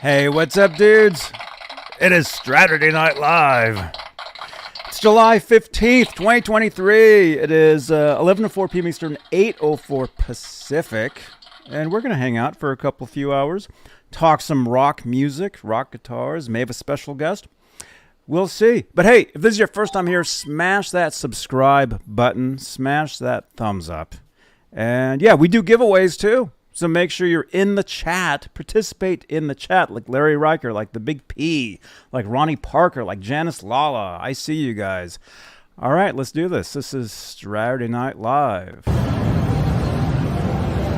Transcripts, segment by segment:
Hey, what's up, dudes? It is Straturday Night Live. It's July 15th, 2023. It is 11:04 p.m. Eastern, 8:04 Pacific. And we're going to hang out for a few hours, talk some rock music, rock guitars, may have a special guest. We'll see. But hey, if this is your first time here, smash that subscribe button, smash that thumbs up. And yeah, we do giveaways too. So make sure you're in the chat, participate in the chat, like Larry Riker, like the Big P, like Ronnie Parker, like Janice Lala. I see you guys. All right, let's do this. This is Straturday Night Live.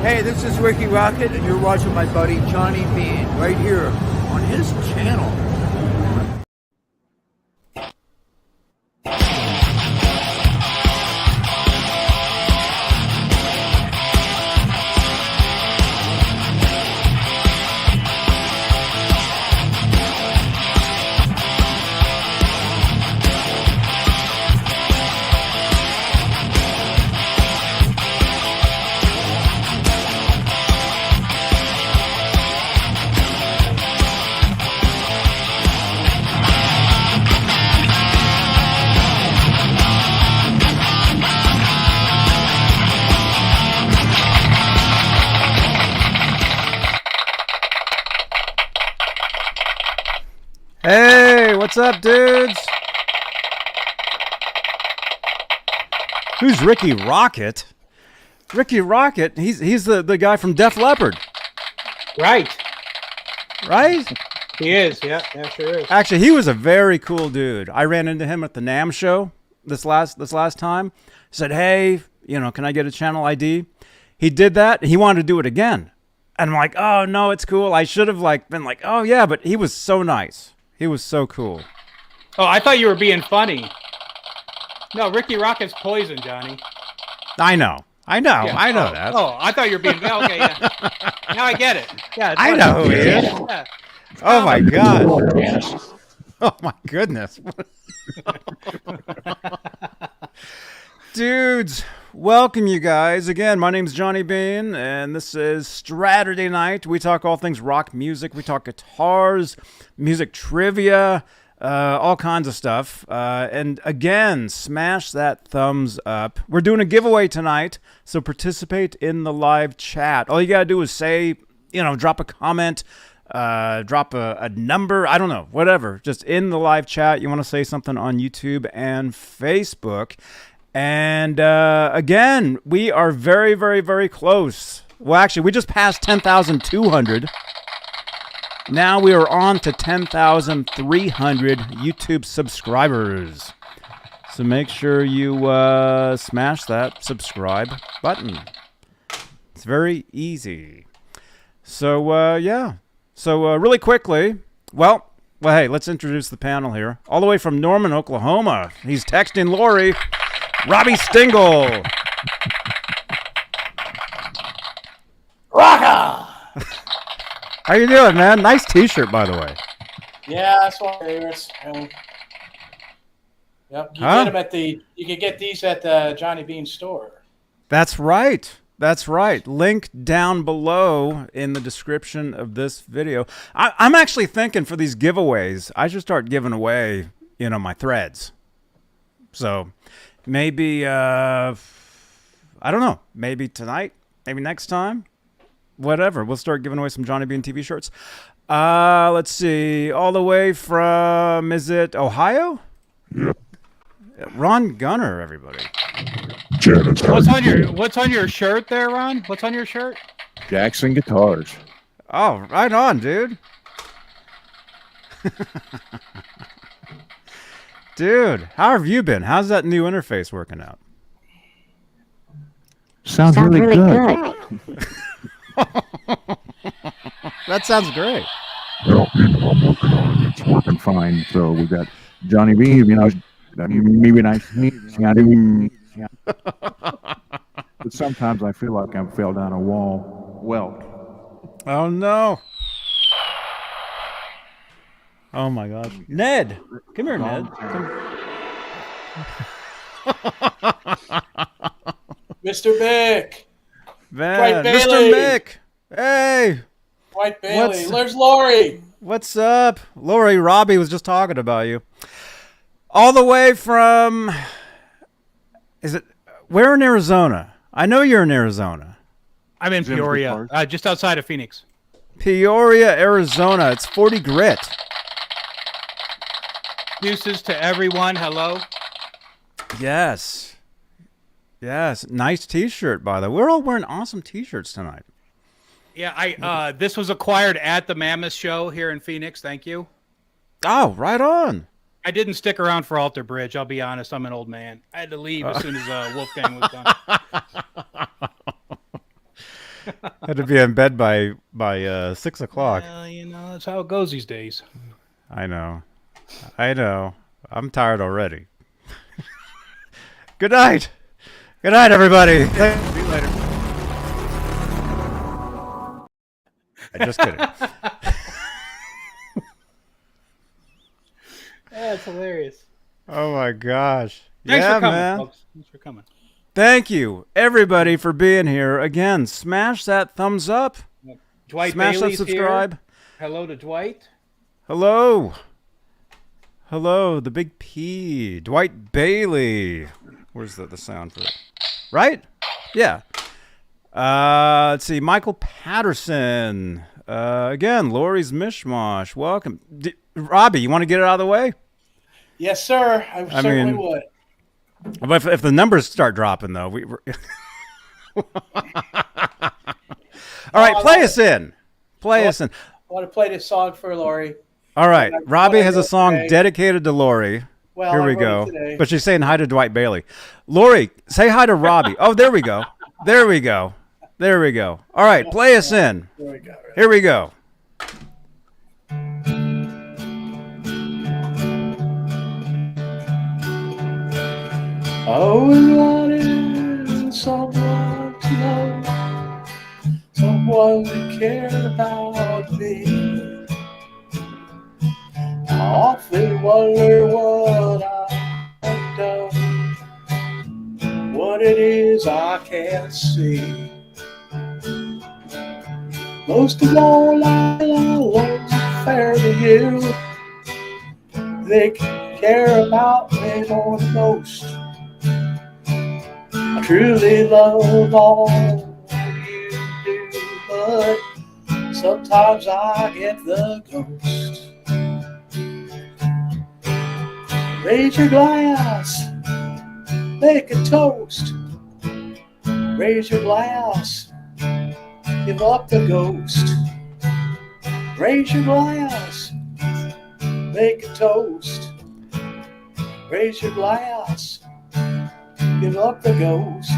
Hey, this is Ricky Rocket, and you're watching my buddy Johnny Bean right here on his channel. Hey, what's up, dudes? Who's Ricky Rocket? Ricky Rocket, he's the guy from Def Leppard. Right? He is, yeah, sure is. Actually, he was a very cool dude. I ran into him at the NAMM show this last time. Said, hey, can I get a channel ID? He did that, and he wanted to do it again. And I'm like, oh, no, it's cool. I should have been like, oh, yeah, but he was so nice. He was so cool. Oh, I thought you were being funny. No, Ricky Rocket's poison, Johnny. I know. Yeah. I know that. Oh, I thought you were being... Okay, yeah. Now I get it. Yeah, I know who he is. Yeah. Oh, my God. Oh, my goodness. Dudes, welcome you guys. Again, my name's Johnny Bean, and this is Straturday Night. We talk all things rock music. We talk guitars, music trivia, all kinds of stuff. And again, smash that thumbs up. We're doing a giveaway tonight, so participate in the live chat. All you got to do is say, drop a comment, drop a number, I don't know, whatever. Just in the live chat, you want to say something on YouTube and Facebook. And again, we are very, very, very close. Well, actually, we just passed 10,200. Now we are on to 10,300 YouTube subscribers. So make sure you smash that subscribe button. It's very easy. So, yeah. So, really quickly, well, hey, let's introduce the panel here. All the way from Norman, Oklahoma. He's texting Lori. Robbie Stingle. Rocka! How you doing, man? Nice T-shirt, by the way. Yeah, that's one of my favorites. Yep, get them at you can get these at the Johnny Bean store. That's right. Link down below in the description of this video. I'm actually thinking for these giveaways, I should start giving away, my threads. So maybe, I don't know, maybe tonight, maybe next time, whatever. We'll start giving away some Johnny Bean TV shirts. Let's see, all the way from, is it Ohio? Yep. Ron Gunner, everybody. What's on your shirt there, Ron? What's on your shirt? Jackson Guitars. Oh, right on, dude. Dude, how have you been? How's that new interface working out? Sounds really good. That sounds great. Well, I'm working on it. It's working fine. So we got Johnny B. Maybe nice. But sometimes I feel like I fell down a wall. Well. Oh no. Oh my gosh. Ned! Come here, Ned. Mr. Mick! Mr. Mick! Hey! White Bailey! There's Lori! What's up? Lori, Robbie was just talking about you. All the way from, where in Arizona? I know you're in Arizona. I'm in Jim's Peoria, just outside of Phoenix. Peoria, Arizona. It's 40 grit. Excuses to everyone. Hello. Yes. Yes. Nice t-shirt, by the way. We're all wearing awesome t-shirts tonight. Yeah, this was acquired at the Mammoth Show here in Phoenix. Thank you. Oh, right on. I didn't stick around for Alter Bridge. I'll be honest. I'm an old man. I had to leave as soon as Wolfgang was done. Had to be in bed by 6 o'clock. Well, that's how it goes these days. I know. I'm tired already. Good night. Good night, everybody. See you later. Just kidding. That's hilarious. Oh my gosh. Thanks yeah, for coming, man. folks. Thanks for coming. Thank you, everybody, for being here. Again, smash that thumbs up. Dwight Smash Bailey's that subscribe. Here. Hello to Dwight. Hello. Hello, the big P. Dwight Bailey. Where's the sound for it? Right? Yeah. Let's see. Michael Patterson. Again, Lori's Mishmash. Welcome. Robbie, you want to get it out of the way? Yes, sir. I certainly would. But if the numbers start dropping, though, we're all right, play us in. Play us in. I want to play this song for Lori. All right, Robbie has a song today. dedicated to Lori. Well, Here I we wrote go. it today. But she's saying hi to Dwight Bailey. Lori, say hi to Robbie. Oh, there we go. There we go. There we go. All right, play us in. Here we go. Here we go. I always wanted someone to know, someone that cared about me. I often wonder what I've done, what it is I can't see. Most of all, I love fair to you. They care about me more than most. I truly love all you do, but sometimes I get the ghost. Raise your glass, make a toast. Raise your glass, give up the ghost. Raise your glass, make a toast. Raise your glass, give up the ghost.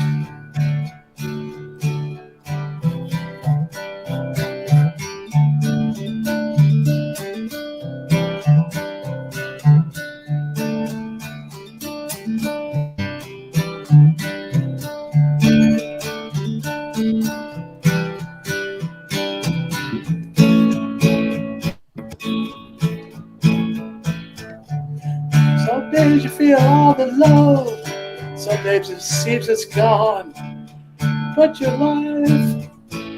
Some days you feel all the love, some days it seems it's gone. But your life,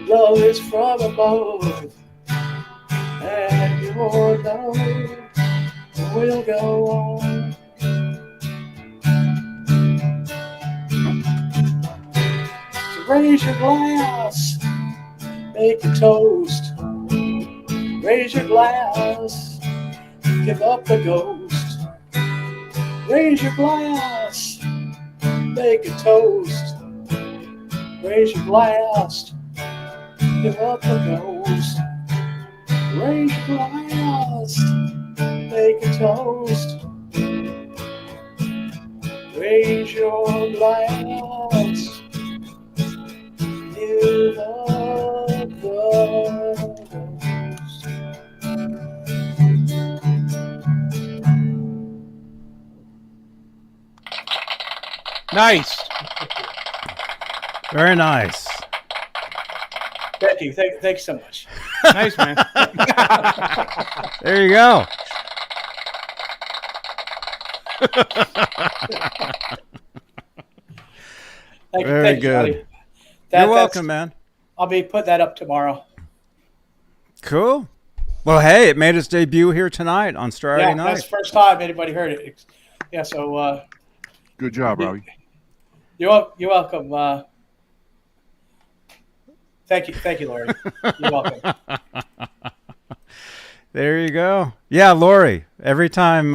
love is from above, and your love will go on. So raise your glass, make a toast. Raise your glass, give up the ghost. Raise your glass, make a toast. Raise your glass, give up the ghost. Raise your glass, make a toast. Raise your glass, give up the ghost. Nice. Very nice. Thank you. Thanks so much. Nice, man. There you go. Very Thank you, good. Johnny. You're That's- welcome, man. I'll be putting that up tomorrow. Cool. Well, hey, it made its debut here tonight on Straturday Yeah, Night. that's the first time anybody heard it. Yeah, so Good job, Robbie. you're welcome. Thank you, Lori. You're welcome. There you go. Yeah, Lori. Every time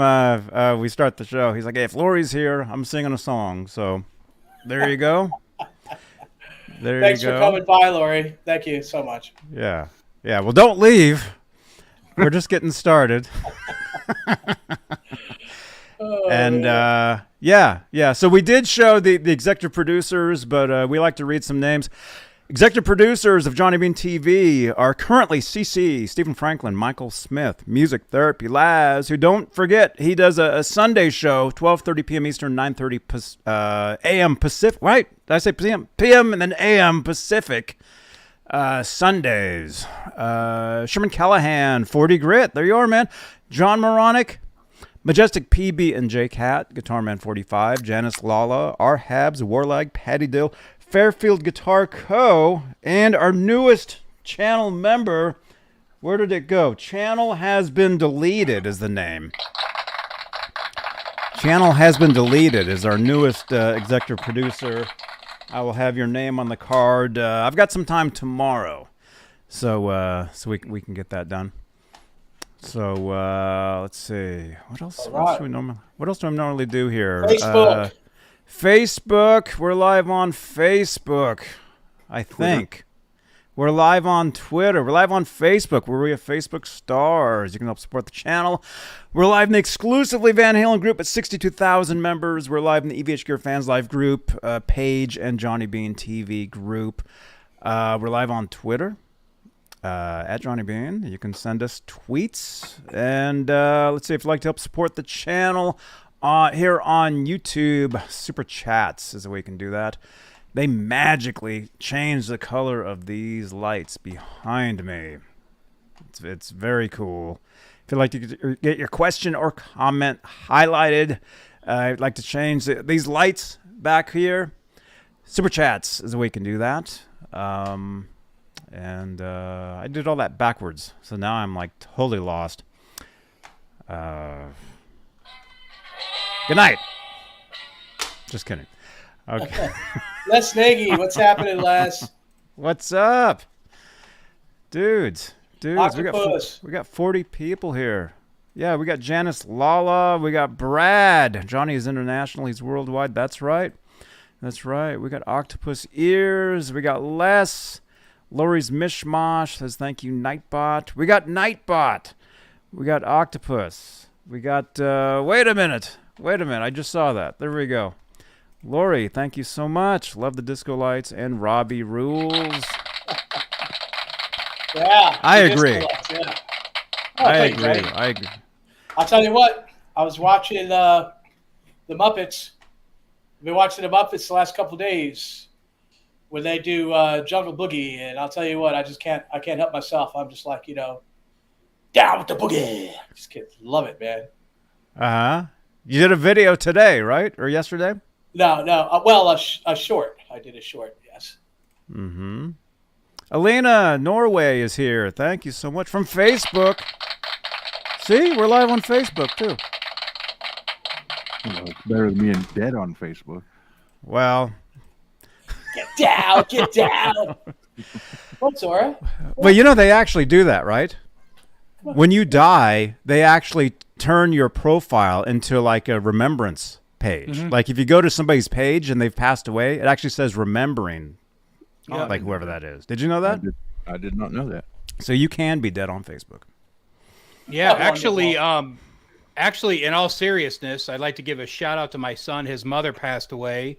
we start the show, he's like, hey, if Lori's here, I'm singing a song. So there you go. Thanks for coming by, Lori. Thank you so much. Yeah. Yeah. Well, don't leave. We're just getting started. And yeah. So we did show the executive producers, but we like to read some names. Executive producers of Johnny Bean TV are currently CC, Stephen Franklin, Michael Smith, Music Therapy Laz, who, don't forget, he does a Sunday show, 12:30 p.m. Eastern, 9:30 a.m. Pacific. Right? Did I say p.m.? P.m. and then a.m. Pacific. Sundays. Sherman Callahan, 40 Grit. There you are, man. John Moronic, Majestic PB and J Cat, Guitar Man 45, Janice Lala, R Habs, Warlag, Patty Dill, Fairfield Guitar Co., and our newest channel member. Where did it go? Channel Has Been Deleted is the name. Channel Has Been Deleted is our newest executive producer. I will have your name on the card. I've got some time tomorrow, so we can get that done. So let's see. What else? What else do I normally do here? Facebook. Facebook. We're live on Facebook. I think. We're live on Twitter. We're live on Facebook. We're Facebook stars. You can help support the channel. We're live in the exclusively Van Halen group at 62,000 members. We're live in the EVH Gear Fans Live group, page, and Johnny Bean TV group. We're live on Twitter. At Johnny Bean. You can send us tweets. And let's see, if you'd like to help support the channel here on YouTube, Super Chats is the way you can do that. They magically change the color of these lights behind me. It's very cool. If you'd like to get your question or comment highlighted, I'd like to change these lights back here. Super Chats is the way you can do that. And I did all that backwards, so now I'm like totally lost. Good night. Just kidding. Okay. Les Nagy, what's happening, Les? What's up, dudes? Octopus. We got 40 people here. Yeah, we got Janice Lala. We got Brad. Johnny is international. He's worldwide. That's right. That's right. We got Octopus Ears. We got Les. Lori's Mishmash says thank you, Nightbot. We got Nightbot. We got Octopus. We got, wait a minute. I just saw that. There we go. Lori, thank you so much. Love the disco lights, and Robbie rules. Yeah. I agree. Yeah. I agree. I'll tell you what. I was watching the Muppets. I've been watching the Muppets the last couple of days when they do Jungle Boogie, and I'll tell you what, I can't help myself. I'm just like, down with the boogie. Just kidding. Love it, man. Uh-huh. You did a video today, right? Or yesterday? No. Well, a short. I did a short, yes. Mm-hmm. Alina, Norway is here. Thank you so much. From Facebook. See, we're live on Facebook, too. It's better than being dead on Facebook. Well... Get down. What's Zora? Well, they actually do that, right? When you die, they actually turn your profile into like a remembrance page. Mm-hmm. Like if you go to somebody's page and they've passed away, it actually says remembering, like whoever that is. Did you know that? I did not know that. So you can be dead on Facebook. Yeah, actually, in all seriousness, I'd like to give a shout out to my son. His mother passed away.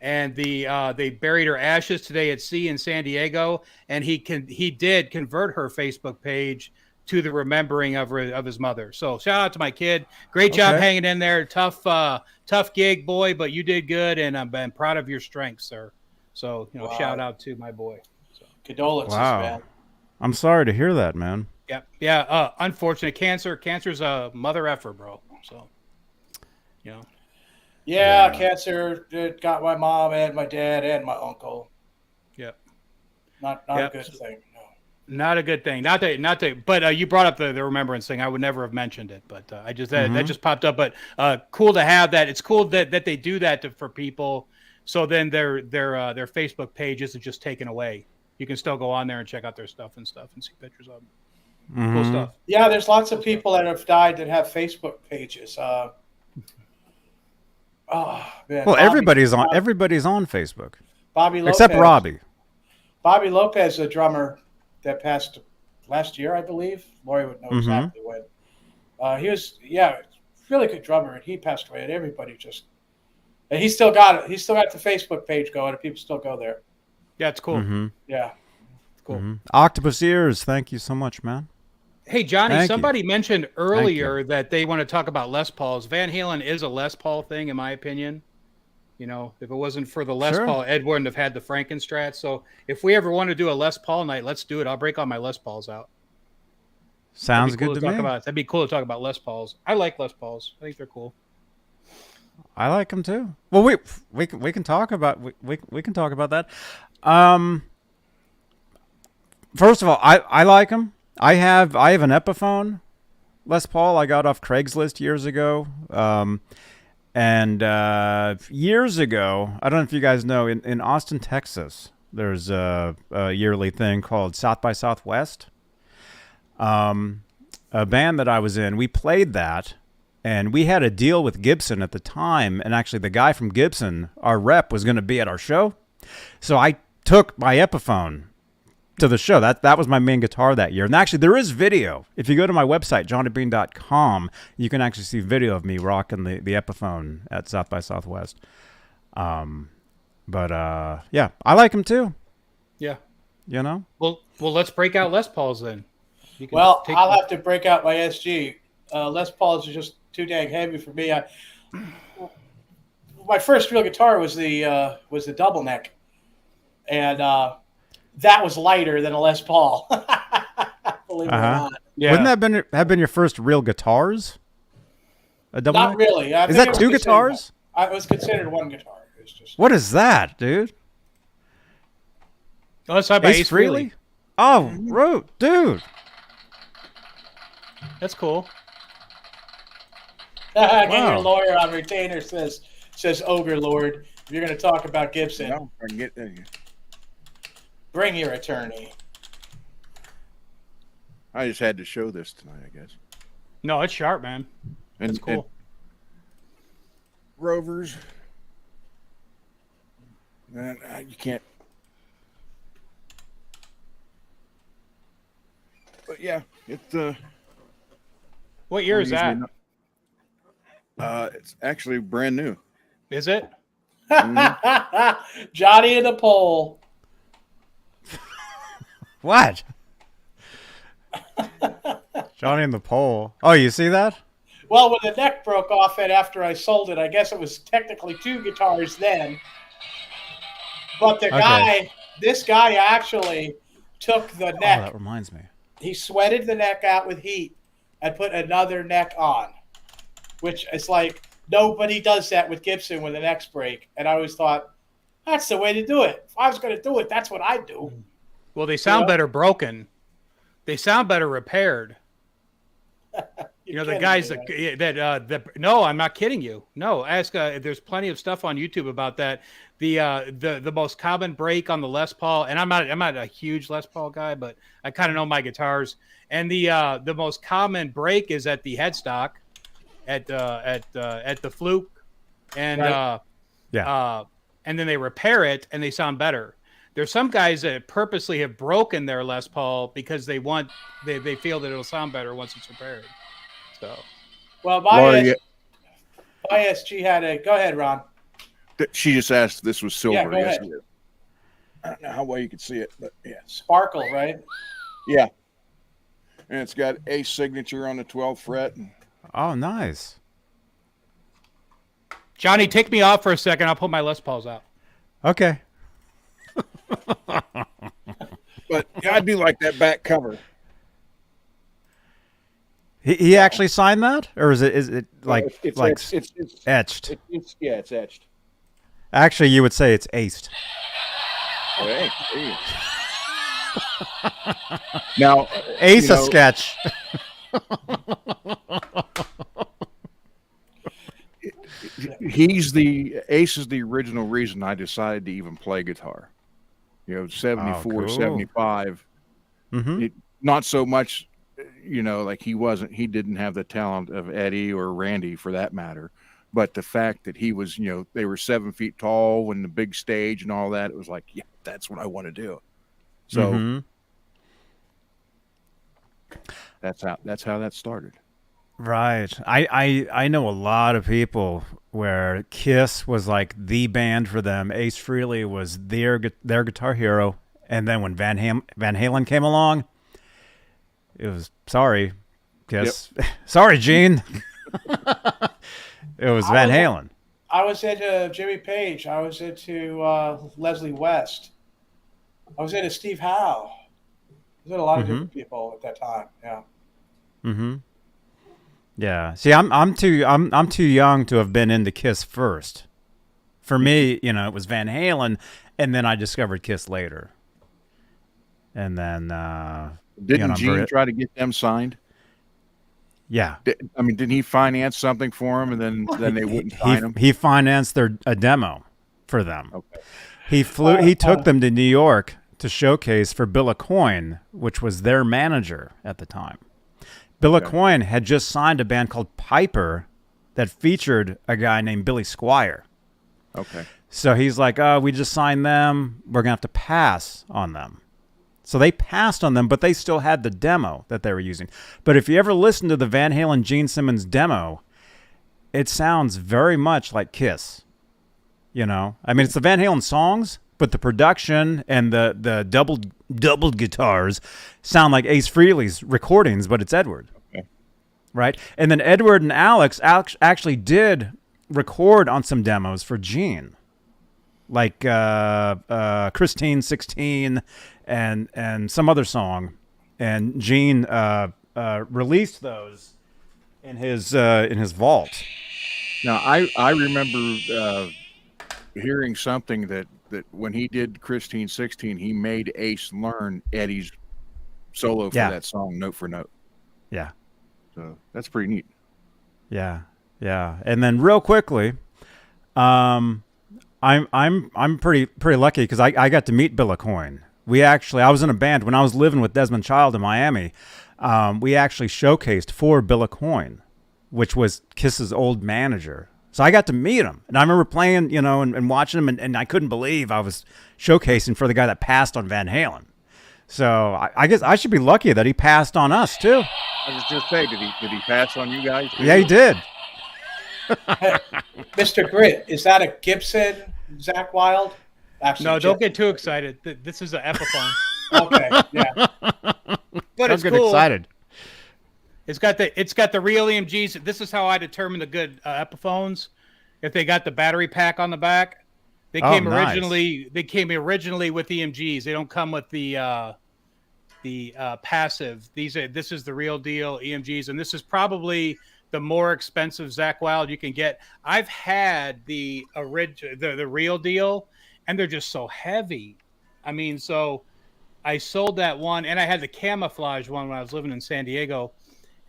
And they buried her ashes today at sea in San Diego, and he did convert her Facebook page to the remembering of his mother. So shout out to my kid. Great job hanging in there. Tough gig, boy, but you did good, and I'm proud of your strength, sir. So shout out to my boy. So. Condolences, man. I'm sorry to hear that, man. Yeah. Unfortunate cancer's a mother effer, bro. So Yeah, cancer got my mom and my dad and my uncle. Yep. Not a good thing. No. Not a good thing. Not to. But you brought up the remembrance thing. I would never have mentioned it, but I just that just popped up. But cool to have that. It's cool that they do that for people. So then their Facebook page isn't just taken away. You can still go on there and check out their stuff and see pictures of them. Cool stuff. Yeah, there's lots of people that have died that have Facebook pages. Oh man. Well, everybody's on Facebook. Bobby Lopez. Except Robbie. Bobby Lopez, a drummer that passed last year, I believe. Lori would know exactly when. He was, really good drummer, and he passed away. And everybody just, and he still got it. He still got the Facebook page going, and people still go there. Yeah, it's cool. Yeah, it's cool. Octopus Ears, thank you so much, man. Hey, Johnny, Thank somebody mentioned earlier that they want to talk about Les Pauls. Van Halen is a Les Paul thing, in my opinion. You know, if it wasn't for the Les Paul, Ed wouldn't have had the Frankenstrat. So if we ever want to do a Les Paul night, let's do it. I'll break all my Les Pauls out. Sounds good to me. That'd be cool to talk about Les Pauls. I like Les Pauls. I think they're cool. I like them too. Well, we can talk about we can talk about that. First of all, I like them. I have an Epiphone Les Paul I got off Craigslist years ago. And years ago, I don't know if you guys know, in Austin, Texas, there's a yearly thing called South by Southwest. A band that I was in, we played that, and we had a deal with Gibson at the time. And actually, the guy from Gibson, our rep, was going to be at our show. So I took my Epiphone to the show. That was my main guitar that year. And actually, there is video. If you go to my website, johnnybean.com, you can actually see video of me rocking the Epiphone at South by Southwest. But yeah, I like them too. Yeah. You know? Well, let's break out Les Pauls then. Well, I'll have to break out my SG. Les Pauls are just too dang heavy for me. My first real guitar was the double neck. And that was lighter than a Les Paul. Believe it or not. Yeah. Wouldn't that have been your first real guitars? A double Not neck? really. Is that two guitars? It was considered one guitar. It was just... What is that, dude? Oh, let's talk about Ace Frehley. Oh, dude. That's cool. Get your lawyer on retainer, says Ogre Lord. If you're going to talk about Gibson, No, I can get there. bring your attorney. I just had to show this tonight, I guess. No, it's sharp, man. And, It's cool. and Rovers. Man, you can't. But yeah, it's What year is that? it's actually brand new. Is it? Johnny in the pole. What? Johnny in the pole. Oh, you see that? Well, when the neck broke off it after I sold it, I guess it was technically two guitars then. But this guy actually took the neck. Oh, that reminds me. He sweated the neck out with heat and put another neck on, which is like nobody does that with Gibson when the necks break. And I always thought, that's the way to do it. If I was going to do it, that's what I'd do. Well, they sound better broken. They sound better repaired. You know, the guys that no, I'm not kidding you. No, ask. There's plenty of stuff on YouTube about that. The most common break on the Les Paul, and I'm not a huge Les Paul guy, but I kind of know my guitars. And the most common break is at the headstock, at the fluke, and and then they repair it and they sound better. There's some guys that purposely have broken their Les Paul because they feel that it'll sound better once it's repaired. So, well, my SG had a. Go ahead, Ron. She just asked if this was silver. Yeah, go ahead. Yes, I don't know how well you can see it, but yeah. Sparkle, right? Yeah. And it's got a signature on the 12th fret. Oh, nice. Johnny, take me off for a second. I'll pull my Les Pauls out. Okay. But I do like that back cover. He actually signed that, or is it like it's etched? It's etched. Actually, you would say it's aced. Hey, Now, Ace a sketch. Ace is the original reason I decided to even play guitar. 74, cool. 75. Mm-hmm. Not so much, like he didn't have the talent of Eddie or Randy for that matter. But the fact that he was, they were 7 feet tall and the big stage and all that, it was like, yeah, that's what I want to do. So Mm-hmm. that's how that started. Right. I know a lot of people where Kiss was like the band for them. Ace Frehley was their guitar hero, and then when Van Halen came along, it was sorry, Kiss. Yep. Sorry, Gene. It was Van Halen. I was into Jimmy Page. I was into Leslie West. I was into Steve Howe. I was into a lot of different people at that time. Yeah. Mm-hmm. Yeah. See, I'm too young to have been into Kiss first. For me, it was Van Halen, and then I discovered Kiss later. And then didn't Gene try to get them signed? Yeah. Didn't he finance something for him, and then they wouldn't sign him? He financed a demo for them. Okay. He took them to New York to showcase for Bill Aucoin, which was their manager at the time. Bill Aucoin had just signed a band called Piper that featured a guy named Billy Squier. Okay. So he's like, "Oh, we just signed them. We're gonna have to pass on them." So they passed on them, but they still had the demo that they were using. But if you ever listen to the Van Halen Gene Simmons demo, it sounds very much like Kiss. It's the Van Halen songs, but the production and the doubled guitars sound like Ace Frehley's recordings, but it's Edward. Okay. Right? And then Edward and Alex actually did record on some demos for Gene. Like Christine 16 and some other song, and Gene released those in his vault. Now I remember hearing something that when he did Christine 16, he made Ace learn Eddie's solo for that song note for note. Yeah. So that's pretty neat. Yeah, yeah. And then real quickly, I'm pretty lucky because I got to meet Bill Aucoin. I was in a band when I was living with Desmond Child in Miami. We actually showcased for Bill Aucoin, which was Kiss's old manager. So I got to meet him, and I remember playing, and watching him, and I couldn't believe I was showcasing for the guy that passed on Van Halen. So I guess I should be lucky that he passed on us too. I was just saying, did he pass on you guys too? Yeah, he did. Hey, Mr. Grit, is that a Gibson Zach Wild? Actually, No, don't get too excited. This is an Epiphone. Okay, yeah. But it's get cool. excited. It's got the real EMGs. This is how I determine the good Epiphones. If they got the battery pack on the back, they came originally. They came originally with EMGs. They don't come with the passive. This is the real deal EMGs, and this is probably the more expensive Zach Wild you can get. I've had the real deal, and they're just so heavy. So I sold that one, and I had the camouflage one when I was living in San Diego.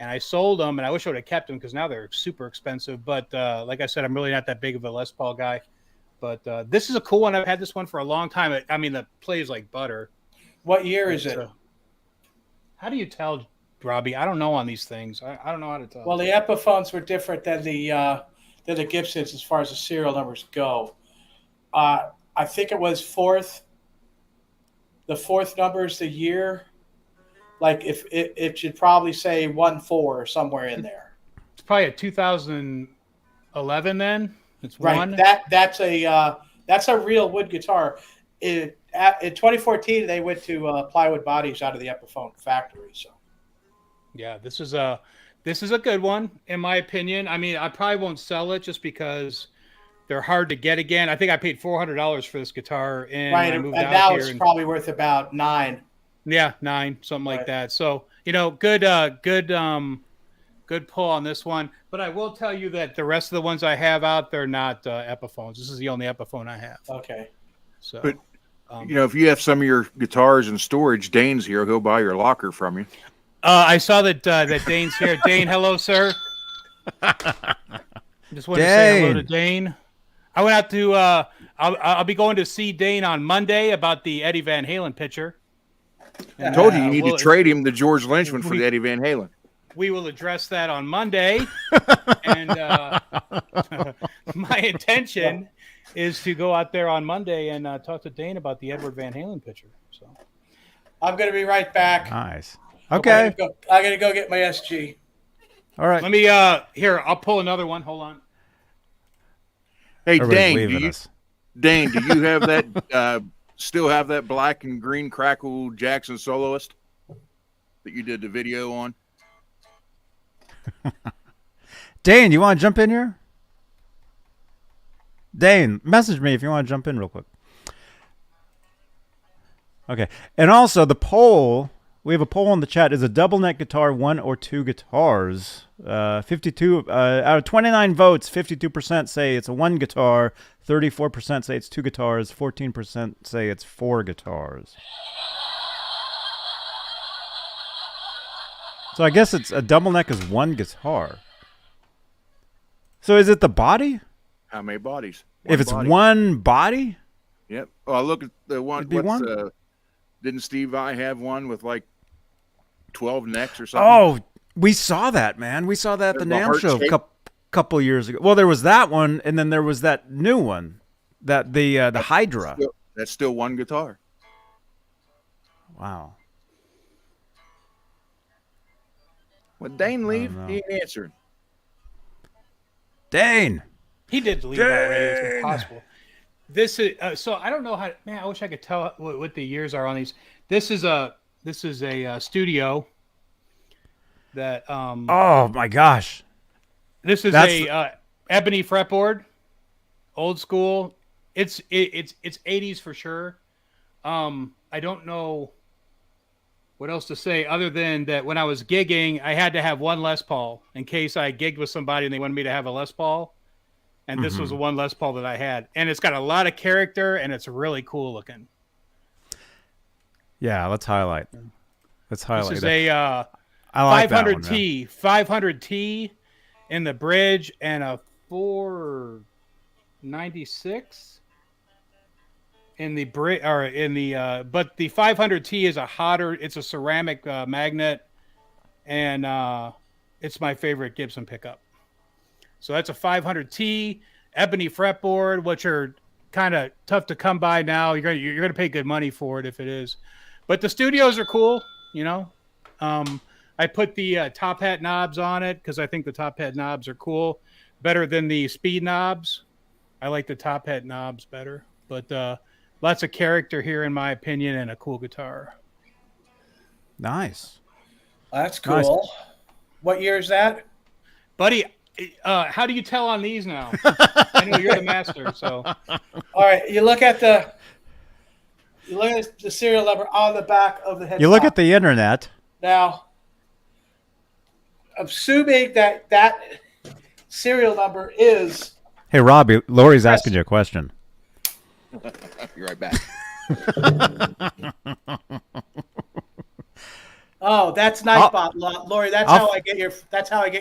And I sold them, and I wish I would have kept them because now they're super expensive. But like I said, I'm really not that big of a Les Paul guy. But this is a cool one. I've had this one for a long time. The plays like butter. What year is it? How do you tell, Robbie? I don't know on these things. I don't know how to tell. Well, the Epiphones were different than the Gibsons as far as the serial numbers go. I think it was fourth. The fourth number is the year. Like if it should probably say 1-4 or somewhere in there. It's probably a 2011 then. It's right. One. That's a real wood guitar. In 2014, they went to plywood bodies out of the Epiphone factory. So, yeah, this is a good one in my opinion. I probably won't sell it just because they're hard to get again. I think I paid $400 for this guitar, and right, I moved and out now here it's probably worth about $9. Yeah, 9, something like that. So, good pull on this one. But I will tell you that the rest of the ones I have out, they're not Epiphones. This is the only Epiphone I have. Okay. So, but If you have some of your guitars in storage, Dane's here. He'll buy your locker from you. I saw that Dane's here. Dane, hello, sir. Just wanted to say hello to Dane. I went out to. I'll be going to see Dane on Monday about the Eddie Van Halen picture. I told you need to trade him the George Lynch one for the Eddie Van Halen. We will address that on Monday, and my intention is to go out there on Monday and talk to Dane about the Edward Van Halen picture. So I'm going to be right back. Nice. Okay. I'm going to go get my SG. All right. Let me here. I'll pull another one. Hold on. Hey, Dane, do you have that? Still have that black and green Crackle Jackson soloist that you did the video on? Dane, you want to jump in here? Dane, message me if you want to jump in real quick. Okay. And also the poll, we have a poll in the chat. Is a double neck guitar one or two guitars? 52 out of 29 votes, 52% say it's a one guitar, 34% say it's two guitars, 14% say it's four guitars. So I guess it's a double neck is one guitar. So is it the body? How many bodies? If it's one body? Yep. Oh, look at the one. It'd be one? Didn't Steve Vai have one with like 12 necks or something? Oh, we saw that, man. We saw that at the NAMM show a couple years ago. Well, there was that one, and then there was that new one, that the Hydra. That's still one guitar. Wow. When Dane leave, he ain't answering. Dane. He did leave already. It's impossible. This is so I don't know how. Man, I wish I could tell what the years are on these. This is a studio that. Oh my gosh. This is a ebony fretboard, old school. It's 80s for sure. I don't know what else to say other than that when I was gigging, I had to have one Les Paul in case I gigged with somebody and they wanted me to have a Les Paul. And this was the one Les Paul that I had. And it's got a lot of character and it's really cool looking. Yeah, let's highlight. This is a I like 500T, 500T in the bridge and a 496 in the bridge or in the but the 500T is a hotter, it's a ceramic magnet, and it's my favorite Gibson pickup. So that's a 500T ebony fretboard, which are kind of tough to come by now. You're gonna pay good money for it if it is, but the studios are cool. I put the top hat knobs on it because I think the top hat knobs are cool, better than the speed knobs. I like the top hat knobs better, but lots of character here in my opinion, and a cool guitar. Nice. That's cool. Nice. What year is that, buddy? How do you tell on these now? I know you're the master. So, all right, you look at the serial number on the back of the head. You look at the internet. Now, assuming that serial number is. Hey, Robbie, Lori's asking you a question. Be right back. Oh, that's Nightbot, Lori. That's how I get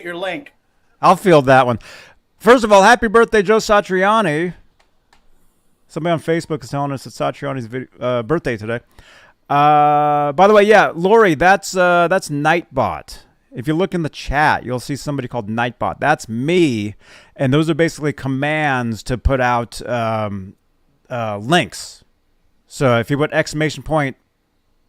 your link. I'll field that one. First of all, happy birthday, Joe Satriani. Somebody on Facebook is telling us it's Satriani's birthday today. By the way, yeah, Lori, that's Nightbot. If you look in the chat, you'll see somebody called Nightbot. That's me, and those are basically commands to put out links. So if you put exclamation point,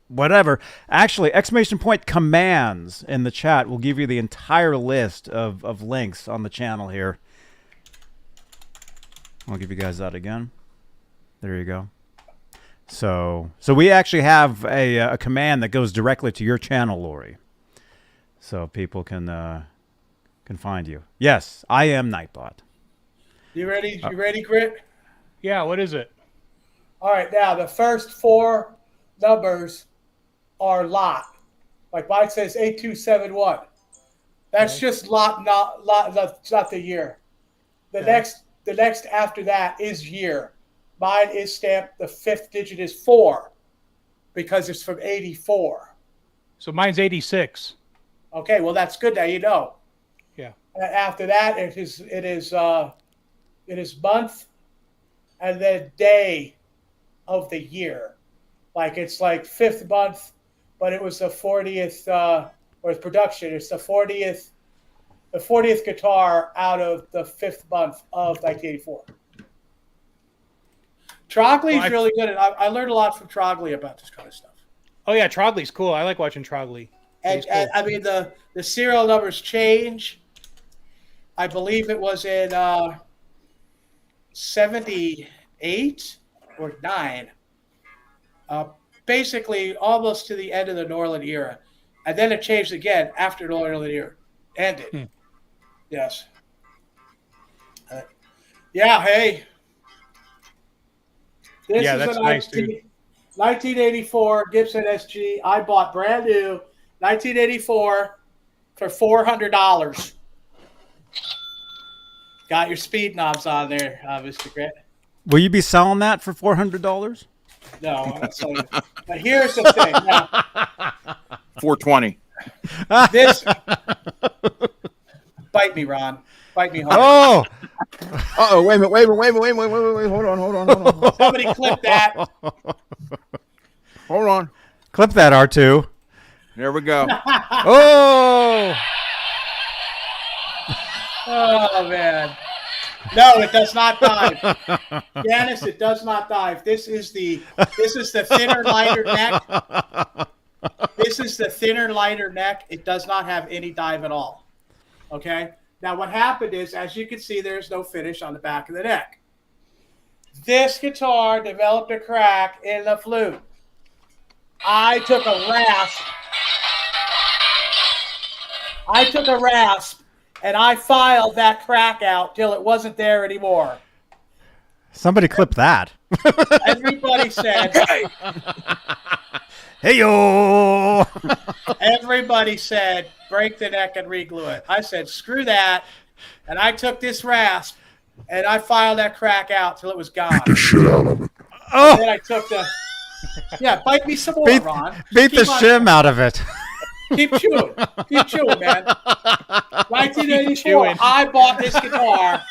whatever, actually exclamation point commands in the chat will give you the entire list of links on the channel here. I'll give you guys that again. There you go. So we actually have a command that goes directly to your channel, Lori, so people can find you. Yes, I am Nightbot. You ready? You ready, Grit? Yeah. What is it? All right. Now the first four numbers are lot. Like mine says 8271. That's just lot. That's not the year. The next after that is year. Mine is stamped, the 5th digit is 4 because it's from 84. So mine's 86. Okay, well, that's good. Now you know. Yeah. After that, it is month and then day of the year. Like it's like 5th month, but it was the 40th or production. It's the 40th guitar out of the 5th month of 1984. Trogley's really good. I learned a lot from Trogley about this kind of stuff. Oh yeah, Trogley's cool. I like watching Trogley. And I mean the serial numbers change. I believe it was in 78 or 9. Basically almost to the end of the Norland era. And then it changed again after the Norland era ended. Yes. Yeah, hey. This is that's a nice, dude. 1984 Gibson SG. I bought brand new 1984 for $400. Got your speed knobs on there, Mr. Grant. Will you be selling that for $400? No, I'm not selling it. But here's the thing. Now, 420. this bite me, Ron. Bite me hard. Oh, Uh-oh, wait a minute. Hold on. Somebody clip that. Hold on. clip that, R2. There we go. Oh, Oh man. No, it does not dive. Dennis, it does not dive. This is the thinner, lighter neck. This is the thinner, lighter neck. It does not have any dive at all. Okay? Now what happened is, as you can see, there's no finish on the back of the neck. This guitar developed a crack in the flute. I took a rasp and I filed that crack out till it wasn't there anymore. somebody clip that. Everybody said, Hey yo. everybody said, break the neck and re-glue it. I said, screw that. And I took this rasp and I filed that crack out till it was gone. Oh, And then I took yeah, bite me some more, beat, Ron. beat the shim out of it. Keep chewing, man. Keep 1984, chewing. I bought this guitar,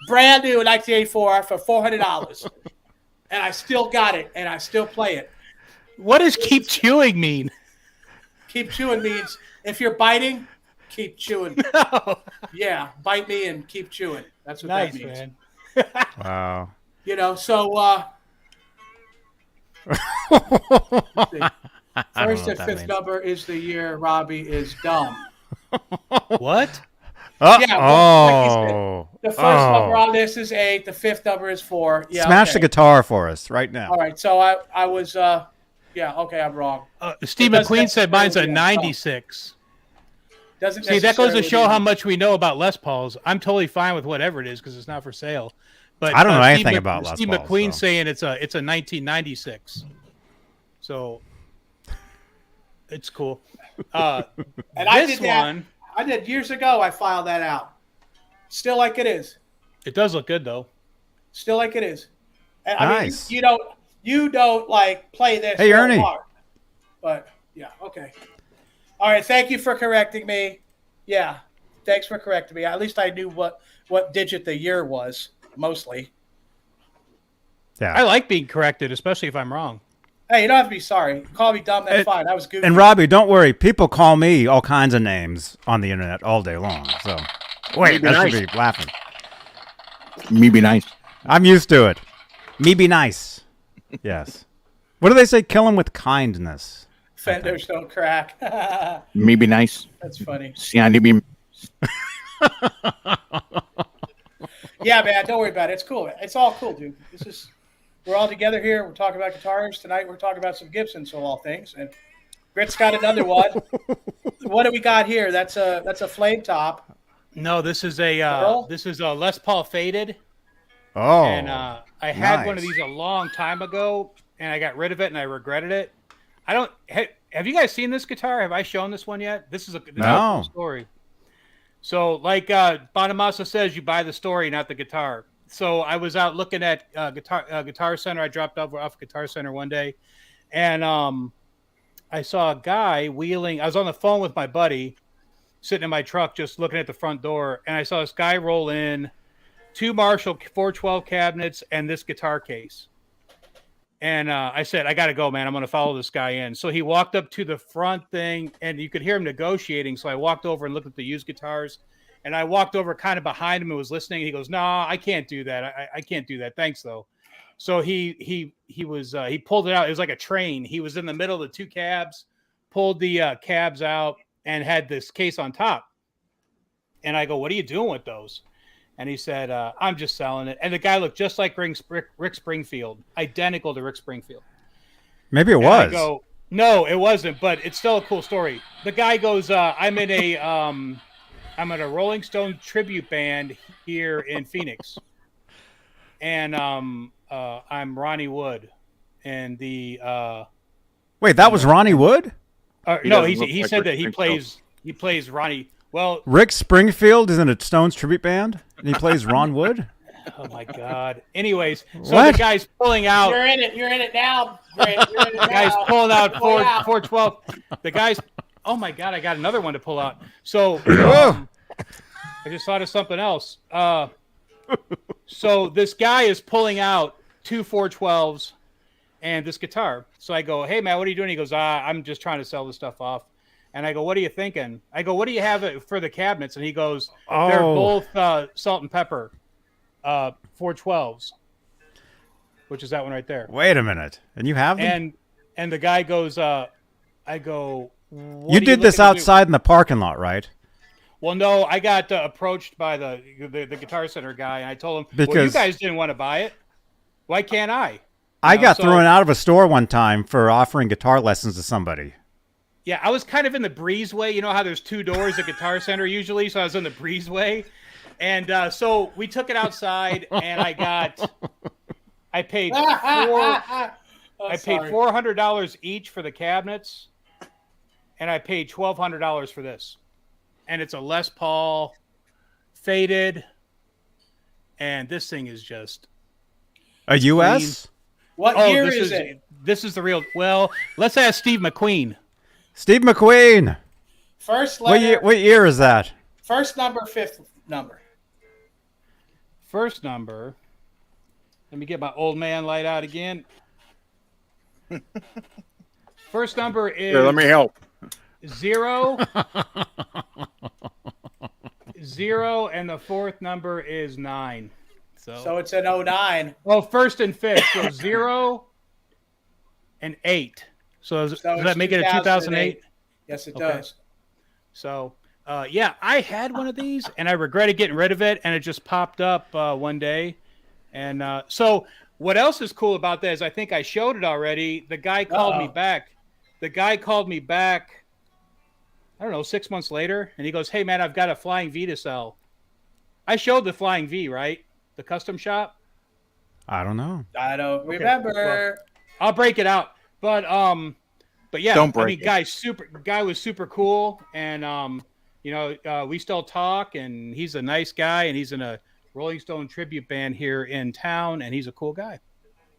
brand new in 1984 for $400. And I still got it, and I still play it. What does keep chewing mean? Keep chewing means if you're biting, keep chewing. No. Yeah, bite me and keep chewing. That's what Nice, that means. man. Wow. You know, so first and fifth number is the year Robbie is dumb. What? Yeah, well, like you said, Oh. the first number on this is 8. The fifth number is 4. Yeah, Smash the okay. guitar for us right now. All right, so I was yeah, okay, I'm wrong. Steve It doesn't McQueen said mine's a necessarily 96. Doesn't See, that goes to necessarily show mean- how much we know about Les Pauls. I'm totally fine with whatever it is because it's not for sale. But I don't know Steve anything about Les Steve Pauls, McQueen so. saying it's a 1996. So it's cool. And I This did that. one, I did years ago. I filed that out. Still like it is. it does look good though. Still like it is. And I Nice. mean, you don't like play this. Hey, real Ernie. hard. But yeah, okay. All right, thank you for correcting me. Yeah, thanks for correcting me. At least I knew what digit the year was mostly. Yeah. I like being corrected, especially if I'm wrong. Hey, you don't have to be sorry. Call me dumb. That's fine. I was goofy. And Robbie, don't worry. People call me all kinds of names on the internet all day long. So, wait, Maybe I nice. should be laughing. Me be nice. I'm used to it. Me be nice. Yes. What do they say? Kill him with kindness. Fenders don't crack. Me be nice. That's funny. See, I be. Yeah, man, don't worry about it. It's cool. It's all cool, dude. We're all together here. We're talking about guitars tonight. We're talking about some Gibsons, of all things. And Grit's got another one. What do we got here? That's a flame top. No, this is a Les Paul faded, Oh. and I had one of nice. these a long time ago, and I got rid of it, and I regretted it. I don't. Have you guys seen this guitar? Have I shown this one yet? This is a No. cool story. So, like Bonamassa says, you buy the story, not the guitar. so I was out looking at Guitar Center. I dropped off Guitar Center one day, and I saw a guy wheeling. I was on the phone with my buddy, sitting in my truck, just looking at the front door, and I saw this guy roll in 2 Marshall 412 cabinets and this guitar case. And I said, I got to go, man. I'm going to follow this guy in. So he walked up to the front thing, and you could hear him negotiating. So I walked over and looked at the used guitars, and I walked over kind of behind him and was listening. He goes, "No, I can't do that. I can't do that. Thanks, though." So he pulled it out. It was like a train. He was in the middle of the 2 cabs, pulled the cabs out, and had this case on top. And I go, "What are you doing with those?" And he said, "I'm just selling it." And the guy looked just like Rick Springfield, identical to Rick Springfield. Maybe it was. I go, "No, it wasn't, but it's still a cool story." The guy goes, I'm in a Rolling Stone tribute band here in Phoenix. And I'm Ronnie Wood. And the Wait, that was Ronnie Wood? no, he said that he plays Ronnie. Well, Rick Springfield is in a Stones tribute band, and he plays Ron Wood. oh my God. Anyways, so What? the guy's pulling out. You're in it now. The guy's pulling out 412. The guy's. Oh my God! I got another one to pull out. So I just thought of something else. So this guy is pulling out 2 412s and this guitar. So I go, "Hey man, what are you doing?" He goes, "I'm just trying to sell this stuff off." And I go, "What are you thinking?" I go, "What do you have for the cabinets?" And he goes, "They're both salt and pepper 412s," which is that one right there. Wait a minute. And you have them? And the guy goes, I go, "What You are did this looking to do?" outside in the parking lot, right? Well, no, I got approached by the Guitar Center guy, and I told him, "Well, you Because- guys didn't want to buy it. Why can't I?" I got so- thrown out of a store one time for offering guitar lessons to somebody. Yeah, I was kind of in the breezeway. You know how there's 2 doors at Guitar Center usually, so I was in the breezeway, and so we took it outside, and I paid $400 each for the cabinets, and I paid $1,200 for this, and it's a Les Paul faded, and this thing is just A US? What year is it? This is the real. Well, let's ask Steve McQueen. Steve McQueen. First What letter. year is that? First number, 5th number. First number. Let me get my old man light out again. First number is Here, let me help. 0, 0, and the 4th number is 9. So it's an 09. Well, first and 5th, so 0 and 8. So does So that it's make it a 2008? Yes, it Okay. does. So, yeah, I had one of these, and I regretted getting rid of it, and it just popped up one day. And so what else is cool about that is I think I showed it already. The guy called me back. The guy called me back, I don't know, 6 months later, and he goes, "Hey, man, I've got a Flying V to sell." I showed the Flying V, right? The custom shop. I don't know. I don't remember. Well, I'll break it out. But yeah, Don't break it. Guy was super cool, and we still talk, and he's a nice guy, and he's in a Rolling Stone tribute band here in town, and he's a cool guy.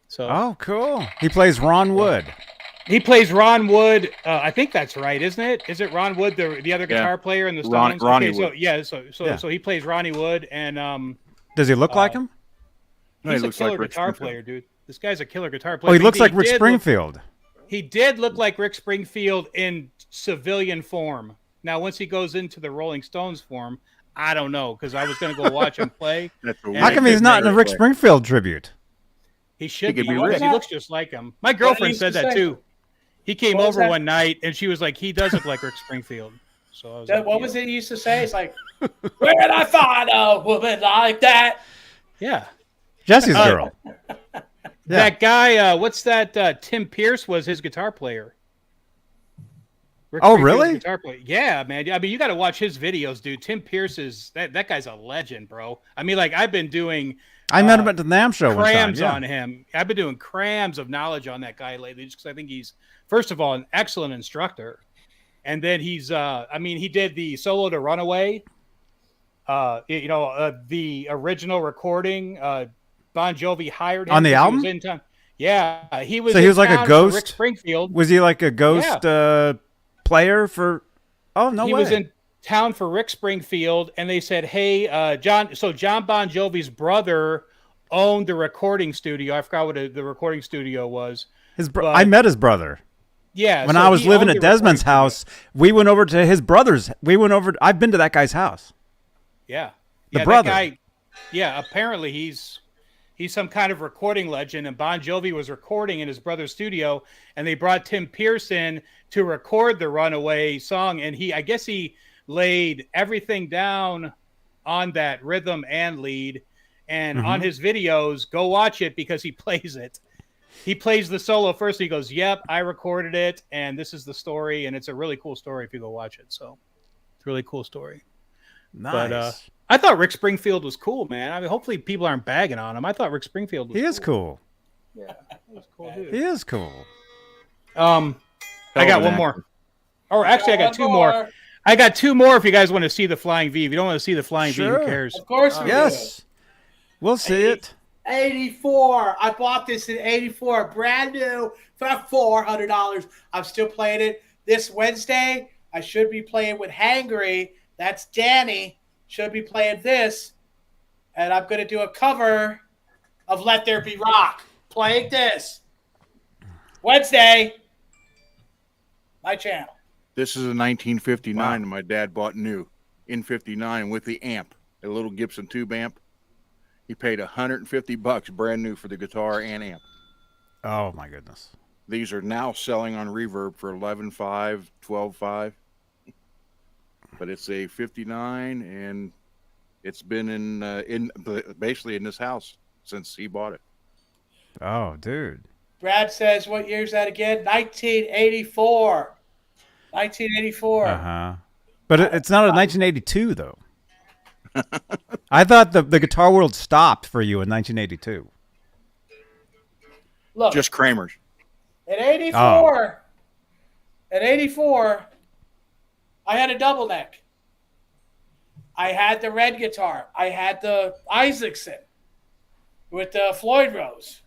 So Oh, cool. He plays Ron Wood. he plays Ron Wood. I think that's right, isn't it? Is it Ron Wood, the other guitar player in the Stones? Ronnie So Wood. yeah, Yeah. so he plays Ronnie Wood, and Does he look like him? No, he he's a looks like killer Rick guitar Springfield. player, dude. This guy's a killer guitar player. Oh, he looks like Rick did look- Springfield. He did look like Rick Springfield in civilian form. Now, once he goes into the Rolling Stones form, I don't know, because I was going to go watch him play. That's a And How come he's not in a Rick Springfield tribute? He should could be. be Because Rick. he looks just like him. My girlfriend used said to that say. too. He came What was over that? one night, and she was like, "He does look like Rick Springfield." So I was like, What was it he used to say? It's like, where did I find a woman like that? Yeah. Jesse's girl. That guy, what's that? Tim Pierce was his guitar player. Rick Oh, Springfield's really? Guitar player. Yeah, man. I mean, you got to watch his videos, dude. Tim Pierce is that guy's a legend, bro. I mean, like I've been doing I met him at the NAMM show one time. crams Yeah. on him. I've been doing crams of knowledge on that guy lately, just because I think he's first of all an excellent instructor, and then he's he did the solo to Runaway. the original recording. Bon Jovi hired him On the 'cause album? He was in town. Yeah, he was. So he in was like a town for Rick ghost? Springfield. Was he like a ghost player for? Oh no he way! was in town for Rick Springfield, and they said, "Hey, John." So John Bon Jovi's brother owned the recording studio. I forgot what the recording studio was. I met his brother. Yeah, when so I was he living owned at the Desmond's recording house, we went over to his brother's. I've been to that guy's house. Yeah, The yeah, brother. That guy, yeah, apparently he's some kind of recording legend, and Bon Jovi was recording in his brother's studio, and they brought Tim Pearson to record the Runaway song, and I guess he laid everything down on that rhythm and lead, and on his videos, go watch it because he plays it. He plays the solo first. And he goes, "Yep, I recorded it, and this is the story," and it's a really cool story if you go watch it. So it's a really cool story. Nice. But I thought Rick Springfield was cool, man. I mean, hopefully people aren't bagging on him. I thought Rick Springfield was he is cool. Yeah, he was cool, dude. He is cool. I got one more. Or actually, I got two more. I got two more if you guys want to see the Flying V. If you don't want to see the Flying V, who cares? Of course we Yes. We'll see it. 84. I bought this in 84, brand new for $400. I'm still playing it. This Wednesday, I should be playing with Hangry. That's Danny. Should be playing this. And I'm going to do a cover of Let There Be Rock. Playing this. Wednesday. My channel. This is a 1959 and my dad bought new in 59 with the amp, a little Gibson tube amp. He paid $150 brand new for the guitar and amp. Oh my goodness. These are now selling on Reverb for $11,500, $12,500. But it's a 59 and it's been in basically in this house since he bought it. Oh, dude. Brad says, what year is that again? 1984. 1984. Uh-huh. But it's not a 1982 though. I thought the Guitar World stopped for you in 1982. Look, Just Kramer's. at 84, I had a double neck. I had the red guitar. I had the Isaacson with the Floyd Rose.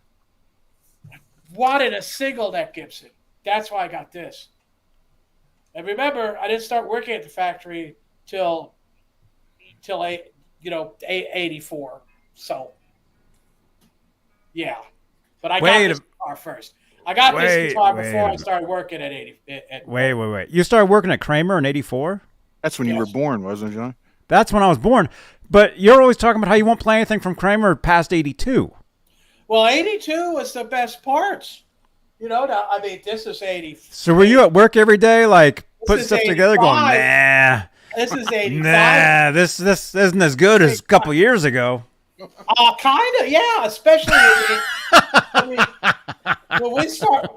I wanted a single neck Gibson. That's why I got this. And remember, I didn't start working at the factory till 84. So, yeah. But I got this guitar first. I got this guitar before I started working at 80. Wait. You started working at Kramer in 84? That's when you were born, wasn't it, John? That's when I was born. But you're always talking about how you won't play anything from Kramer past 82. Well, 82 was the best parts. You know, I mean, this is 80. So were you at work every day, like, putting stuff 85. together going, nah. This is 85. Nah, this isn't as good as a couple years ago. Kind of, yeah. Especially when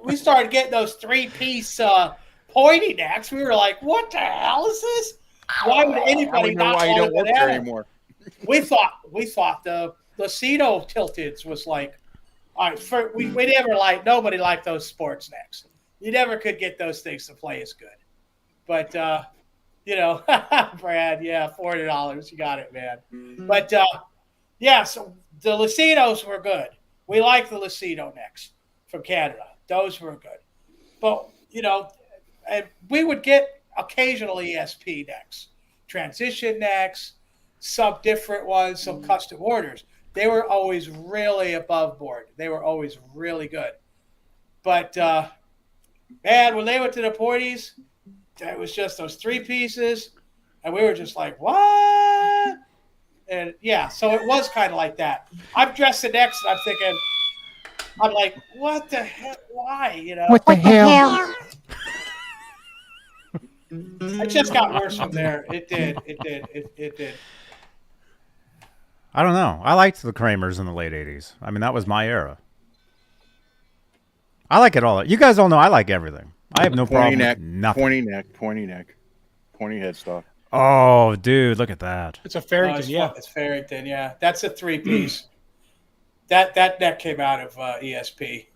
we started getting those 3-piece pointy necks, we were like, "What the hell is this? Why would anybody not why you don't work there anymore?" We thought the Lucido Tilteds was like, all right. We never nobody liked those sports necks. You never could get those things to play as good, but Brad, yeah, $40, you got it, man. But yeah, so the Lucidos were good. We like the Lucido necks from Canada. Those were good. But, and we would get occasional ESP necks, transition necks, some different ones, some custom orders. They were always really above board. They were always really good. But, man, when they went to the pointies, it was just those 3 pieces, and we were just like, what? And yeah, so it was kind of like that. I'm dressed the next, and I'm thinking, I'm like, what the hell? Why? What the hell? It just got worse from there. It did. It did. I don't know. I liked the Kramers in the late 80s. I mean, that was my era. I like it all. You guys all know I like everything. I have no problem with nothing. Pointy neck, pointy headstock. Oh, dude, look at that. It's a Farrington, It's Farrington, yeah. That's a 3-piece. That neck came out of ESP.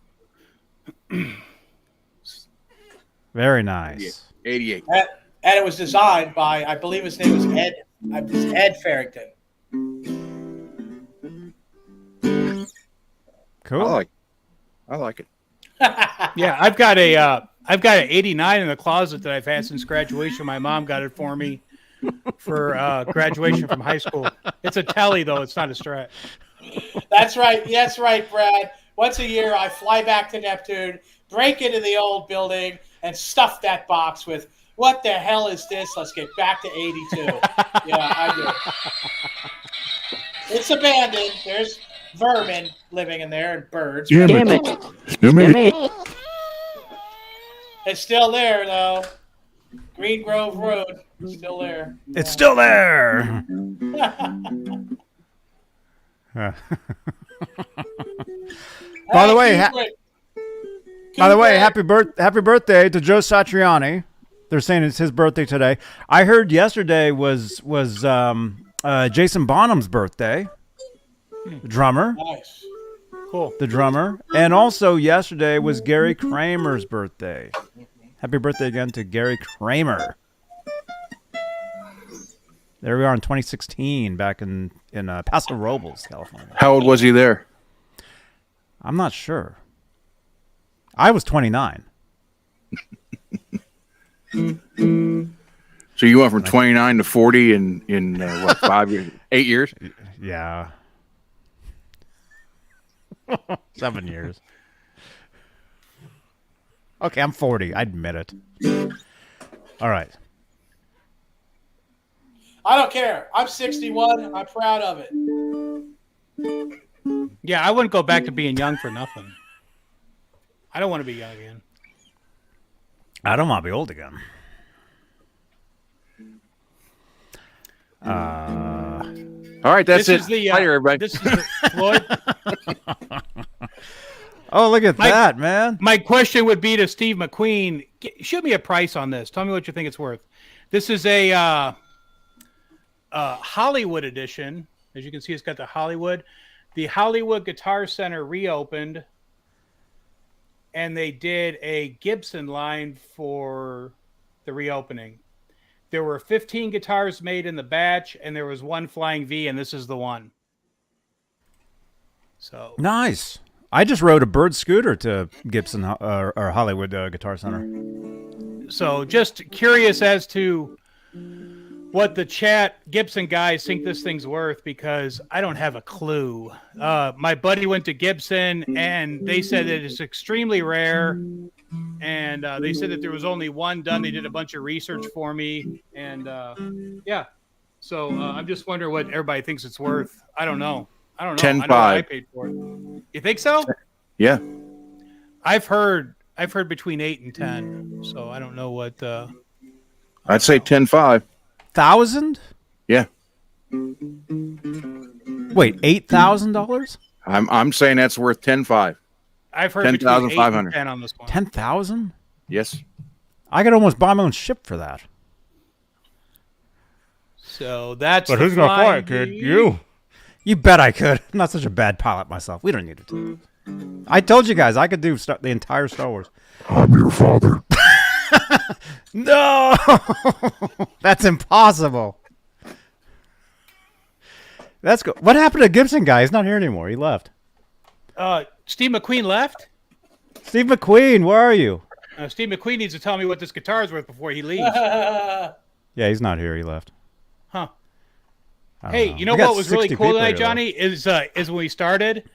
Very nice. 88. And it was designed by, I believe his name was Ed I'm just Ed Farrington. Cool. I like it. Yeah, I've got an 89 in the closet that I've had since graduation. My mom got it for me for graduation from high school. It's a Telly though; it's not a Strat. That's right. That's right, Brad. Once a year, I fly back to Neptune, break into the old building, and stuff that box with, what the hell is this? Let's get back to 82. Yeah, I do. It's abandoned. There's vermin living in there and birds. Damn it. It's still there, though. Green Grove Road, still there. It's still there. By the way, happy birthday to Joe Satriani. They're saying it's his birthday today. I heard yesterday was Jason Bonham's birthday. The drummer. Nice. Cool. The drummer. And also yesterday was Gary Kramer's birthday. Happy birthday again to Gary Kramer. There we are in 2016 back in Paso Robles, California. How old was he there? I'm not sure. I was 29. So you went from 29 to 40 in what, 5 years, 8 years? Yeah. 7 years. Okay, I'm 40. I admit it. All right. I don't care. I'm 61. I'm proud of it. Yeah, I wouldn't go back to being young for nothing. I don't want to be young again. I don't want to be old again. All right, that's it. Later, everybody. This is the Floyd. Oh, look at that, man. My question would be to Steve McQueen. Shoot me a price on this. Tell me what you think it's worth. This is a Hollywood edition. As you can see, it's got the Hollywood. The Hollywood Guitar Center reopened, and they did a Gibson line for the reopening. There were 15 guitars made in the batch, and there was one Flying V, and this is the one. So Nice. I just rode a Bird scooter to Gibson or Hollywood Guitar Center. So just curious as to what the chat Gibson guys think this thing's worth, because I don't have a clue. My buddy went to Gibson and they said that it's extremely rare, and they said that there was only one done. They did a bunch of research for me, and yeah. So I'm just wondering what everybody thinks it's worth. I don't know. I know what I paid for it. You think so? Yeah. I've heard between 8 and 10. So I don't know what. I'd say 10.5. 1,000? Yeah. Wait, $8,000? I'm saying that's worth 10.5. I've heard between 8 and 10 on this one. 10,000? Yes. I could almost buy my own ship for that. So that's. But who's gonna fly it, kid? You. You bet I could. I'm not such a bad pilot myself. We don't need it. I told you guys I could do the entire Star Wars. I'm your father. No, that's impossible. That's good. What happened to Gibson guy? He's not here anymore. He left. Steve McQueen left. Steve McQueen, where are you? Steve McQueen needs to tell me what this guitar is worth before he leaves. Yeah, he's not here. He left. Huh. Hey, you know what was really cool tonight, Johnny? Is when we started,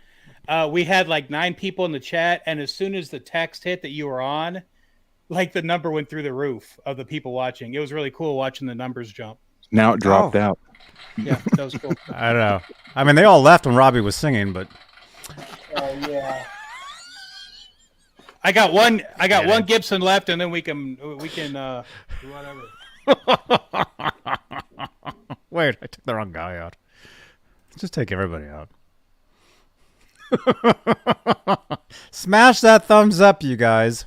we had like 9 people in the chat, and as soon as the text hit that you were on, like the number went through the roof of the people watching. It was really cool watching the numbers jump. Now it dropped out. Yeah, that was cool. I don't know. I mean, they all left when Robbie was singing, but. Oh yeah. I got one Gibson left, and then we can do whatever. Wait, I took the wrong guy out. Let's just take everybody out. Smash that thumbs up, you guys.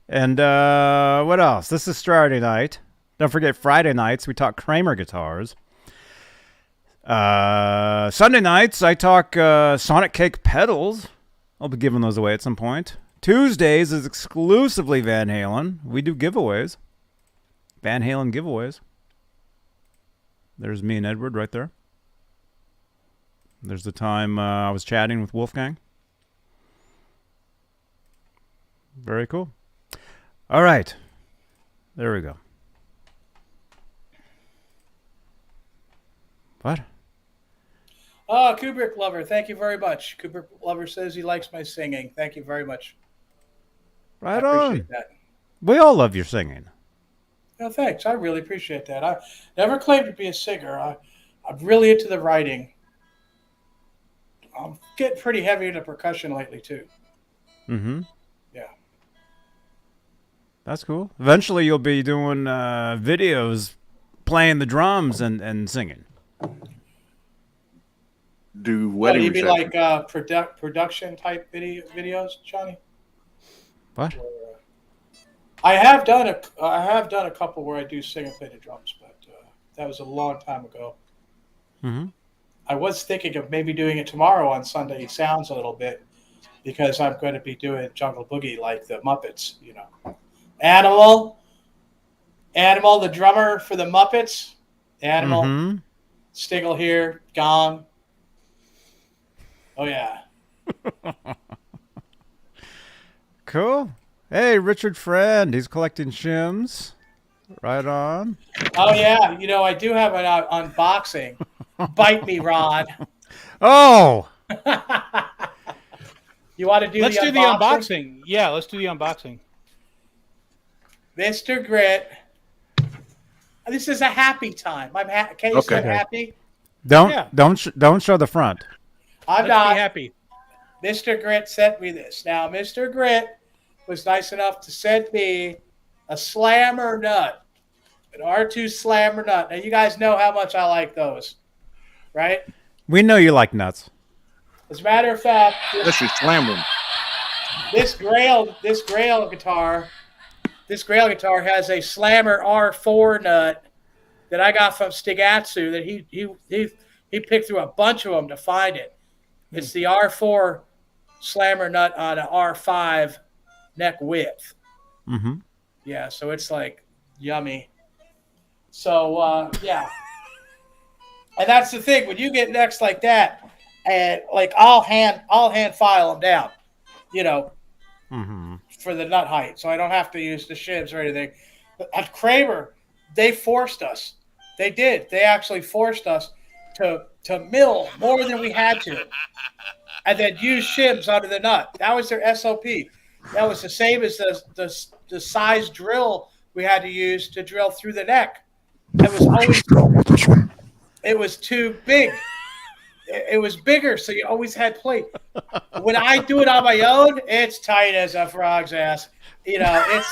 And what else? This is Straturday Night. Don't forget Friday nights we talk Kramer guitars. Sunday nights I talk Sonic Cake pedals. I'll be giving those away at some point. Tuesdays is exclusively Van Halen. We do giveaways. Van Halen giveaways. There's me and Edward right there. There's the time I was chatting with Wolfgang. Very cool. All right. There we go. What? Oh, Kubrick Lover, thank you very much. Kubrick Lover says he likes my singing. Thank you very much. Right I on. appreciate that. We all love your singing. No, thanks. I really appreciate that. I never claimed to be a singer. I'm really into the writing. I'm getting pretty heavy into percussion lately, too. Mm-hmm. Yeah. That's cool. Eventually, you'll be doing videos playing the drums and singing. Do What do wedding you mean, receptions. like production type videos, Johnny? What? I have done a couple where I do sing and play the drums, but that was a long time ago. Mm-hmm. I was thinking of maybe doing it tomorrow on Sunday Sounds a little bit, because I'm going to be doing Jungle Boogie like the Muppets, you know. Animal, the drummer for the Muppets. Animal, Mm-hmm. Stiggle here, Gong. Oh yeah. Cool. Hey, Richard Friend. He's collecting shims. Right on. Oh yeah. You know, I do have an unboxing. Bite me, Rod. Oh! You want to do Let's the do the unboxing. Yeah, let's do the unboxing. Mr. Grit. This is a happy time. I'm happy. Can you Okay. say I'm happy? Don't show the front. I'm Let's not. be happy. Mr. Grit sent me this. Now, Mr. Grit was nice enough to send me a slammer nut, an R2 slammer nut. Now, you guys know how much I like those, right? We know you like nuts. As a matter of fact, Unless you slam them. this Grail guitar has a Slammer R4 nut that I got from Stigatsu that he picked through a bunch of them to find it. It's the R4 Slammer nut on an R5 neck width. Mm-hmm. Yeah, so it's like yummy. So yeah, and that's the thing when you get necks like that, and like I'll hand file them down, you know, Mm-hmm. for the nut height, so I don't have to use the shivs or anything. But at Kramer, they forced us. They did. They actually forced us to mill more than we had to, and then use shivs under the nut. That was their SOP. That was the same as the size drill we had to use to drill through the neck. It was too big. It was bigger, so you always had plate. When I do it on my own, it's tight as a frog's ass. You know,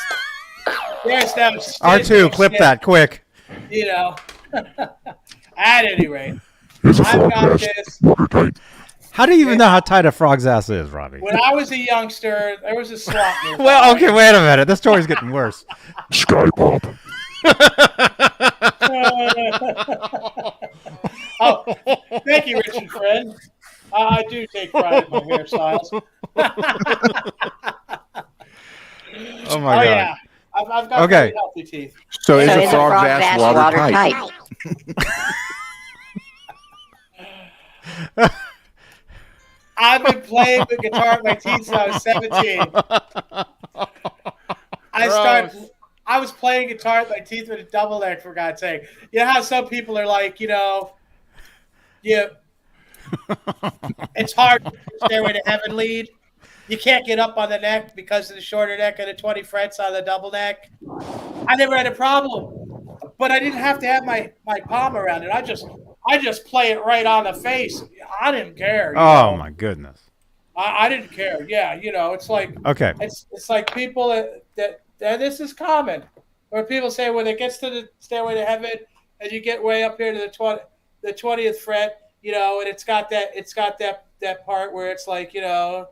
there's no R2, clip that quick. You know. At any rate, I've got this. How do you even know how tight a frog's ass is, Robbie? When I was a youngster, there was a swap meet. Well, okay, wait a minute. This story's getting worse. Oh, thank you, Richard Friend. I do take pride in my hairstyles. Oh my god. Yeah, I've got very healthy teeth. So is a frog's ass watertight? I've been playing the guitar with my teeth since I was 17. I was playing guitar with my teeth with a double neck, for God's sake. You know how some people are like, you know, it's hard to Stairway to Heaven lead. You can't get up on the neck because of the shorter neck and the 20 frets on the double neck. I never had a problem, but I didn't have to have my palm around it. I just play it right on the face. I didn't care. Oh my goodness. I didn't care. Yeah, you know, it's like Okay. It's like people that this is common, where people say when it gets to the Stairway to Heaven and you get way up here to the 20th fret, you know, and it's got that part where it's like, you know,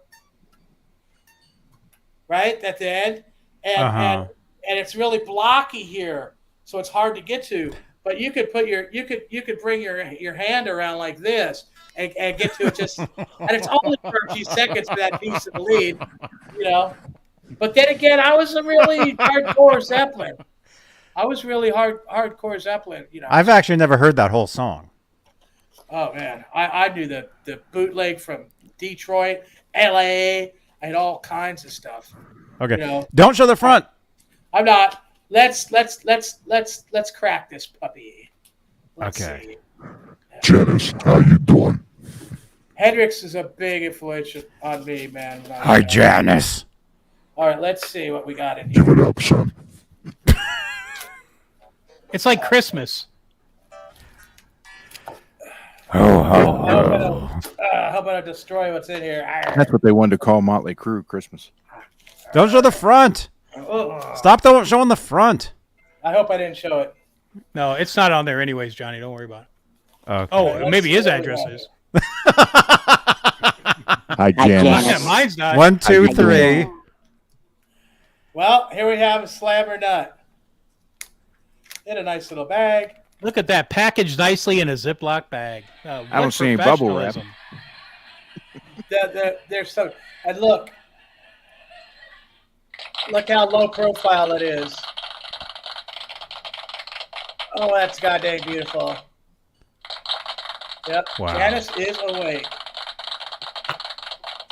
right at the end, and it's really blocky here, so it's hard to get to. But you could put you could bring your hand around like this and get to it just, and it's only 30 seconds for that piece of the lead, you know. But then again, I was a really hardcore Zeppelin. I was really hardcore Zeppelin. I've actually never heard that whole song. Oh man, I knew the bootleg from Detroit, L.A. I had all kinds of stuff. Okay. Don't show the front. I'm not. Let's crack this puppy. Let's see. Janice, how you doing? Hendrix is a big influence on me, man. Hi, Janice. All right, let's see what we got in here. Give it up, son. It's like Christmas. Ho, ho, How about I destroy what's in here? That's what they wanted to call Motley Crue Christmas. Don't show the front. Stop showing the front. I hope I didn't show it. No, it's not on there anyways, Johnny. Don't worry about it. Okay. Oh, maybe his address is. Hi, Janice. Yeah, mine's not. 1, 2, 3. Well, here we have a slammer nut in a nice little bag. Look at that, packaged nicely in a Ziploc bag. I don't see any bubble wrap. There's so, and look how low profile it is. Oh, that's goddamn beautiful. Yep, Wow. Janice is awake.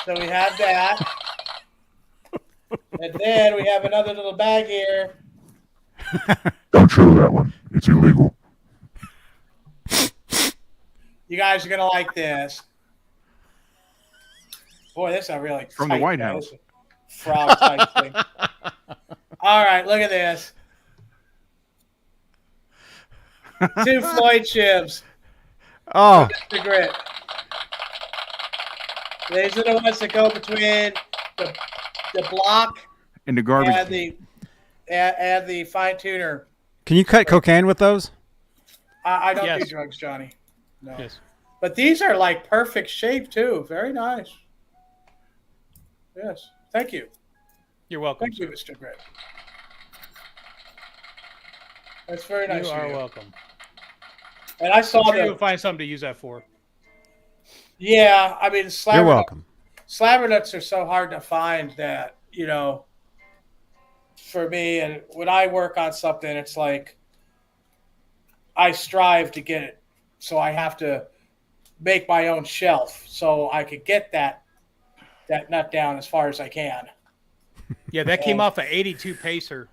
So we have that. And then we have another little bag here. Don't show that one. It's illegal. You guys are going to like this. Boy, this is a really From the tight White bag. House. Frog type thing. All right, look at this. 2 Floyd chips. Oh, The grit. These are the ones that go between the block In the garbage. and the fine tuner. can you cut cocaine with those? I don't do Yes. drugs, Johnny. No. Yes. But these are like perfect shape too. Very nice. Yes. Thank you. You're welcome. Thank you, Mr. Grit. That's very nice. You of are welcome. And I saw I'm sure you'll that. find something to use that for. Yeah, I mean, You're slammer welcome. nuts are so hard to find that, for me, and when I work on something, it's like I strive to get it. So I have to make my own shelf so I could get that nut down as far as I can. Yeah, that came off an 82 Pacer.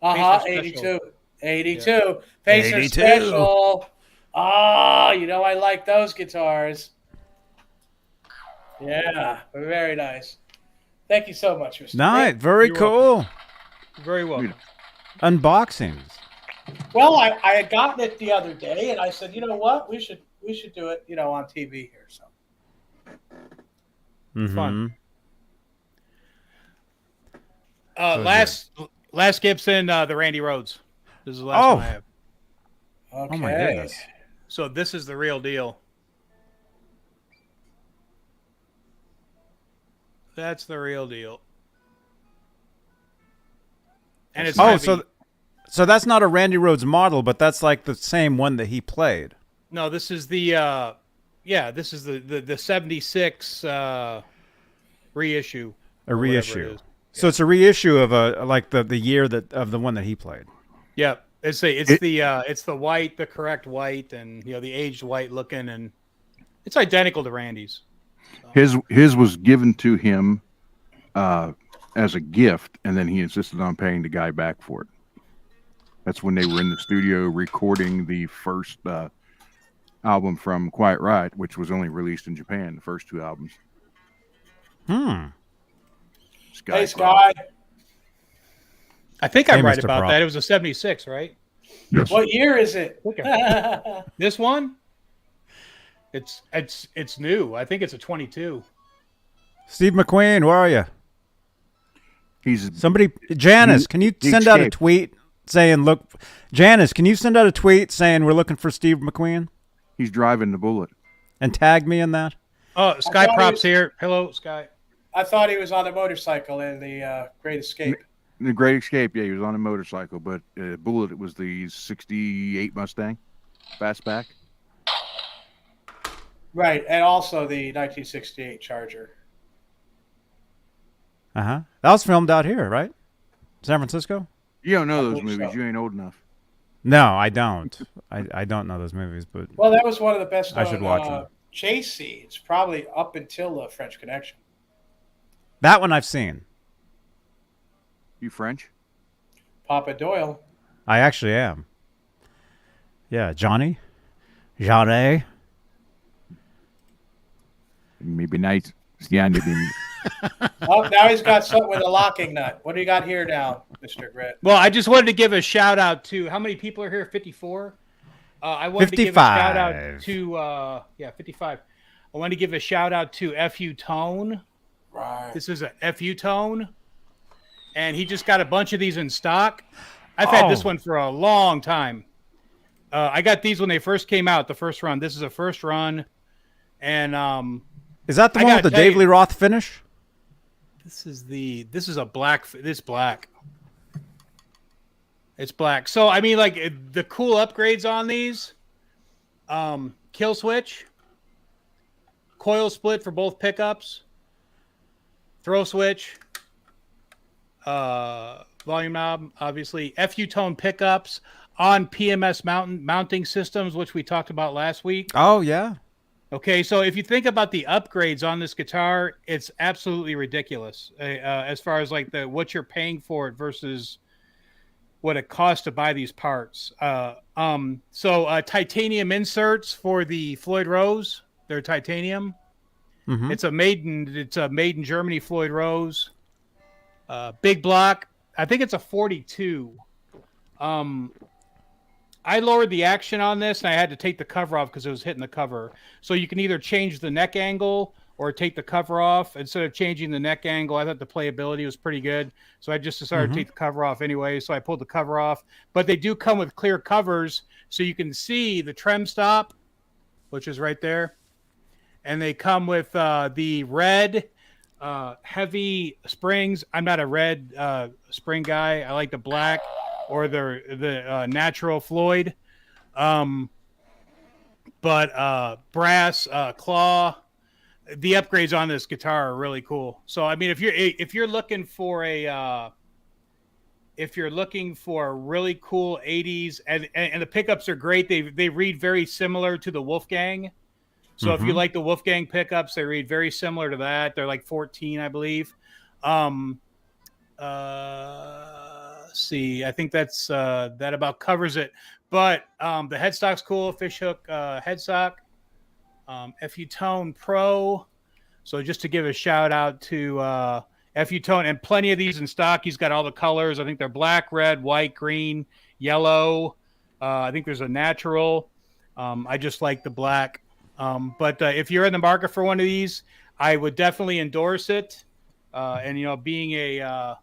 Uh-huh, Pacer 82. special. 82. Pacer 82. special. Ah, I like those guitars. Yeah, very nice. Thank you so much, Mr. Nice. Grit. Very You're cool. Very welcome. Unboxings. Well, I had gotten it the other day, and I said, you know what? We should do it, on TV here. So Fun. So Last Gibson, the Randy Rhodes. This is the last one I have. okay. Oh my goodness. So this is the real deal. That's the real deal. And it's Oh, heavy. so that's not a Randy Rhoads model, but that's like the same one that he played. No, this is the this is the 76 reissue. A or whatever it reissue. is. So it's a reissue of the year of the one that he played. Yeah, it's the white, the correct white, and the aged white looking, and it's identical to Randy's. His was given to him as a gift, and then he insisted on paying the guy back for it. That's when they were in the studio recording the first album from Quiet Riot, which was only released in Japan, the first 2 albums. Hey, Sky. I think Hey, I'm right Mr. about Brock. that. It was a 76, right? Yes. What year is it? This one? It's new. I think it's a 22. Steve McQueen, where are you? He's Somebody, Janice, can you he send out a escaped. tweet saying, "Look, Janice, can you send out a tweet saying we're looking for Steve McQueen he's driving the Bullet. and tag me in that?" Oh, Sky thought Props he- here. Hello, Sky. I thought he was on a motorcycle in the Great Escape. The Great Escape, yeah, he was on a motorcycle, but Bullet, it was the 68 Mustang fastback. Right, and also the 1968 Charger. That was filmed out here, right? San Francisco. You don't know those believe movies. so. You ain't old enough. No, I don't. I don't know those movies, but Well, that was one of the best I should watch them. chase scenes, probably up until the French Connection. That one I've seen. You French? Papa Doyle. I actually am. Yeah, Johnny. Maybe nice. Yeah, Oh, now he's got something with a locking nut. What do you got here now, Mr. Grit? Well, I just wanted to give a shout out to how many people are here? 54. I wanted to give a shout out 55. to 55. I wanted to give a shout out to FU Tone. Right. This is a FU Tone, and he just got a bunch of these in stock. I've had this one for a long time. I got these when they first came out, the first run. This is a first run, and Is that the I one with gotta the tell Dave you- Lee Roth finish? this is a black. This black. It's black. So I mean, like the cool upgrades on these, kill switch, coil split for both pickups, throw switch, volume knob, obviously, FU tone pickups on PMS mounting systems, which we talked about last week. Oh yeah. Okay, so if you think about the upgrades on this guitar, it's absolutely ridiculous as far as like what you're paying for it versus what it costs to buy these parts. Titanium inserts for the Floyd Rose, they're titanium. Mhm. It's a made in Germany Floyd Rose. Big block. I think it's a 42. I lowered the action on this, and I had to take the cover off because it was hitting the cover. So you can either change the neck angle or take the cover off. Instead of changing the neck angle, I thought the playability was pretty good. So I just decided to take the cover off anyway. So I pulled the cover off. But they do come with clear covers, so you can see the trem stop, which is right there. And they come with the red heavy springs. I'm not a red spring guy. I like the black or the natural Floyd. But brass claw. The upgrades on this guitar are really cool. So I mean, if you're looking for a really cool 80s and the pickups are great, they read very similar to the Wolfgang. So if you like the Wolfgang pickups, they read very similar to that. They're like 14, I believe. See, I think that's that about covers it. But the headstock's cool, fishhook headstock, FU Tone Pro. So just to give a shout out to FU Tone, and plenty of these in stock. He's got all the colors. I think they're black, red, white, green, yellow. I think there's a natural. I just like the black. But if you're in the market for one of these, I would definitely endorse it. And being a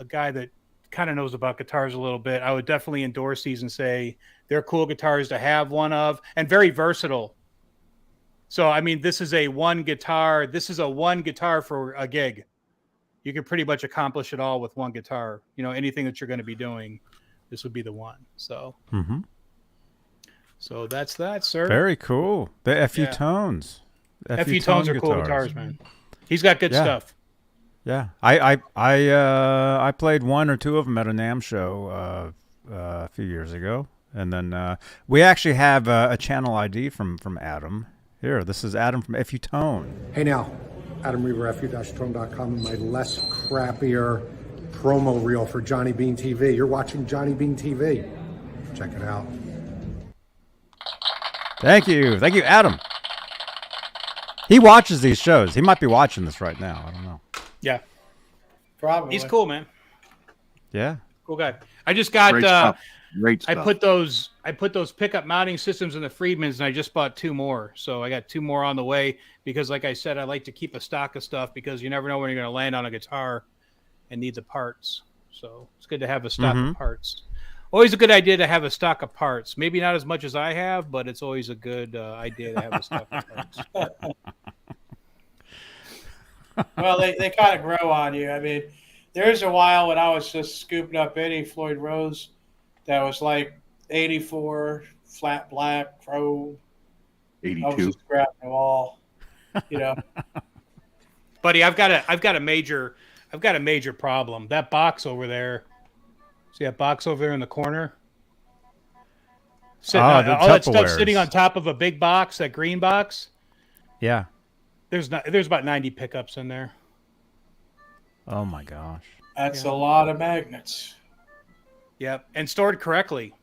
guy that kind of knows about guitars a little bit, I would definitely endorse these and say they're cool guitars to have one of, and very versatile. So I mean, this is a one guitar for a gig. You can pretty much accomplish it all with one guitar. Anything that you're going to be doing, this would be the one. So. So that's that, sir. Very cool. The FU tones. FU tones are cool guitars, man. He's got good stuff. Yeah, I played one or two of them at a NAMM show a few years ago, and then we actually have a channel ID from Adam. Here, this is Adam from FU Tone. Hey now, Adam Reaver, fu-tone.com, and my less crappier promo reel for Johnny Bean TV. You're watching Johnny Bean TV. Check it out. Thank you, Adam. He watches these shows. He might be watching this right now. I don't know. Yeah, Probably. he's cool, man. Yeah. Cool guy. I just got. Great stuff. I put those pickup mounting systems in the Friedmans, and I just bought 2 more. So I got 2 more on the way because, like I said, I like to keep a stock of stuff because you never know when you're going to land on a guitar and need the parts. So it's good to have a stock of parts. Always a good idea to have a stock of parts. Maybe not as much as I have, but it's always a good idea to have a stock of parts. Well, they kind of grow on you. I mean, there's a while when I was just scooping up any Floyd Rose that was like 84, flat black, chrome. I was 82. just grabbing them all. Buddy, I've got a major problem. That box over there See that box over there in the corner? The All that stuff Tupperwares. sitting on top of a big box, that green box. Yeah. There's about 90 pickups in there. Oh my gosh. That's a lot of magnets. Yep, and stored correctly.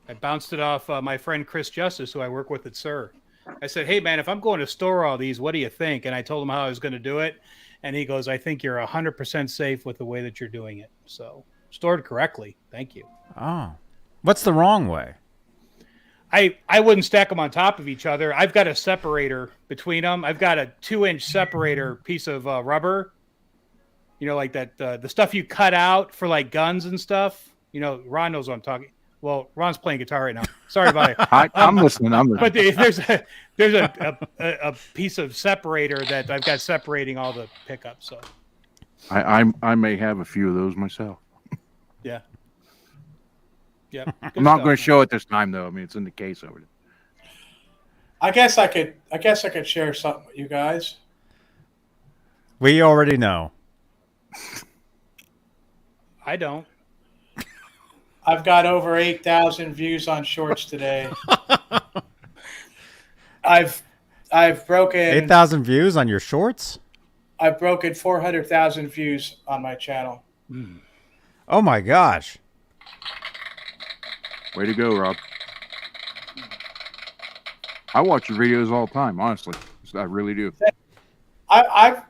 I bounced it off my friend Chris Justice, who I work with at SIR. I said, "Hey man, if I'm going to store all these, what do you think?" And I told him how I was going to do it, and he goes, "I think you're 100% safe with the way that you're doing it." So stored correctly. Thank you. Oh. What's the wrong way? I wouldn't stack them on top of each other. I've got a separator between them. I've got a 2-inch separator piece of rubber. You know, like that the stuff you cut out for like guns and stuff. You know, Ron knows what I'm talking. Well, Ron's playing guitar right now. Sorry about it. I'm listening. I'm listening. But there's a piece of separator that I've got separating all the pickups. So I may have a few of those myself. yeah. I'm not going to show it this time, though. I mean, it's in the case over there. I guess I could share something with you guys. We already know. I don't. I've got over 8,000 views on shorts today. I've broken 8,000 views on your shorts? I've broken 400,000 views on my channel. Oh my gosh. Way to go, Rob. I watch your videos all the time, honestly. I really do. I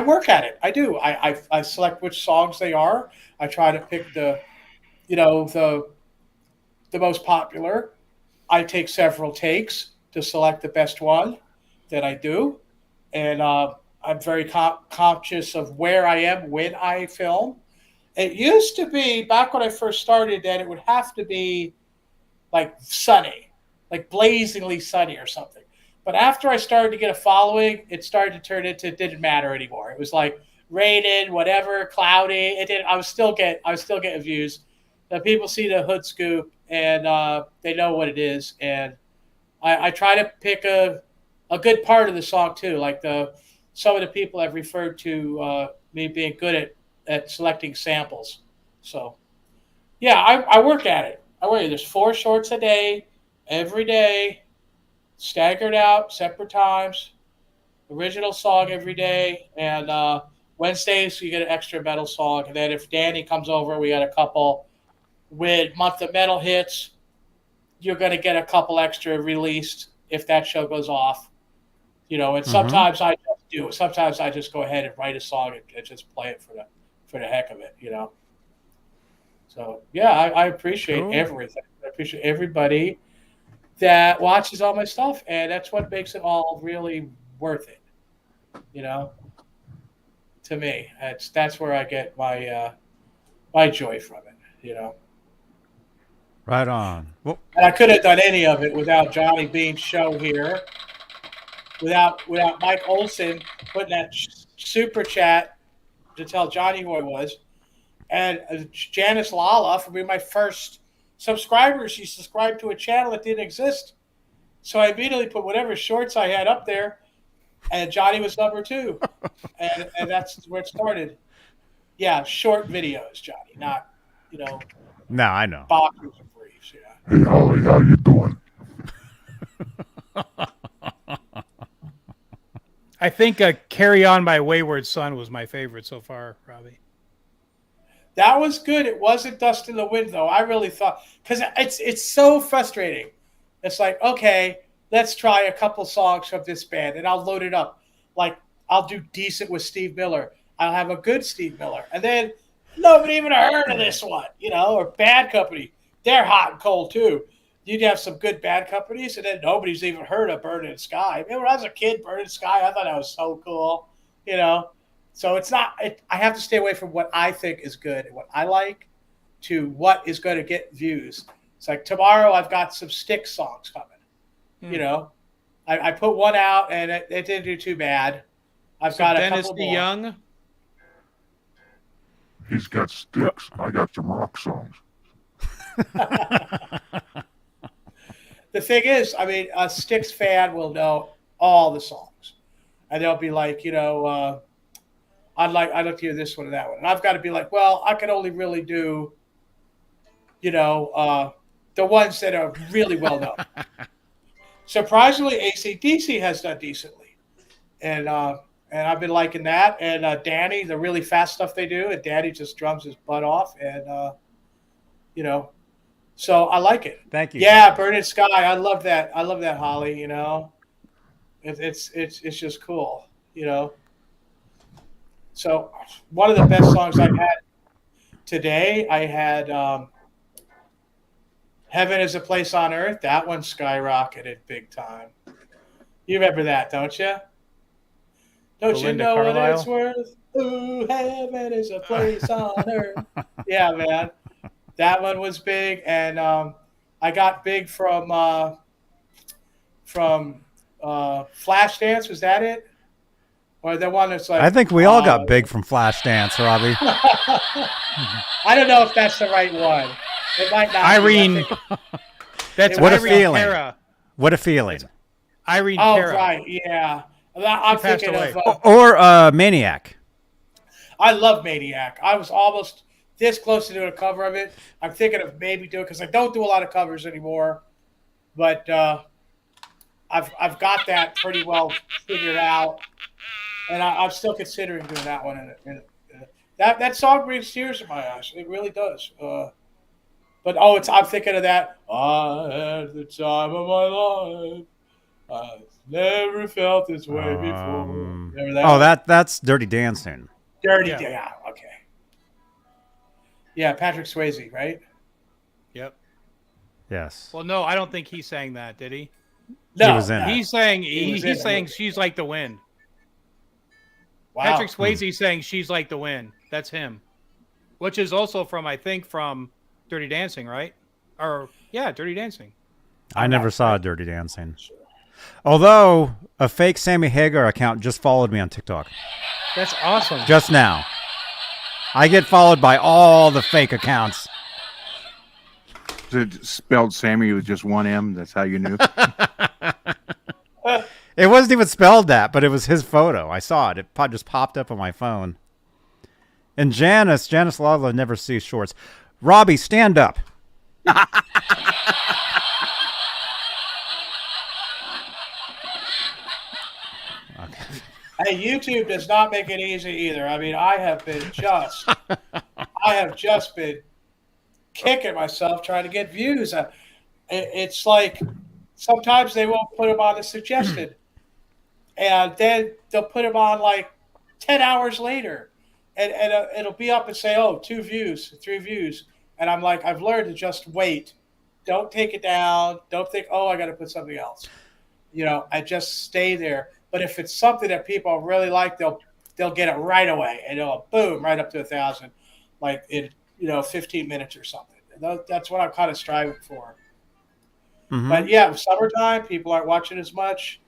work at it. I do. I select which songs they are. I try to pick the most popular. I take several takes to select the best one that I do, and I'm very conscious of where I am when I film. It used to be, back when I first started, that it would have to be like sunny, like blazingly sunny or something. But after I started to get a following, it started to turn into, it didn't matter anymore. It was like raining, whatever, cloudy. I was still getting views. The people see the hood scoop and they know what it is. And I try to pick a good part of the song too. Like some of the people have referred to me being good at selecting samples. So yeah, I work at it. There's 4 shorts a day, every day, staggered out, separate times, original song every day, and Wednesdays you get an extra metal song. And then if Danny comes over, we got a couple. With Month of Metal hits, you're going to get a couple extra released if that show goes off. You know, and sometimes I just do. Sometimes I just go ahead and write a song and just play it for the heck of it, you know. So yeah, I appreciate everything. I appreciate everybody that watches all my stuff, and that's what makes it all really worth it. You know, to me, that's where I get my my joy from it. You know. Right on. Well, And I couldn't have done any of it without Johnny Bean's show here, without Mike Olson putting that super chat to tell Johnny who I was, and Janice Lala for being my first subscriber. She subscribed to a channel that didn't exist, so I immediately put whatever shorts I had up there, and Johnny was number 2, and that's where it started. Yeah, short videos, Johnny, not no, I know. boxers and briefs. Yeah. Hey, Holly, how you doing? I think "Carry On My Wayward Son" was my favorite so far, Robbie. That was good. It wasn't Dust in the Wind, though. I really thought, because it's so frustrating. It's like, okay, let's try a couple songs from this band, and I'll load it up. Like, I'll do decent with Steve Miller. I'll have a good Steve Miller. And then nobody even heard of this one, or Bad Company. They're hot and cold, too. You'd have some good Bad Companies, and then nobody's even heard of Burning Sky. Man, when I was a kid, Burning Sky, I thought that was so cool, So it's not. I have to stay away from what I think is good and what I like to what is going to get views. It's like tomorrow I've got some Styx songs coming. I put one out and it didn't do too bad. I've got Dennis a couple more. DeYoung. He's got sticks. I got some rock songs. The thing is, I mean, a Styx fan will know all the songs, and they'll be like, I'd like to hear this one or that one, and I've got to be like, well, I can only really do the ones that are really well known. Surprisingly, AC/DC has done decently, and I've been liking that. And Danny, the really fast stuff they do, and Danny just drums his butt off, and so I like it. Thank you. Yeah, Burning Sky, I love that. I love that, Holly. It's just cool. So one of the best songs I had today, I had Heaven is a Place on Earth. That one skyrocketed big time. You remember that, don't you? Don't Belinda you know Carlisle? what it's worth? Ooh, heaven is a place on earth. Yeah, man. That one was big. And I got big from Flashdance. Was that it? Or the one that's like... I think we all got big from Flashdance, Robbie. I don't know if that's the right one. It might not Irene. That's What a Irene feeling. Cara. What a feeling. Irene Oh, Cara. right. Yeah. I'm passed thinking away. of... Or Maniac. I love Maniac. I was almost this close to doing a cover of it. I'm thinking of maybe doing it because I don't do a lot of covers anymore. But I've got that pretty well figured out, and I'm still considering doing that one. That song brings tears to my eyes. It really does. But I'm thinking of that. I had the time of my life. I've never felt this way before. Remember that? Oh, that's Dirty Dancing. Dirty. Yeah. Yeah. Okay. Yeah, Patrick Swayze, right? Yep. Yes. Well, no, I don't think he sang that, did he? No, He was in it. He's saying was in he's it. saying She's Like the Wind. Wow. Patrick Swayze saying She's Like the Wind. That's him. Which is also from Dirty Dancing, right? Or yeah, Dirty Dancing. I never saw Dirty Dancing. Although a fake Sammy Hagar account just followed me on TikTok That's awesome. just now. I get followed by all the fake accounts. It spelled Sammy with just one M. That's how you knew. It wasn't even spelled that, but it was his photo. I saw it. It just popped up on my phone. And Janice Lala never sees shorts. Robbie, stand up. Hey, YouTube does not make it easy either. I mean, I have just been kicking myself trying to get views. It's like sometimes they won't put them on as suggested, and then they'll put them on like 10 hours later, and it'll be up and say, oh, 2 views, 3 views, and I'm like, I've learned to just wait. Don't take it down. Don't think, oh, I got to put something else. I just stay there. But if it's something that people really like, they'll get it right away, and it'll boom right up to 1,000, like in 15 minutes or something. That's what I'm kind of striving for. Mm-hmm. But yeah, summertime, people aren't watching as much.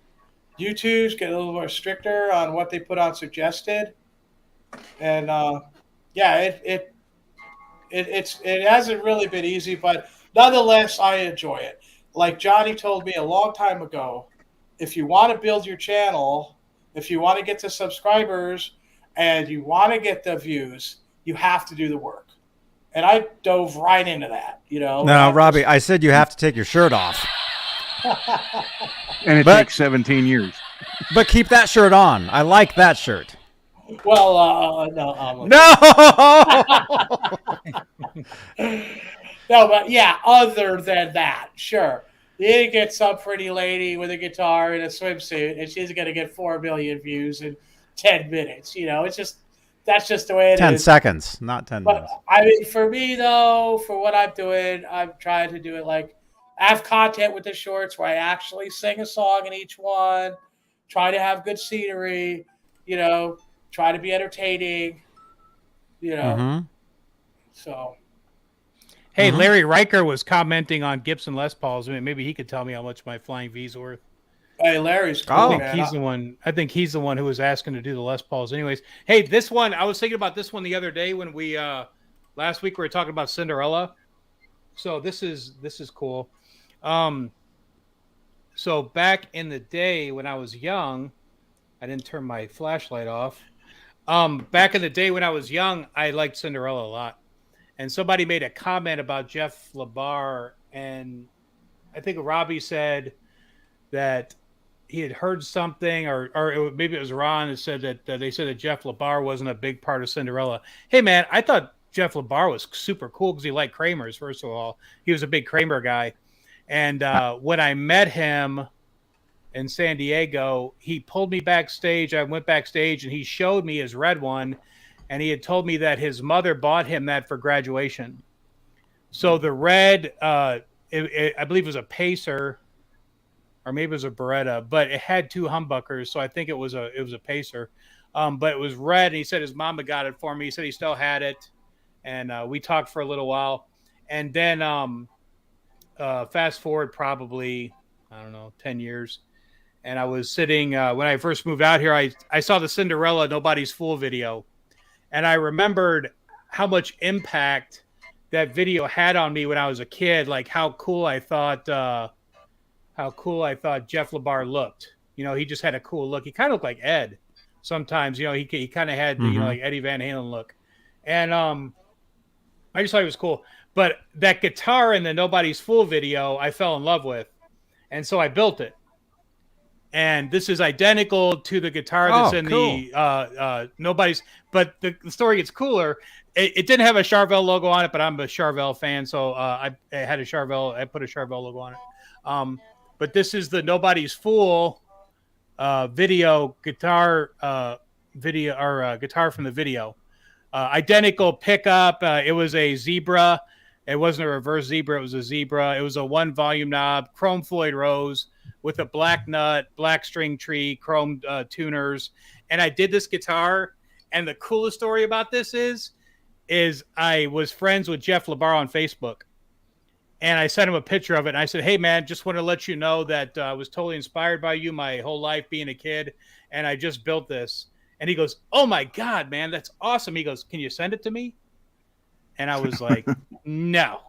YouTube's getting a little more stricter on what they put on suggested, and it hasn't really been easy, but nonetheless, I enjoy it. Like Johnny told me a long time ago, if you want to build your channel, if you want to get the subscribers, and you want to get the views, you have to do the work. And I dove right into that, No, Robbie, I said you have to take your shirt off. And it takes 17 years. But keep that shirt on. I like that shirt. Well, no. No, but yeah, other than that, sure. You get some pretty lady with a guitar in a swimsuit, and she's going to get 4 million views in 10 minutes. That's just the way it is. 10 seconds, not 10 But minutes. I mean, for me though, for what I'm doing, I'm trying to do it like I have content with the shorts where I actually sing a song in each one, try to have good scenery, try to be entertaining, Mm-hmm. So. Hey, Larry Riker was commenting on Gibson Les Pauls. I mean, maybe he could tell me how much my Flying V's worth. Hey, Larry's cool, Oh, man. I think he's the one who was asking to do the Les Pauls. Anyways, hey, this one, I was thinking about this one the other day when we last week we were talking about Cinderella. So this is cool. So back in the day when I was young, I didn't turn my flashlight off. Back in the day when I was young, I liked Cinderella a lot. and somebody made a comment about Jeff LaBar, and I think Robbie said that he had heard something, maybe it was Ron that said that they said that Jeff LaBar wasn't a big part of Cinderella. Hey, man, I thought Jeff LaBar was super cool because he liked Kramer's. First of all, he was a big Kramer guy, and when I met him in San Diego, he pulled me backstage. I went backstage, and he showed me his red one, and he had told me that his mother bought him that for graduation. So the red, I believe it was a Pacer, or maybe it was a Beretta, but it had 2 humbuckers, so I think it was a Pacer. But it was red, and he said his mama got it for me. He said he still had it, and we talked for a little while. And then fast forward probably, I don't know, 10 years, and I was sitting, when I first moved out here, I saw the Cinderella Nobody's Fool video, and I remembered how much impact that video had on me when I was a kid, like how cool I thought Jeff LaBar looked. You know, he just had a cool look. He kind of looked like Ed sometimes. You know, he kind of had the, like Eddie Van Halen look, and I just thought he was cool. But that guitar in the Nobody's Fool video, I fell in love with, and so I built it. And this is identical to the guitar that's in the Nobody's. But the story gets cooler. It didn't have a Charvel logo on it, but I'm a Charvel fan, so I had a Charvel. I put a Charvel logo on it. But this is the Nobody's Fool video guitar video, or guitar from the video. Identical pickup. It was a Zebra. It wasn't a reverse Zebra. It was a Zebra. It was a 1 volume knob, chrome Floyd Rose with a black nut, black string tree, chrome tuners. And I did this guitar. And the coolest story about this is I was friends with Jeff LaBar on Facebook. And I sent him a picture of it. And I said, hey, man, just want to let you know that I was totally inspired by you my whole life being a kid. And I just built this. And he goes, oh, my God, man, that's awesome. He goes, can you send it to me? And I was like, no.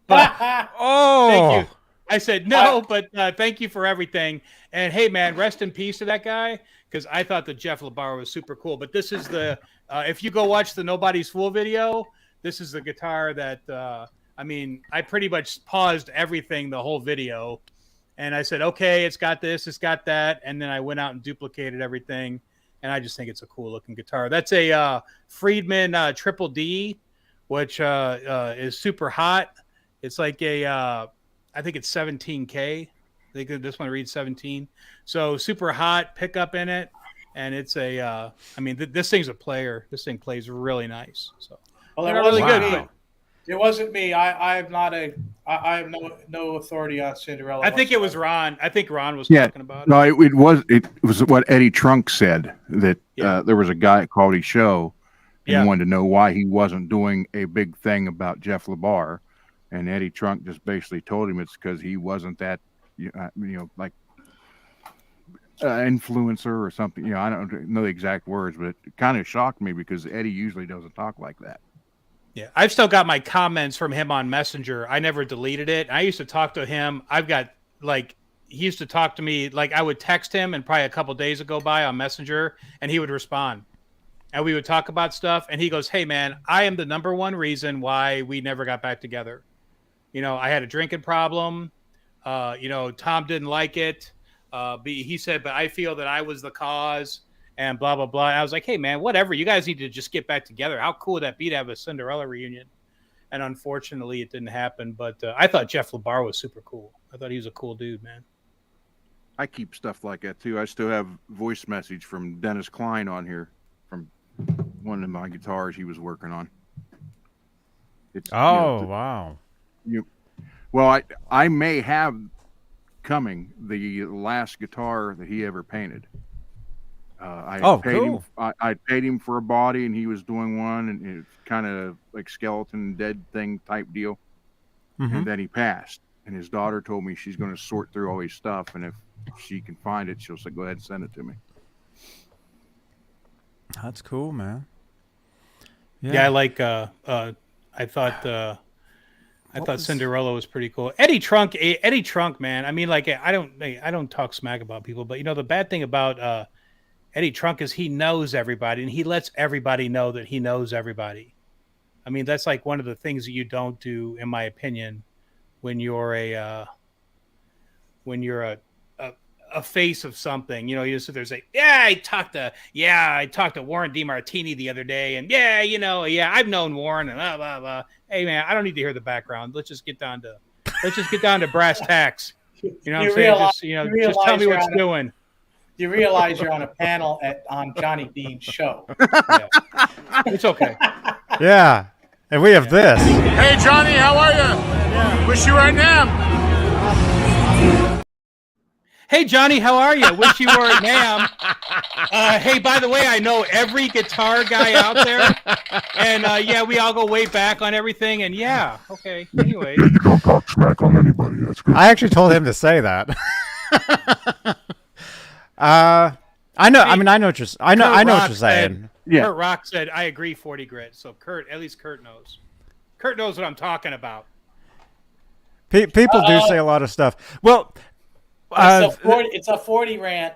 But thank you. I said, no, but thank you for everything. And, hey, man, rest in peace to that guy, because I thought that Jeff LaBar was super cool. But this is the if you go watch the Nobody's Fool video, this is the guitar that I pretty much paused everything, the whole video. And I said, okay, it's got this, it's got that. And then I went out and duplicated everything. And I just think it's a cool looking guitar. That's a Friedman Triple D, which is super hot. It's like I think it's 17K. I think this one reads 17. So super hot pickup in it. And it's this thing's a player. This thing plays really nice. So well, that really wasn't good. Me. It wasn't me. I have no authority on Cinderella. I think it was Ron. I think Ron was talking about it. No, it was what Eddie Trunk said, that there was a guy at Quality Show and wanted to know why he wasn't doing a big thing about Jeff LaBar. And Eddie Trunk just basically told him it's because he wasn't that, like influencer or something. I don't know the exact words, but it kind of shocked me because Eddie usually doesn't talk like that. Yeah, I've still got my comments from him on Messenger. I never deleted it. I used to talk to him. He used to talk to me, like I would text him and probably a couple days would go by on Messenger and he would respond. And we would talk about stuff. And he goes, hey, man, I am the #1 reason why we never got back together. I had a drinking problem. Tom didn't like it. He said, but I feel that I was the cause. And blah, blah, blah. And I was like, hey, man, whatever. You guys need to just get back together. How cool would that be to have a Cinderella reunion? And unfortunately, it didn't happen. But I thought Jeff LaBar was super cool. I thought he was a cool dude, man. I keep stuff like that, too. I still have voice message from Dennis Klein on here from one of my guitars he was working on. Wow. Well, I may have coming the last guitar that he ever painted. I paid him for a body, and he was doing one, and it's kind of like skeleton dead thing type deal. And then he passed, and his daughter told me she's going to sort through all his stuff, and if she can find it, she'll say, go ahead and send it to me. That's cool, man. Yeah, I like. I thought Cinderella was pretty cool. Eddie Trunk, man. I mean, like I don't talk smack about people, but the bad thing about Eddie Trunk is he knows everybody, and he lets everybody know that he knows everybody. I mean, that's like one of the things that you don't do, in my opinion, when you're a face of something. You know, you sit there and say, I talked to Warren DeMartini the other day, and I've known Warren and blah blah blah. Hey man, I don't need to hear the background. Let's just get down to brass tacks. You know what I'm saying? Just tell me what's doing. You realize you're on a panel on Johnny Bean's show. Yeah. It's okay. Yeah. And we have this. Hey Johnny, how are you? Wish you were at NAMM. Hey Johnny, how are you? Wish you were at NAMM. Hey, by the way, I know every guitar guy out there, and we all go way back on everything. And okay. Anyway, You don't talk smack on anybody. That's good. I actually told him to say that. I know. I mean, I know what you're. I know what you're saying. Yeah. Kurt Rock said, "I agree, 40 grit." So at least Kurt knows. Kurt knows what I'm talking about. People do say a lot of stuff. Well, It's a 40 rant.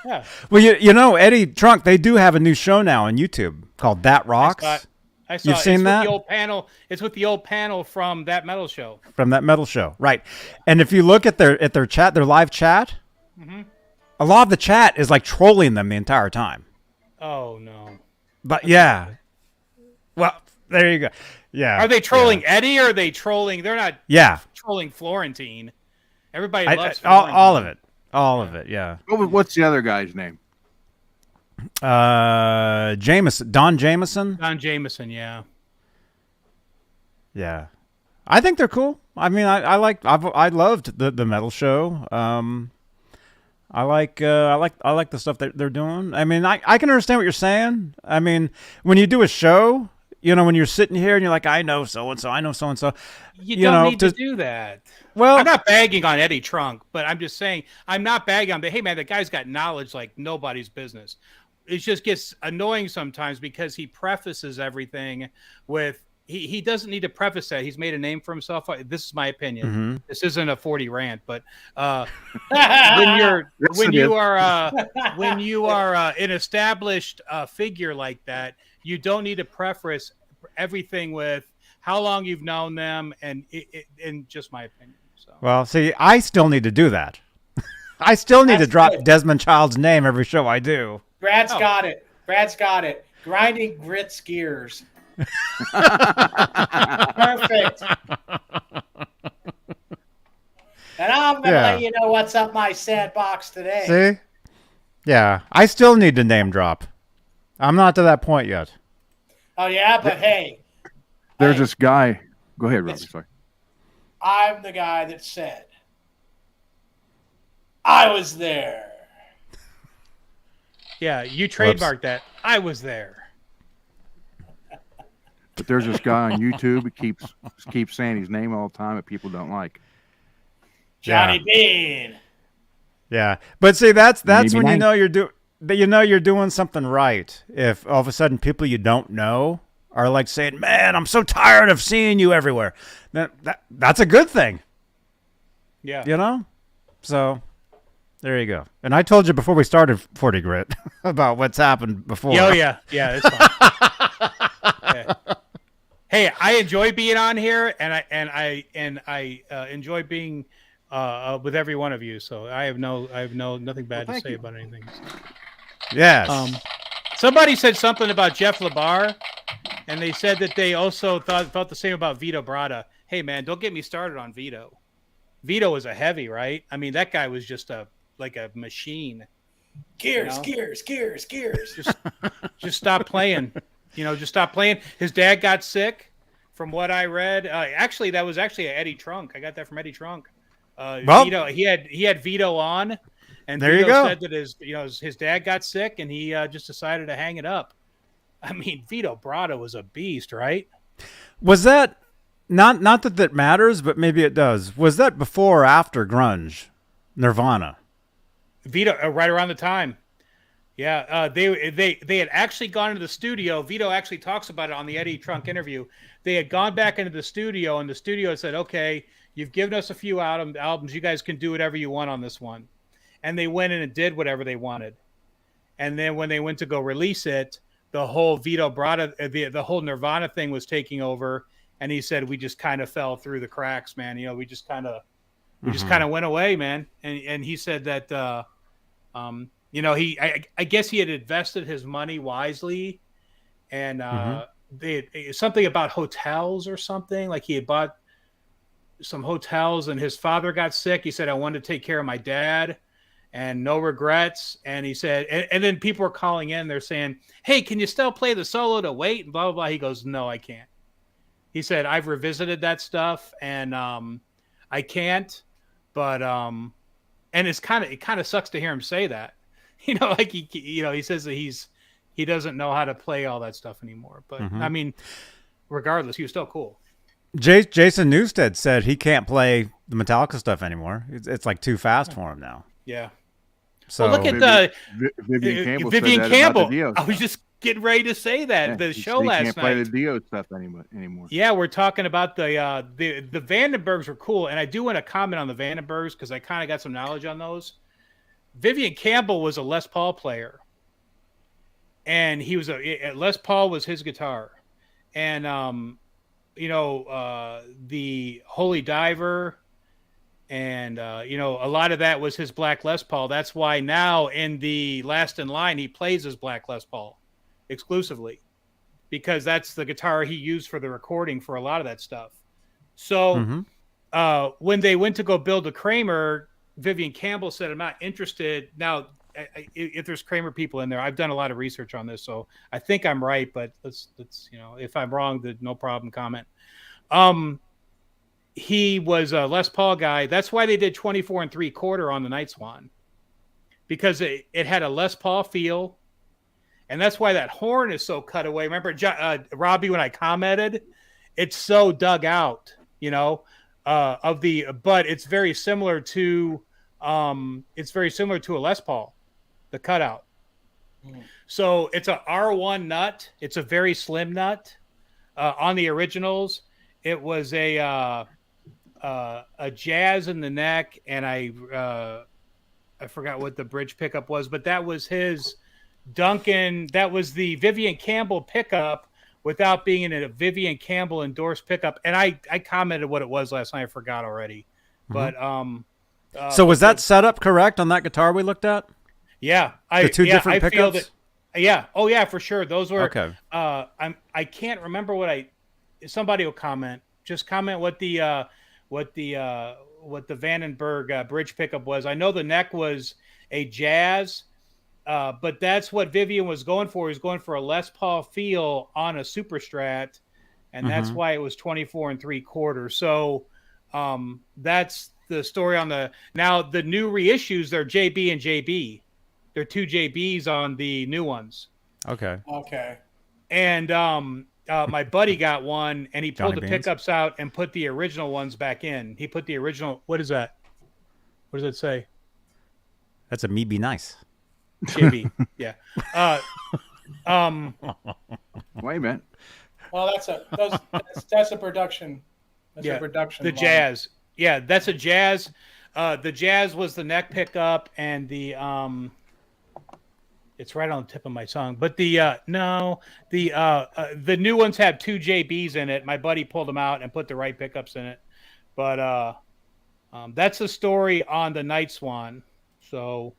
Yeah. well, you know, Eddie Trunk, they do have a new show now on YouTube called That Rocks. I saw You've it. seen It's that? with the old panel. It's with the old panel from that metal show. From that metal show, right? And if you look at their chat, their live chat, a lot of the chat is like trolling them the entire time. Oh no! But yeah, well, there you go. Yeah, Are they trolling Eddie, or are they trolling? They're not. Yeah, Trolling Florentine. Everybody loves all of it. All of it. Yeah. What's the other guy's name? Jameson, Don Jameson. Don Jameson. Yeah. Yeah, I think they're cool. I mean, I loved the metal show. I like the stuff that they're doing. I mean, I can understand what you're saying. I mean, when you do a show, you know, when you're sitting here and you're like, I know so and so, I know so and so. You don't need to do that. Well, I'm not bagging on Eddie Trunk, but I'm just saying I'm not bagging on. But hey, man, the guy's got knowledge like nobody's business. It just gets annoying sometimes because he prefaces everything with. He doesn't need to preface that. He's made a name for himself. This is my opinion. Mm-hmm. This isn't a 40 rant, but when you are an established figure like that, you don't need to preface everything with how long you've known them, and in just my opinion. So. Well, see, I still need to do that. I still need to drop good. Desmond Child's name every show I do. Brad's got it. Grinding grits gears. Perfect. And I'm going to let you know what's up my sandbox today. See? Yeah, I still need to name drop. I'm not to that point yet. Oh, yeah, but hey. There's this guy. Go ahead, Robbie. Sorry. I'm the guy that said, I was there. Yeah, you trademarked that. I was there. But there's this guy on YouTube who keeps saying his name all the time that people don't like. Johnny Bean. Yeah, but see, that's Maybe when nice. you know you're doing something right. If all of a sudden people you don't know are like saying, "Man, I'm so tired of seeing you everywhere," that's a good thing. Yeah, You know, so there you go. And I told you before we started 40 Grit about what's happened before. Oh yeah, that's fine. Yeah. Hey, I enjoy being on here, and I enjoy being with every one of you. So I have nothing bad to say about anything. Yes. Somebody said something about Jeff LaBar, and they said that they also felt the same about Vito Bratta. Hey man, don't get me started on Vito. Vito was a heavy, right? I mean, that guy was just like a machine. Gears. Just stop playing. Just stop playing. His dad got sick, from what I read. Actually, that was actually Eddie Trunk. I got that from Eddie Trunk. Vito, he had Vito on, and there Vito you go. said that his dad got sick, and he just decided to hang it up. I mean, Vito Bratta was a beast, right? Was that not that matters, but maybe it does. Was that before or after grunge, Nirvana? Vito, right around the time. Yeah, they had actually gone into the studio. Vito actually talks about it on the Eddie Trunk interview. They had gone back into the studio, and the studio said, "Okay, you've given us a few albums. You guys can do whatever you want on this one." And they went in and did whatever they wanted. And then when they went to go release it, the whole Vito Bratta, the whole Nirvana thing was taking over, and he said we just kind of fell through the cracks, man. You know, we just kind of went away, man. And he said that you know, I guess he had invested his money wisely, and something about hotels or something, like he had bought some hotels, and his father got sick. He said, I wanted to take care of my dad, and no regrets. And he said, and then people were calling in, they're saying, hey, can you still play the solo to wait? And blah, blah, blah. He goes, no, I can't. He said, I've revisited that stuff, and I can't, but and it kind of sucks to hear him say that, you know, like he says that he doesn't know how to play all that stuff anymore. But I mean, regardless, he was still cool. Jason Newsted said he can't play the Metallica stuff anymore. It's like too fast for him now. Yeah. So well, look at Vivian Campbell. Vivian said that Campbell. about the Dio I was stuff. just getting ready to say that Yeah, the he show said he last can't night. play the Dio stuff anymore. Yeah, we're talking about the Vandenbergs were cool, and I do want to comment on the Vandenbergs because I kind of got some knowledge on those. Vivian Campbell was a Les Paul player, and he was Les Paul was his guitar, and you know, the Holy Diver, and you know, a lot of that was his Black Les Paul. That's why now in the Last in Line he plays his Black Les Paul exclusively, because that's the guitar he used for the recording for a lot of that stuff. So when they went to go build a Kramer, Vivian Campbell said, I'm not interested. Now, if there's Kramer people in there, I've done a lot of research on this, so I think I'm right, but let's you know, if I'm wrong, then no problem, comment. He was a Les Paul guy. That's why they did 24 3/4 on the Night Swan, because it had a Les Paul feel. And that's why that horn is so cut away. Remember, Robbie, when I commented, it's so dug out, you know, but it's very similar to a Les Paul, the cutout. So it's a R1 nut. It's a very slim nut. On the originals, it was a jazz in the neck, and I forgot what the bridge pickup was, but that was his Duncan. That was the Vivian Campbell pickup without being in a Vivian Campbell endorsed pickup. And I commented what it was last night. I forgot already. But so was that setup correct on that guitar we looked at? Yeah, the two different pickups. Yeah. Oh yeah, for sure. Those were okay. I can't remember what somebody will comment. Just comment what the Vandenberg bridge pickup was. I know the neck was a jazz, but that's what Vivian was going for. He was going for a Les Paul feel on a Super Strat, and that's why it was 24 3/4. So that's the story on the new reissues. They're JB and JB. They're two JBs on the new ones. Okay. And my buddy got one, and he pulled Johnny the Beans? pickups out and put the original ones back in. He put the original. What is that? What does it say? That's a me be nice. JB. Yeah. Wait a minute. Well, that's a production. That's a production. The line. jazz. Yeah, that's a jazz. The jazz was the neck pickup, and the it's right on the tip of my tongue. But the new ones have two JBs in it. My buddy pulled them out and put the right pickups in it. But that's the story on the Night Swan. So,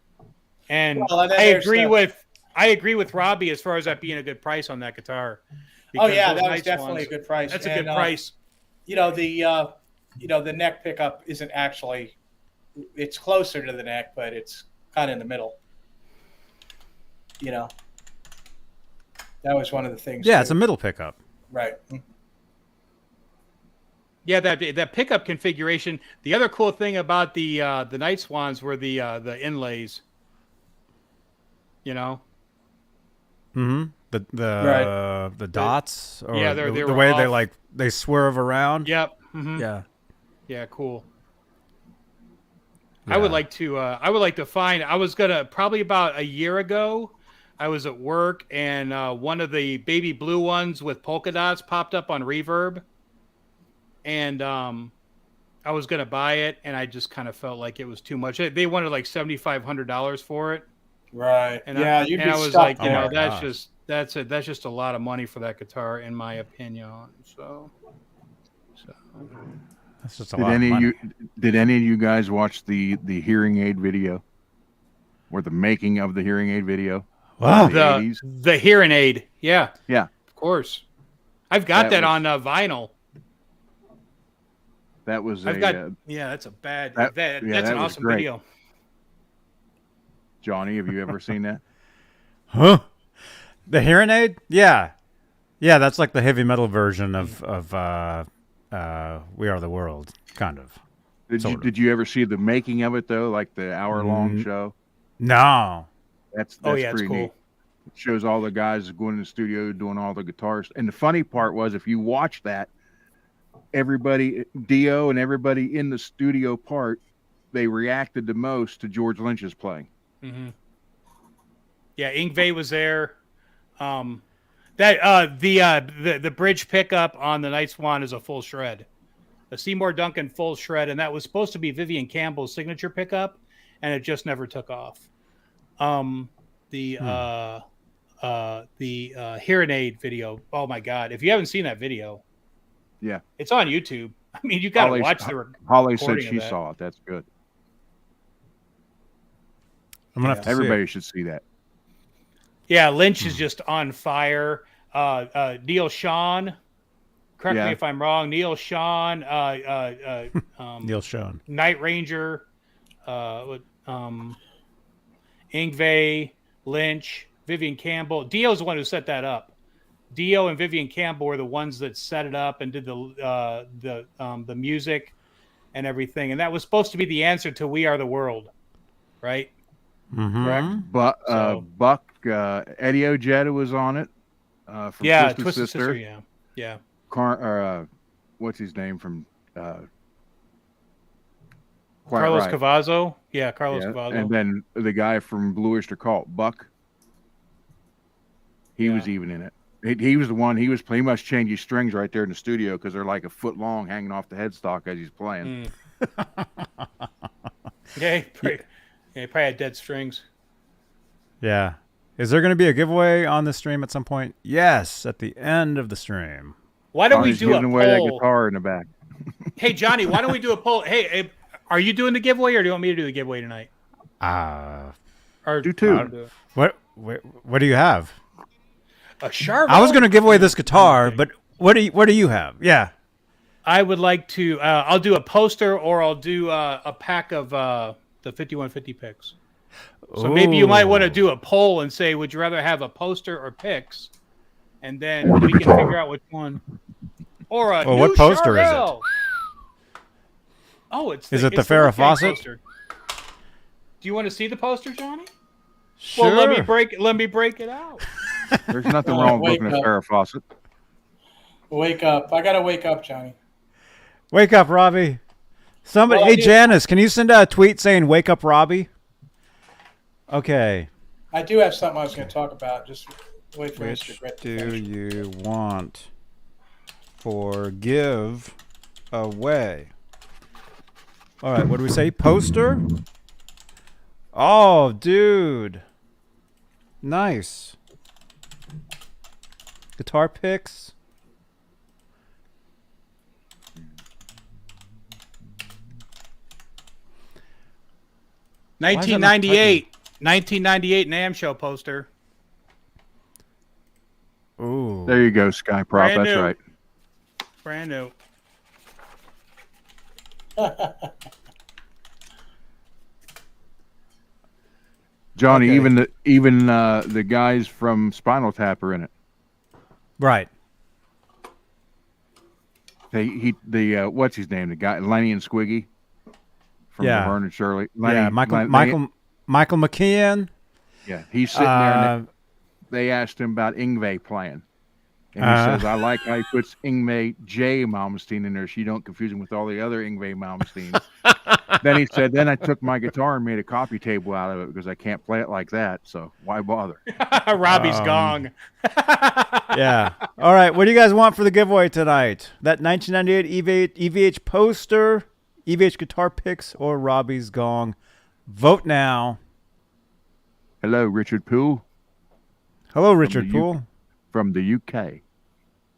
and I agree with Robbie as far as that being a good price on that guitar. Oh yeah, those that was Night definitely Swans, a good price. That's a good price. You know, the neck pickup isn't actually. It's closer to the neck, but it's kind of in the middle. You know, that was one of the things. Yeah, too. it's a middle pickup. Right. Yeah, that pickup configuration. The other cool thing about the Night Swans were the inlays. You know. The dots. Or yeah, the way off. they swerve around. Yep. Yeah. Yeah. Cool. Yeah. I would like to find. I was gonna probably about a year ago. I was at work, and one of the baby blue ones with polka dots popped up on Reverb, and I was gonna buy it, and I just kind of felt like it was too much. They wanted like $7,500 for it, Right. And yeah, I, you'd and be I was stuck like, there. that's just a lot of money for that guitar, in my opinion. So That's just a Did lot of any of money. you did any of you guys watch the hearing aid video, or the making of the hearing aid video? Wow. In the 80s? the hearing aid, yeah, Yeah, of course. I've got that, was on vinyl. that was I've a got yeah. That's a bad. that- That, yeah, that's that an was awesome great. video. Johnny. Have you ever seen that? Huh? The hearing aid? Yeah. Yeah, that's like the heavy metal version of We Are the World, kind of. Did you ever see the making of it though, like the hour-long show? No. That's Oh yeah, it's pretty cool. neat. It shows all the guys going in the studio doing all the guitars. And the funny part was, if you watch that, everybody, Dio and everybody in the studio part, they reacted the most to George Lynch's playing. Mm-hmm. Yeah, Yngwie was there. The bridge pickup on the Night Swan is a full shred, a Seymour Duncan full shred, and that was supposed to be Vivian Campbell's signature pickup, and it just never took off. The hearing aid video. Oh my God! If you haven't seen that video, Yeah, it's on YouTube. I mean, you got to watch the Holly said recording of she that. saw it. That's good. I'm going to have to Everybody should see that. Yeah, Lynch is just on fire. Neil Sean, correct me if I'm wrong. Neil Sean, Neil Sean. Night Ranger, Yngwie, Lynch, Vivian Campbell. Dio's the one who set that up. Dio and Vivian Campbell were the ones that set it up and did the music and everything. And that was supposed to be the answer to "We Are the World," right? Mm-hmm. Correct. But So- Buck, Eddie Ojeda was on it. From Yeah, Twisted Sister. Yeah. What's his name from Quiet Carlos Riot. Cavazo. Yeah, Carlos Yeah, Cavazo. and then the guy from Blue Oyster Cult, Buck. He was even in it. He was the one. He was pretty much changing strings right there in the studio because they're like a foot long, hanging off the headstock as he's playing. Yeah, he probably had dead strings. Yeah. Is there going to be a giveaway on the stream at some point? Yes, at the end of the stream. Why don't we Johnny's do a giving away that poll? guitar in the back. Hey, Johnny, why don't we do a poll? Hey, are you doing the giveaway, or do you want me to do the giveaway tonight? Or do two. What do you have? A Charvel. I was going to give away this guitar, but what do you have? Yeah. I would like to. I'll do a poster, or I'll do a pack of the 5150 picks. So maybe you might want to do a poll and say, would you rather have a poster or picks? And then we can figure out which one. Or a new what poster is it? Charvel. Oh, it's Is it the it's Farrah Wolfgang Fawcett? poster. Do you want to see the poster, Johnny? Sure. Well, let me break it out. There's nothing wrong with Wake looking at up. Farrah Fawcett. Wake up. I got to wake up, Johnny. Wake up, Robbie. Somebody, Well, I hey do- Janice, can you send out a tweet saying "Wake up, Robbie"? Okay. I do have something I was going to talk about. Just wait for Which Mr. Grit to do finish. you want for give away? All right, what do we say? Poster? Oh, dude. Nice. Guitar picks. Why is that not 1998 NAMM show poster. Ooh. There you go, Sky Prop. Brand That's new. right. Brand new. Johnny, Okay. even the guys from Spinal Tap are in it. Right. What's his name? The guy Lenny and Squiggy from Yeah. Laverne and Shirley. Yeah, Michael McKeon. Yeah, he's sitting there. And Uh, they asked him about Yngwie playing, and he Uh. says, "I like how he puts Yngwie J. Malmsteen in there, so you don't confuse him with all the other Yngwie Malmsteens." Then he said, "Then I took my guitar and made a coffee table out of it because I can't play it like that. So why bother?" Robbie's Gong. yeah. All right. What do you guys want for the giveaway tonight? That 1998 EVH poster, EVH guitar picks, or Robbie's Gong? Vote now. Hello, Richard Poole Hello, Richard the U- Poole. from the UK.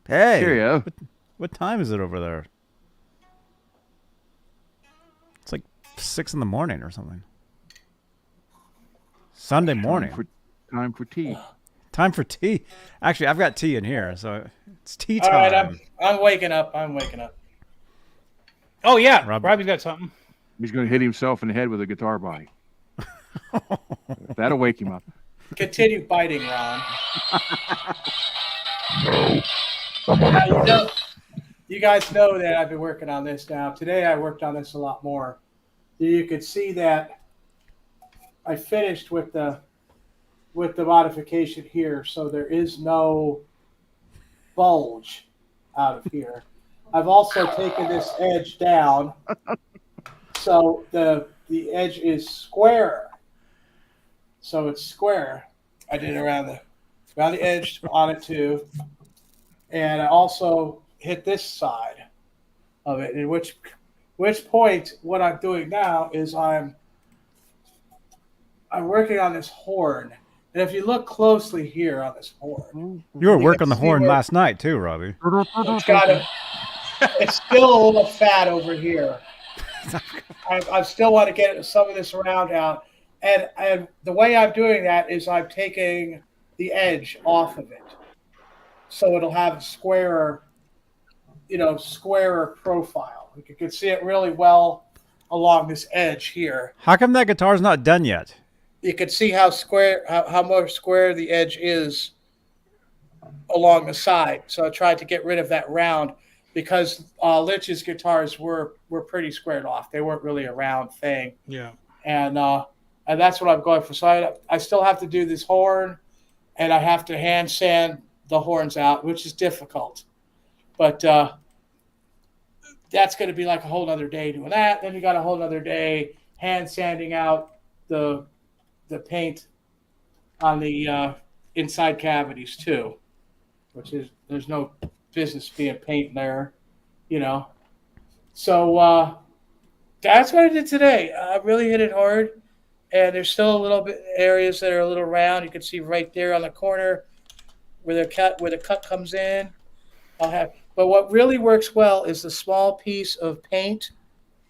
Hey. Cheerio. What time is it over there? It's like 6 in the morning or something. Sunday morning. Time for tea. Time for tea. Actually, I've got tea in here, so it's tea All time. right, I'm waking up. I'm waking up. Oh yeah, Rob- Robbie's got something. He's going to hit himself in the head with a guitar body. That'll wake him up. Continue biting, Ron. No. I'm on Now, it. you guys know that I've been working on this now. Today I worked on this a lot more. You could see that I finished with the modification here, so there is no bulge out of here. I've also taken this edge down, so the edge is square. So it's square. I did it around the edge on it too, and I also hit this side of it. In which point, what I'm doing now is I'm working on this horn. And if you look closely here on this horn, You were you working can the see horn where- last night too, Robbie. it's still a little fat over here. I still want to get some of this round out. And the way I'm doing that is I'm taking the edge off of it. So it'll have a squarer profile. You can see it really well along this edge here. How come that guitar's not done yet? You can see how more square the edge is along the side. So I tried to get rid of that round because Lynch's guitars were pretty squared off. They weren't really a round thing. Yeah. And that's what I'm going for. So I still have to do this horn, and I have to hand sand the horns out, which is difficult. But that's going to be like a whole other day doing that. Then you got a whole other day hand sanding out the paint on the inside cavities too, which is there's no business being paint there, So that's what I did today. I really hit it hard, and there's still a little bit areas that are a little round. You can see right there on the corner where the cut comes in. But what really works well is the small piece of paint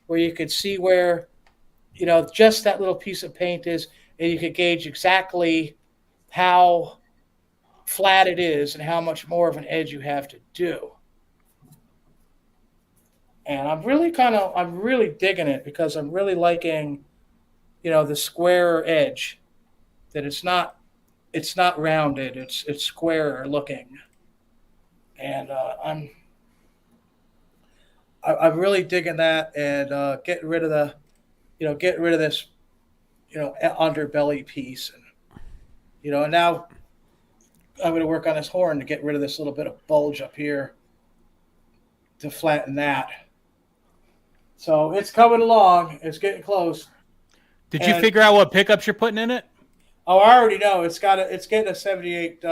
where you can see where, just that little piece of paint is, and you can gauge exactly how flat it is and how much more of an edge you have to do. And I'm really digging it because I'm really liking, the squarer edge, that it's not rounded, it's squarer looking. And I'm really digging that, and getting rid of this, underbelly piece, and now I'm going to work on this horn to get rid of this little bit of bulge up here to flatten that. So it's coming along. It's getting close. Did you figure out what pickups you're putting in it? Oh, I already know. It's getting a 78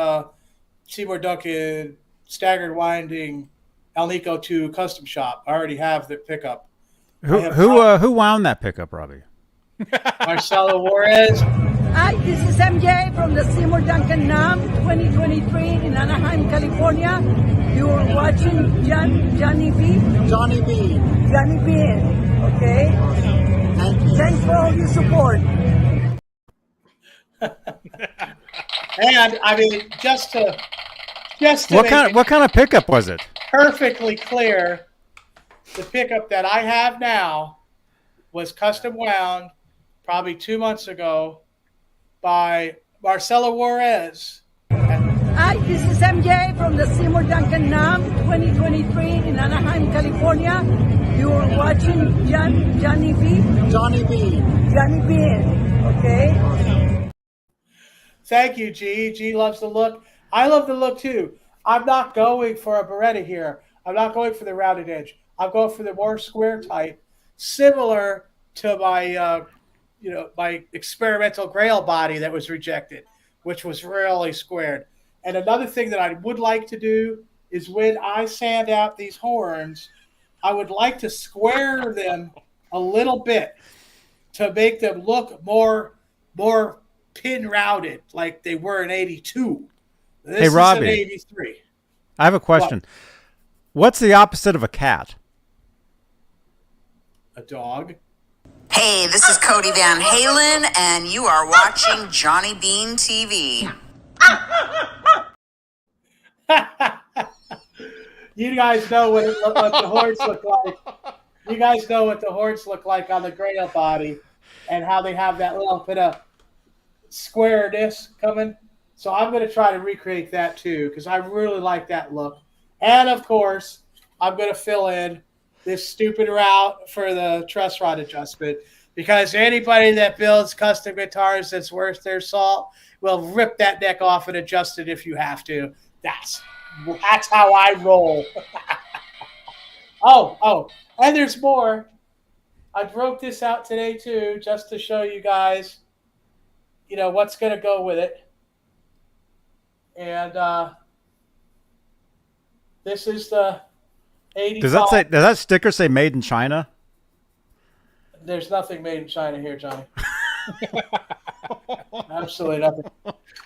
Seymour Duncan staggered winding Alnico 2 custom shop. I already have the pickup. Who wound that pickup, Robbie? Marcelo Juarez. Hi, this is MJ from the Seymour Duncan NAM 2023 in Anaheim, California. You're watching Johnny B. Johnny B. Johnny B. Okay? Thanks for all your support. And I mean, just to What kind of pickup was it? perfectly clear, the pickup that I have now was custom wound probably 2 months ago by Marcelo Juarez. Hi, this is MJ from the Seymour Duncan NAM 2023 in Anaheim, California. You're watching Johnny B. Johnny B. Johnny B. Okay? Thank you, G. G loves the look. I love the look too. I'm not going for a Beretta here. I'm not going for the rounded edge. I'm going for the more square type, similar to my, my experimental Grail body that was rejected, which was really squared. And another thing that I would like to do is when I sand out these horns, I would like to square them a little bit to make them look more pin routed like they were in '82. This Hey, is Robbie. an '83. I have a question. What's the opposite of a cat? A dog. Hey, this is Cody Van Halen, and you are watching Johnny Bean TV. You guys know what the horns look like. You guys know what the horns look like on the Grail body, and how they have that little bit of squareness coming. So I'm going to try to recreate that too, because I really like that look. And of course, I'm going to fill in this stupid route for the truss rod adjustment, because anybody that builds custom guitars that's worth their salt will rip that neck off and adjust it if you have to. That's how I roll. Oh, and there's more. I broke this out today too, just to show you guys, what's going to go with it. And this is the 85. Does that sticker say made in China? There's nothing made in China here, Johnny. Absolutely nothing.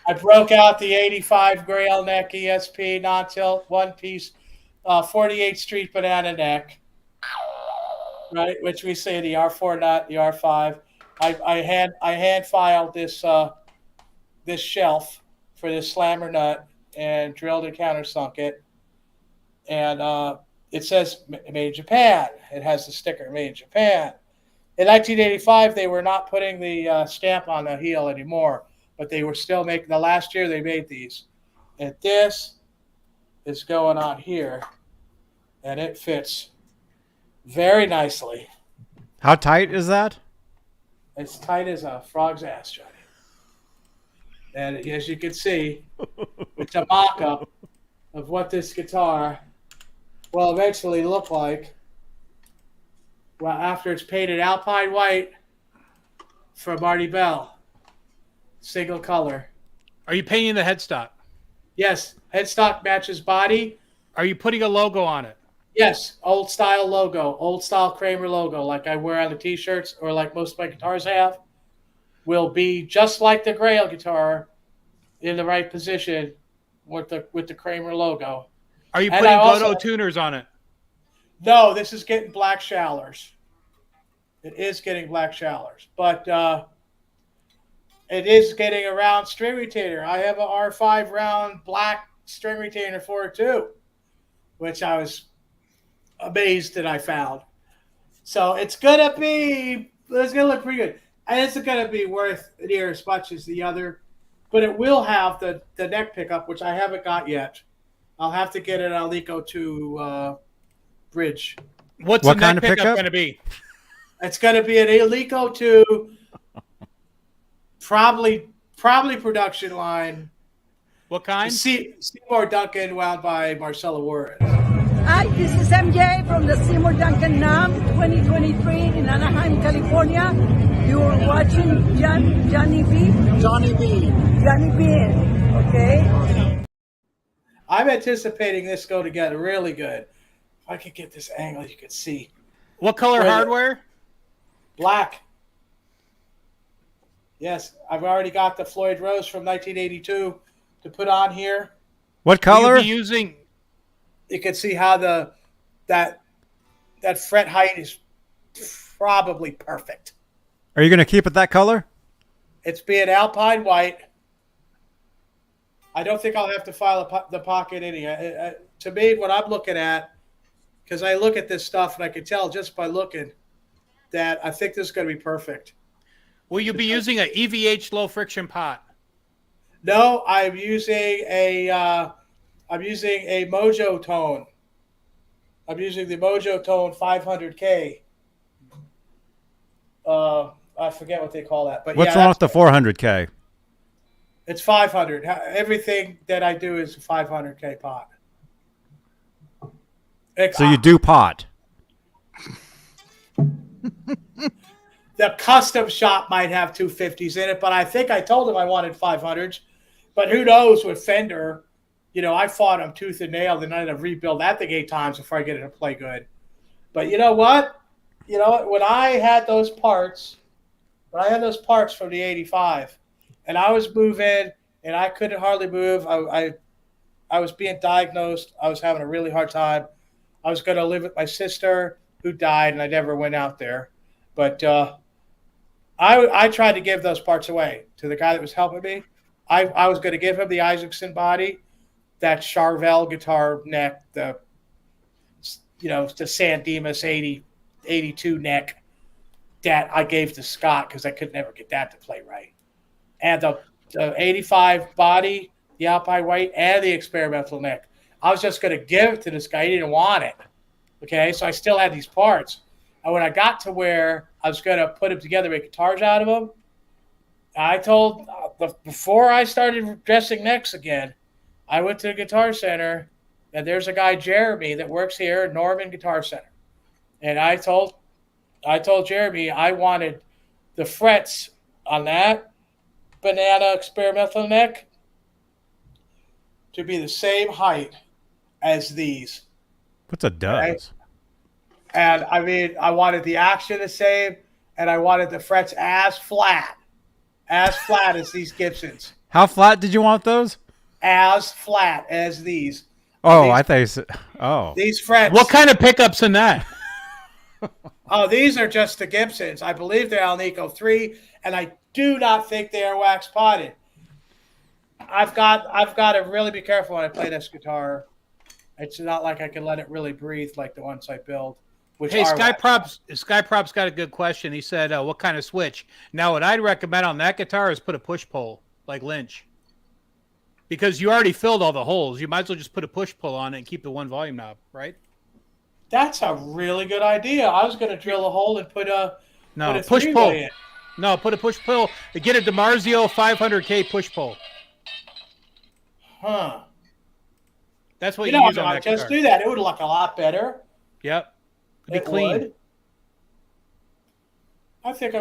I broke out the 85 Grail neck ESP non-tilt one piece 48th Street banana neck, right? Which we say the R4 nut, the R5. I hand filed this this shelf for this slammer nut and drilled and countersunk it, and it says made in Japan. It has the sticker made in Japan. In 1985, they were not putting the stamp on the heel anymore, but they were still making. The last year they made these, and this is going on here, and it fits very nicely. How tight is that? It's tight as a frog's ass, Johnny. And as you can see, it's a mock-up of what this guitar will eventually look like. Well, after it's painted Alpine white from Marty Bell, single color. Are you painting the headstock? Yes, headstock matches body. Are you putting a logo on it? Yes, old style logo, old style Kramer logo, like I wear on the t-shirts or like most of my guitars have, will be just like the Grail guitar in the right position with the Kramer logo. Are you putting Goto tuners on it? No, this is getting black shallers. It is getting black shallers, but it is getting a round string retainer. I have a R5 round black string retainer for it too, which I was amazed that I found. So it's gonna look pretty good, and it's gonna be worth near as much as the other, but it will have the neck pickup, which I haven't got yet. I'll have to get an Alico 2 bridge. What's the neck pickup going to be? It's going to be an Alico 2, probably production line. What kind? Seymour Duncan, wound by Marcella Warren. Hi, this is MJ from the Seymour Duncan NAM 2023 in Anaheim, California. You're watching Johnny B. Johnny B. Johnny B. Okay? I'm anticipating this go together really good. If I could get this angle, you could see. What color hardware? Black. Yes, I've already got the Floyd Rose from 1982 to put on here. What color? Will you be using? You can see how that fret height is probably perfect. Are you going to keep it that color? It's being Alpine white. I don't think I'll have to file the pocket any. To me, what I'm looking at, because I look at this stuff and I can tell just by looking that I think this is going to be perfect. Will you be using an EVH low friction pot? No, I'm using a Mojo Tone. I'm using the Mojo Tone 500K. I forget what they call that, but what's wrong with the 400K? It's 500. Everything that I do is a 500K pot. So you do pot. The custom shop might have 250s in it, but I think I told them I wanted 500s. But who knows with Fender? I fought them tooth and nail, and I had to rebuild that thing 8 times before I get it to play good. But you know what? When I had those parts from the 85, and I was moving, and I couldn't hardly move. I was being diagnosed. I was having a really hard time. I was going to live with my sister who died, and I never went out there. But I tried to give those parts away to the guy that was helping me. I was going to give him the Isaacson body, that Charvel guitar neck, the San Dimas 82 neck that I gave to Scott because I could never get that to play right. And the 85 body, the Alpine White, and the experimental neck. I was just going to give it to this guy. He didn't want it. Okay, so I still had these parts. And when I got to where I was going to put them together, make guitars out of them, I told, before I started dressing necks again, I went to the Guitar Center, and there's a guy, Jeremy, that works here at Norman Guitar Center. And I told Jeremy I wanted the frets on that banana experimental neck to be the same height as these. What's a does? Right? And I mean, I wanted the action the same, and I wanted the frets as flat as these Gibsons. How flat did you want those? As flat as these. Oh, these, I thought you said, oh. These frets. What kind of pickups in that? Oh, these are just the Gibsons. I believe they're Alnico 3, and I do not think they are wax potted. I've got to really be careful when I play this guitar. It's not like I can let it really breathe like the ones I build. Hey, Skyprop's got a good question. He said, what kind of switch? Now, what I'd recommend on that guitar is put a push-pull, like Lynch. Because you already filled all the holes. You might as well just put a push-pull on it and keep the one volume knob, right? That's a really good idea. I was going to drill a hole and put a push-pull. in. No, put a push-pull. Get a DiMarzio 500K push-pull. Huh. That's what you use on that just guitar. do that. It would look a lot better. Yep. It'd be clean. Would. I think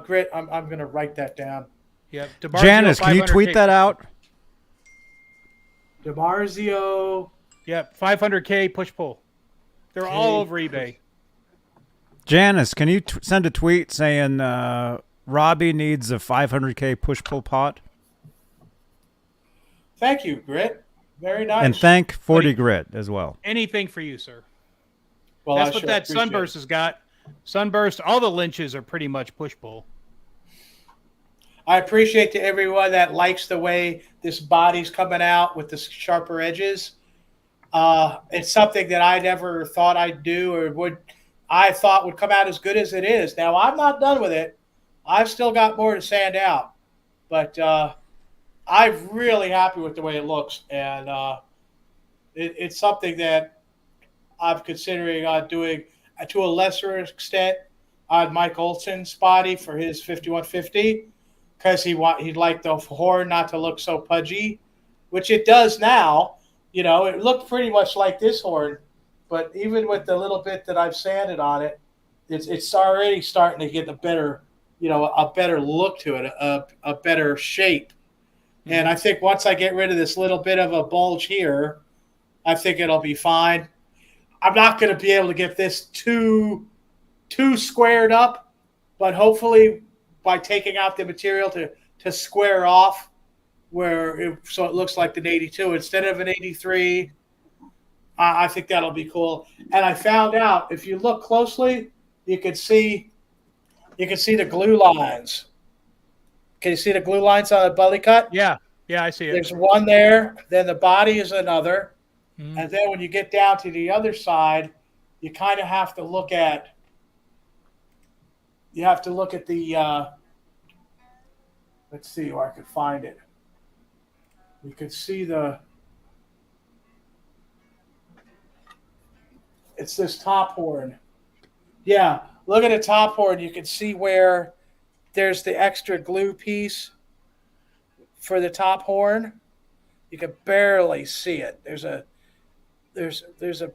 Grit, I'm going to write that down. Yep. DiMarzio Janice, can you 500K. tweet that out? DiMarzio. Yep, 500K push-pull. They're all over eBay. Janice, can you send a tweet saying Robbie needs a 500K push-pull pot? Thank you, Grit. Very nice. And thank 40 Grit as well. Anything for you, sir. Well, That's what that Sunburst has got. Sunburst, all the Lynches are pretty much push-pull. I appreciate to everyone that likes the way this body's coming out with the sharper edges. It's something that I never thought I'd do or would come out as good as it is. Now, I'm not done with it. I've still got more to sand out. But I'm really happy with the way it looks. And it's something that I'm considering doing to a lesser extent on Mike Olson's body for his 5150 because he'd like the horn not to look so pudgy, which it does now. You know, it looked pretty much like this horn, but even with the little bit that I've sanded on it, it's already starting to get a better look to it, a better shape. And I think once I get rid of this little bit of a bulge here, I think it'll be fine. I'm not going to be able to get this too squared up, but hopefully by taking out the material to square off so it looks like an 82 instead of an 83, I think that'll be cool. And I found out if you look closely, you can see the glue lines. Can you see the glue lines on the belly cut? Yeah, I see it. There's one there. Then the body is another. Mm-hmm. And then when you get down to the other side, you kind of have to look at the let's see where I could find it. You could see it's this top horn. Yeah, look at the top horn. You can see where there's the extra glue piece for the top horn. You can barely see it. There's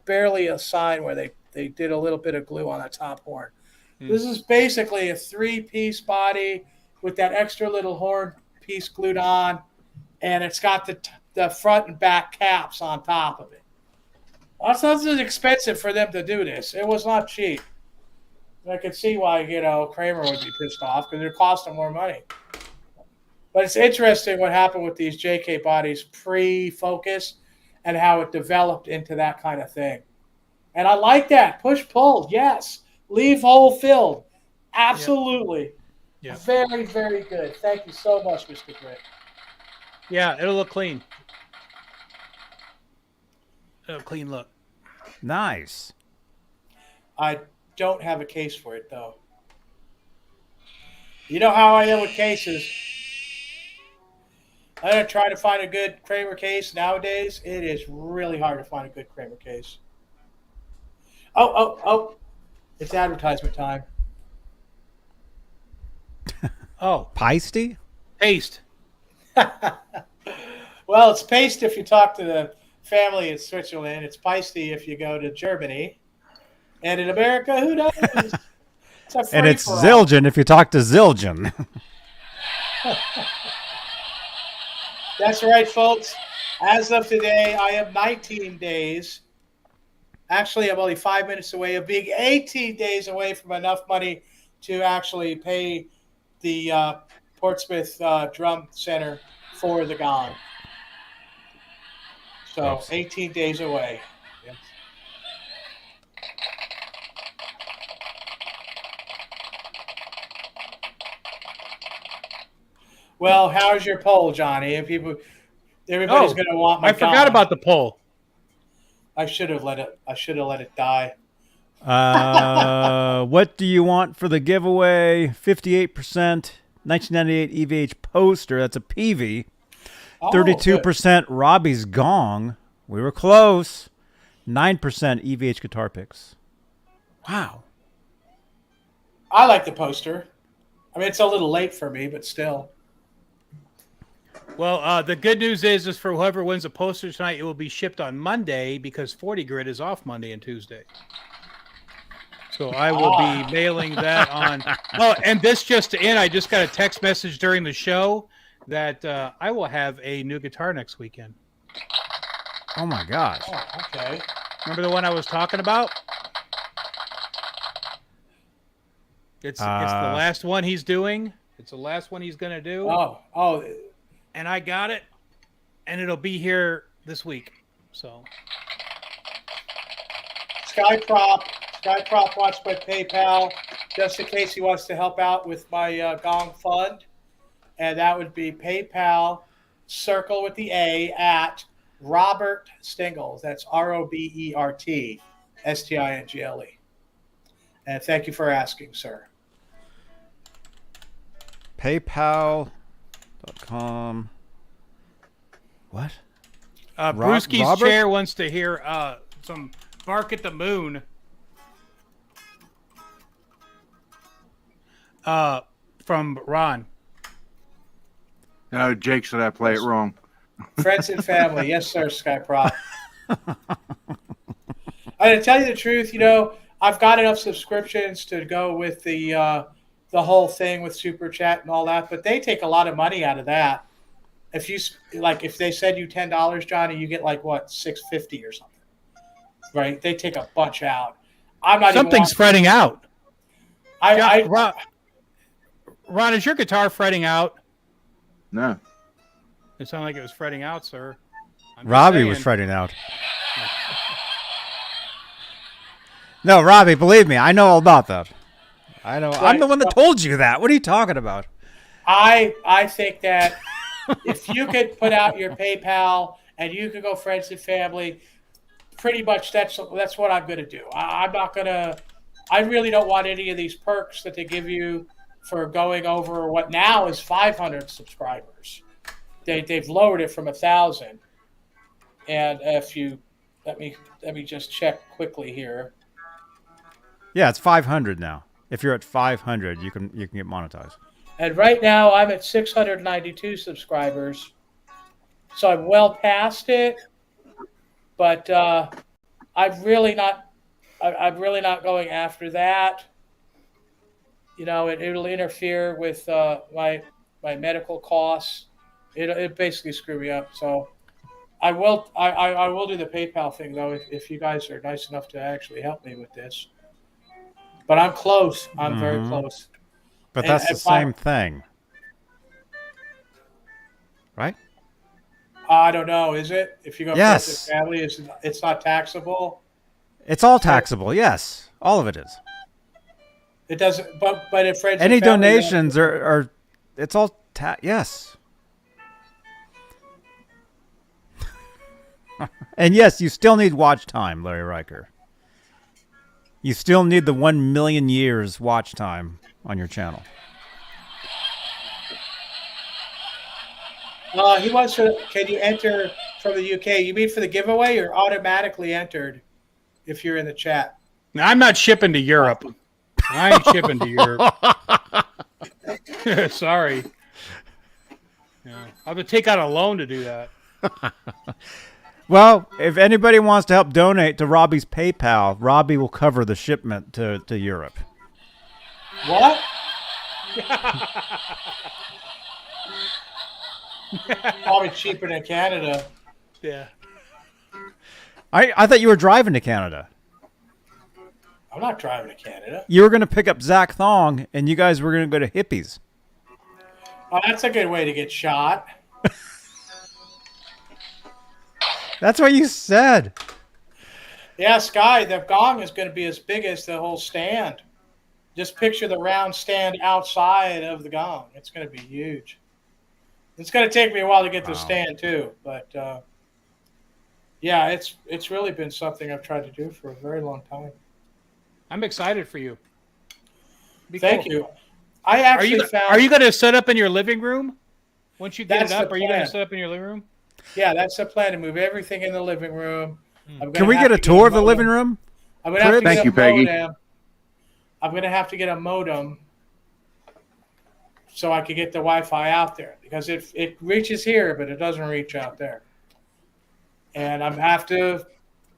barely a sign where they did a little bit of glue on the top horn. This is basically a 3-piece body with that extra little horn piece glued on, and it's got the front and back caps on top of it. That's expensive for them to do this. It was not cheap. I could see why Kramer would be pissed off because it cost him more money. But it's interesting what happened with these JK bodies pre-focus and how it developed into that kind of thing. And I like that. Push-pull, yes. Leave hole filled. Absolutely. Yeah. Very, very good. Thank you so much, Mr. Britt. Yeah, it'll look clean. It'll clean look. Nice. I don't have a case for it, though. You know how I am with cases. I'm going to try to find a good Kramer case nowadays. It is really hard to find a good Kramer case. Oh. It's advertisement time. Oh. Peisty? Paste. Well, it's paste if you talk to the family in Switzerland. It's peisty if you go to Germany. And in America, who knows? And it's Zildjian if you talk to Zildjian. That's right, folks. As of today, I am 19 days. Actually, I'm only 5 minutes away of being 18 days away from enough money to actually pay the Portsmouth Drum Center for the Gong. So, Oops. 18 days away. Yep. Well, how's your poll, Johnny? Everybody's going to want my I forgot Gong. about the poll. I should have let it die. What do you want for the giveaway? 58% 1998 EVH poster. That's a PV. 32% Robbie's Gong. We were close. 9% EVH guitar picks. Wow. I like the poster. I mean, it's a little late for me, but still. Well, the good news is for whoever wins the poster tonight, it will be shipped on Monday because 40 Grid is off Monday and Tuesday. So I will be mailing that on. Oh, and this just in, I just got a text message during the show that I will have a new guitar next weekend. Oh my gosh. Oh, okay. Remember the one I was talking about? It's the last one he's doing. It's the last one he's going to do. Oh. And I got it, and it'll be here this week. So, Skyprop wants my PayPal just in case he wants to help out with my Gong fund, and that would be PayPal circle with the A at Robert Stingles. That's ROBERT STINGLE. And thank you for asking, sir. PayPal.com. What? Brewski's Robert? chair wants to hear some Bark at the Moon. From Ron. No, Jake said I play it wrong. Friends and family. Yes, sir, Skyprop. I to tell you the truth, I've got enough subscriptions to go with the whole thing with Super Chat and all that, but they take a lot of money out of that. If they said you $10, Johnny, you get like what, $6.50 or something, right? They take a bunch out. I'm not. Something's fretting out. Ron, is your guitar fretting out? No. It sounded like it was fretting out, sir. Robbie was fretting out. No, Robbie, believe me, I know all about that. I know. I'm the one that told you that. What are you talking about? I think that if you could put out your PayPal and you could go friends and family, pretty much that's what I'm going to do. I'm not going to. I really don't want any of these perks that they give you for going over what now is 500 subscribers. They've lowered it from 1,000. And if you let me just check quickly here. Yeah, it's 500 now. If you're at 500, you can get monetized. And right now I'm at 692 subscribers. So I'm well past it. But I'm really not going after that. It'll interfere with my medical costs. It basically screw me up. So I will do the PayPal thing though if you guys are nice enough to actually help me with this. But I'm close. I'm very close. But that's the same thing. right? I don't know. Is it? If you go Yes. friends and family, it's not taxable. It's all taxable. Yes, all of it is. It doesn't. But if friends Any and family, donations are it's all yes. And yes, you still need watch time, Larry Riker. You still need the 1 million years watch time on your channel. He wants to. Can you enter from the UK? You mean for the giveaway? You're automatically entered if you're in the chat. Now, I'm not shipping to Europe. I ain't shipping to Europe. Sorry. Yeah. I'll have to take out a loan to do that. Well, if anybody wants to help donate to Robbie's PayPal, Robbie will cover the shipment to Europe. What? Probably cheaper than Canada. Yeah. I thought you were driving to Canada. I'm not driving to Canada. You were going to pick up Zach Thong, and you guys were going to go to Hippies. Oh, that's a good way to get shot. That's what you said. Yeah, Sky, the gong is going to be as big as the whole stand. Just picture the round stand outside of the gong. It's going to be huge. It's going to take me a while to get the stand too, but yeah, it's really been something I've tried to do for a very long time. I'm excited for you. Thank you. I actually Are you going to set up in your living room? Once you get That's it up, the are you going to plan. set up in your living room? Yeah, that's the plan, to move everything in the living room. Can we get a tour of the living room? I'm going to have to Thank get you, a Peggy. modem. I'm going to have to get a modem so I could get the Wi-Fi out there, because it reaches here, but it doesn't reach out there. And I have to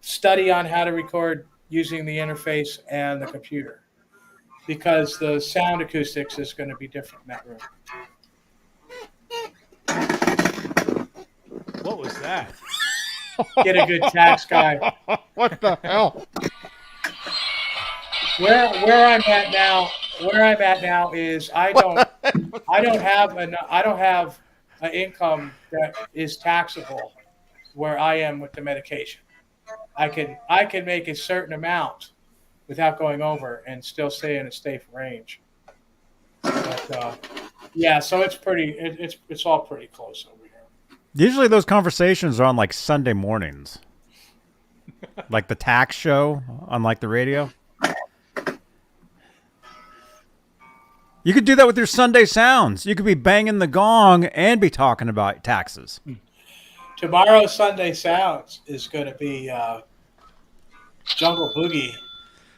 study on how to record using the interface and the computer, because the sound acoustics is going to be different in that room. What was that? Get a good tax guy. What the hell? Where I'm at now is I don't have an income that is taxable where I am with the medication. I can make a certain amount without going over and still stay in a safe range. But yeah, so it's all pretty close over here. Usually those conversations are on like Sunday mornings. Like the tax show on like the radio. You could do that with your Sunday sounds. You could be banging the gong and be talking about taxes. Tomorrow's Sunday Sounds is going to be Jungle Boogie.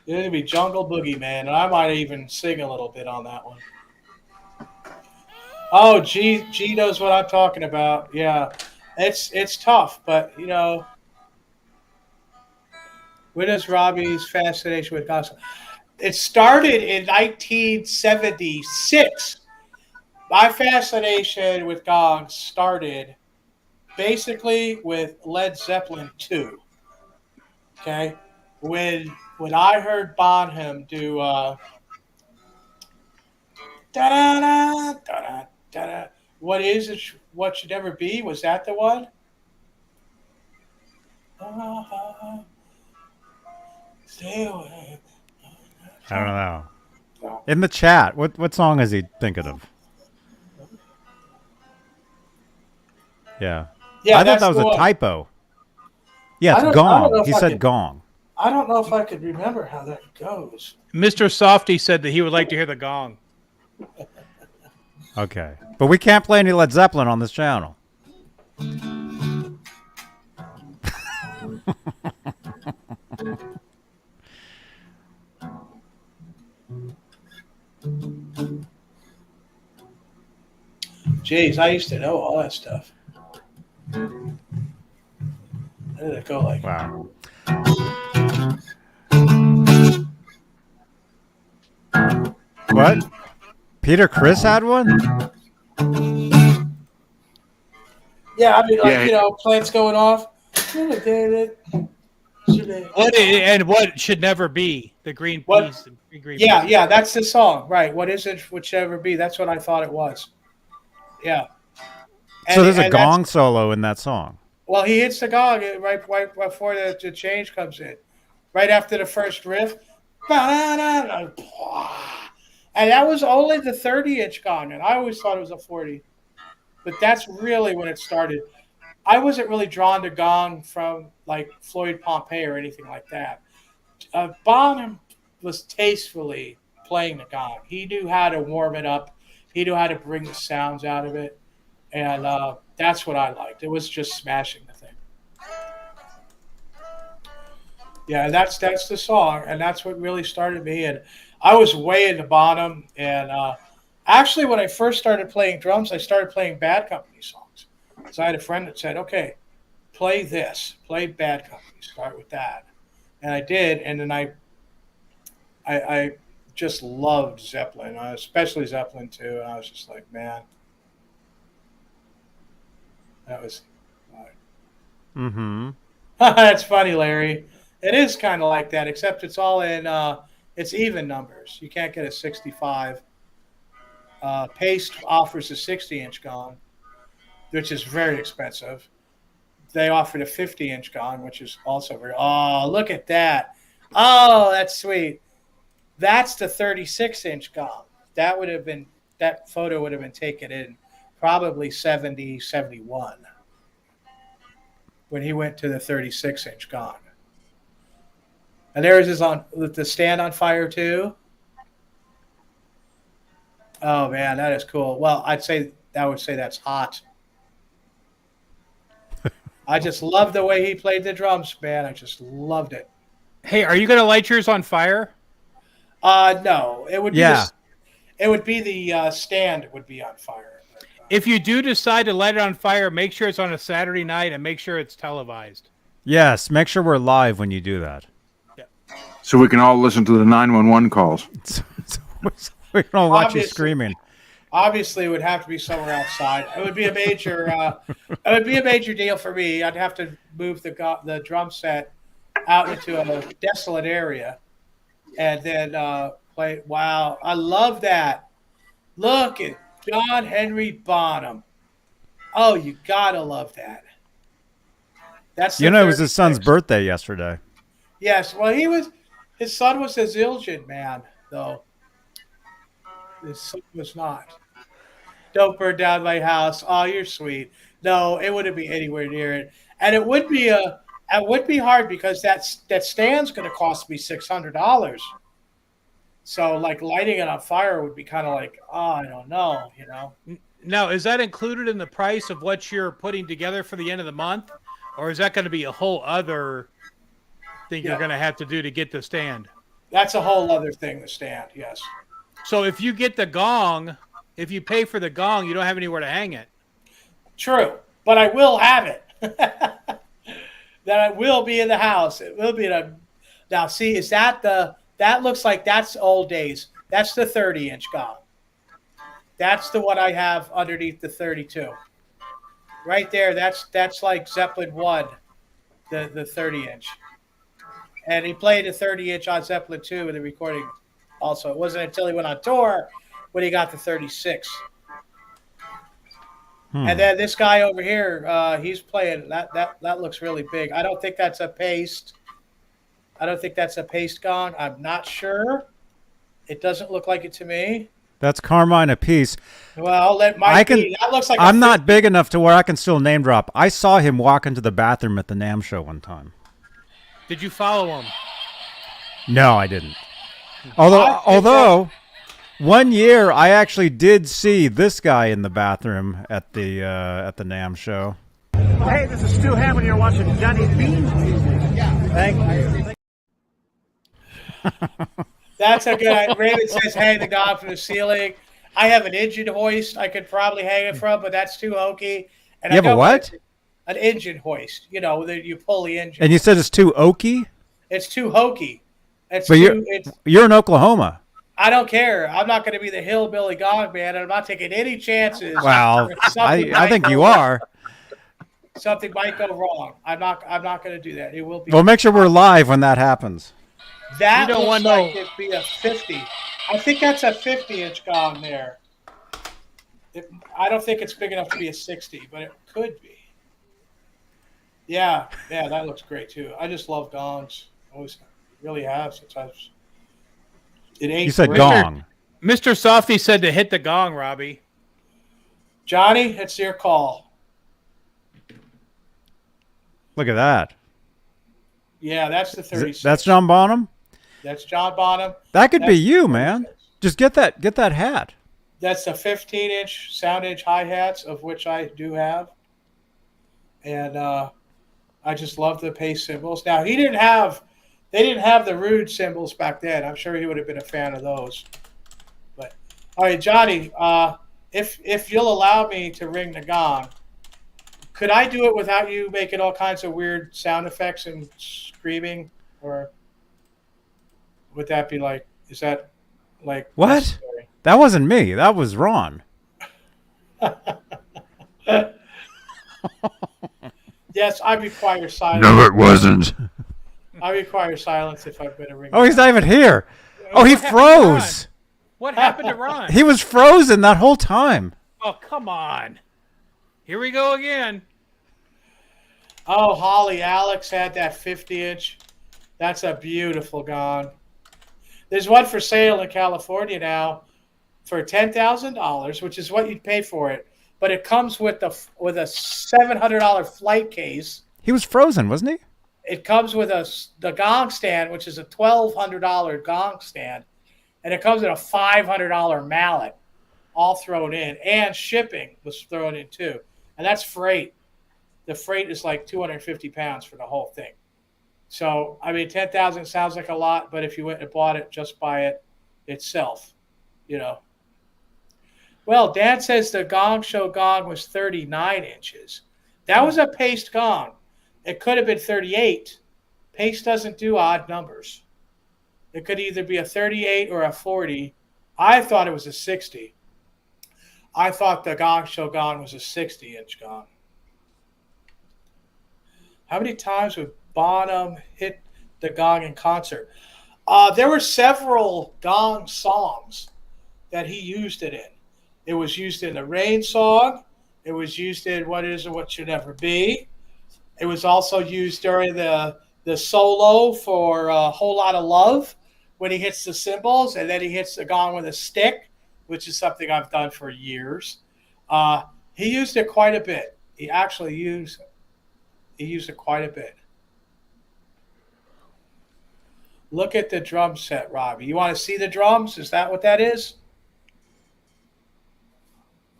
It's going to be Jungle Boogie, man. And I might even sing a little bit on that one. Oh, G knows what I'm talking about. Yeah, it's tough, but, you know, when is Robbie's fascination with gospel? It started in 1976. My fascination with Gong started basically with Led Zeppelin 2. Okay, when I heard Bonham do da-da-da, da-da, da-da, what is it? What should ever be? Was that the one? Stay away. I don't know. In the chat, what song is he thinking of? Yeah. Yeah, I thought that's that was the a one. typo. Yeah, I it's don't know Gong. if He I said could- Gong. I don't know if I could remember how that goes. Mr. Softy said that he would like to hear the gong. Okay. But we can't play any Led Zeppelin on this channel. Jeez, I used to know all that stuff. How did it go like? Wow. What? Peter Chris had one? Yeah, I mean, like, Yeah. you know, plants going off. What should never be the green What? peas? The green Yeah, peas. yeah, that's the song, right? What is it? Whichever be. That's what I thought it was. Yeah. So there's a and gong solo in that song. well, he hits the gong right before the change comes in, right after the first riff. And that was only the 30-inch gong, and I always thought it was a 40. But that's really when it started. I wasn't really drawn to gong from like Floyd Pompey or anything like that. Bonham was tastefully playing the gong. He knew how to warm it up. He knew how to bring the sounds out of it. And that's what I liked. It was just smashing the thing. Yeah, that's the song, and that's what really started me. And I was way into Bonham. And actually, when I first started playing drums, I started playing Bad Company songs. So I had a friend that said, "Okay, play this, play Bad Company, start with that," and I did. And then I just loved Zeppelin, especially Zeppelin 2. And I was just like, man. That was Mm-hmm. That's funny, Larry. It is kind of like that, except it's all in it's even numbers. You can't get a 65. Paste offers a 60-inch gong, which is very expensive. They offered a 50-inch gong, which is also very. Oh, look at that! Oh, that's sweet. That's the 36-inch gong. That photo would have been taken in probably 70, 71 when he went to the 36-inch gong. And there's his on the stand on fire too. Oh man, that is cool. Well, I would say that's hot. I just loved the way he played the drums, man. I just loved it. Hey, are you going to light yours on fire? No, it would be Yeah. it would be the stand would be on fire. If you do decide to light it on fire, make sure it's on a Saturday night and make sure it's televised. Yes, make sure we're live when you do that. So we can all listen to the 911 calls. We can all watch you Obviously. screaming. Obviously, it would have to be somewhere outside. It would be a major. It would be a major deal for me. I'd have to move the drum set out into a desolate area, and then play. Wow, I love that. Look at John Henry Bonham. Oh, you gotta love that. That's You the know, it was his son's 36. birthday yesterday. Yes, well, his son was a Zildjian man, though. His son was not. Don't burn down my house. Oh, you're sweet. No, it wouldn't be anywhere near it, and it would be hard because that stand's going to cost me $600. So, like lighting it on fire would be kind of like, oh, I don't know, you know. Now, is that included in the price of what you're putting together for the end of the month? Or is that going to be a whole other thing you're going to have to do to get the stand? That's a whole other thing, the stand, yes. So if you get the gong, if you pay for the gong, you don't have anywhere to hang it. True, but I will have it. That it will be in the house. It will be in a. Now, see, is that that looks like that's old days. That's the 30-inch gong. That's the one I have underneath the 32. Right there, that's like Zeppelin 1, the 30-inch. And he played a 30-inch on Zeppelin 2 in the recording also. It wasn't until he went on tour when he got the 36. And then this guy over here, he's playing, that looks really big. I don't think that's a paste. I don't think that's a paste gong. I'm not sure. It doesn't look like it to me. That's Carmine Apiece. Well, that might be. That looks like I'm not big enough to where I can still name drop. I saw him walk into the bathroom at the NAMM show one time. Did you follow him? No, I didn't. Although 1 year I actually did see this guy in the bathroom at the NAMM show. Hey, this is Stu Hammond. You're watching Johnny Bean. Thank you. That's a good. Raven says, "Hang the gong from the ceiling." I have an engine hoist. I could probably hang it from, but that's too hokey. And You have a what? An engine hoist. You know, that you pull the engine. And you said it's too oaky? It's too hokey. But you're in Oklahoma. I don't care. I'm not going to be the hillbilly gong man, and I'm not taking any chances. Well, I think you are. Something might go wrong. I'm not going to do that. It will be. Well, make sure we're live when that happens. That looks like it'd be a 50. I think that's a 50-inch gong there. I don't think it's big enough to be a 60, but it could be. Yeah, that looks great too. I just love gongs. Always really have since I was in eighth You said grade. gong. Mr. Softy said to hit the gong, Robbie. Johnny, it's your call. Look at that. Yeah, that's the 36. That's John Bonham. That's John Bonham. That could be That's you, the man. 36. Just get that hat. That's the 15-inch sound edge hi-hats, of which I do have. And I just love the pace cymbals. Now, they didn't have the rude cymbals back then. I'm sure he would have been a fan of those. But all right, Johnny, if you'll allow me to ring the gong, could I do it without you making all kinds of weird sound effects and screaming, or would that be like? Is that like What? necessary? That wasn't me. That was Ron. Yes, I require silence. No, it wasn't. I require silence if I've been a ring. Oh, he's not even here. Oh, he What happened to Ron? froze. What happened to Ron? He was frozen that whole time. Oh, come on. Here we go again. Oh, Holly Alex had that 50-inch. That's a beautiful gong. There's one for sale in California now for $10,000, which is what you'd pay for it. But it comes with a $700 flight case. He was frozen, wasn't he? It comes with the gong stand, which is a $1,200 gong stand, and it comes with a $500 mallet, all thrown in, and shipping was thrown in too, and that's freight. The freight is like 250 pounds for the whole thing. So I mean, 10,000 sounds like a lot, but if you went and bought it just by it itself, you know. Well, Dan says the Gong Show gong was 39 inches. That was a paced gong. It could have been 38. Pace doesn't do odd numbers. It could either be a 38 or a 40. I thought it was a 60. I thought the Gong Show gong was a 60-inch gong. How many times would Bonham hit the gong in concert? There were several gong songs that he used it in. It was used in the Rain song. It was used in What Is and What Should Never Be. It was also used during the solo for A Whole Lot of Love when he hits the cymbals, and then he hits the gong with a stick, which is something I've done for years. He used it quite a bit. He actually used it quite a bit. Look at the drum set, Robbie. You want to see the drums? Is that what that is?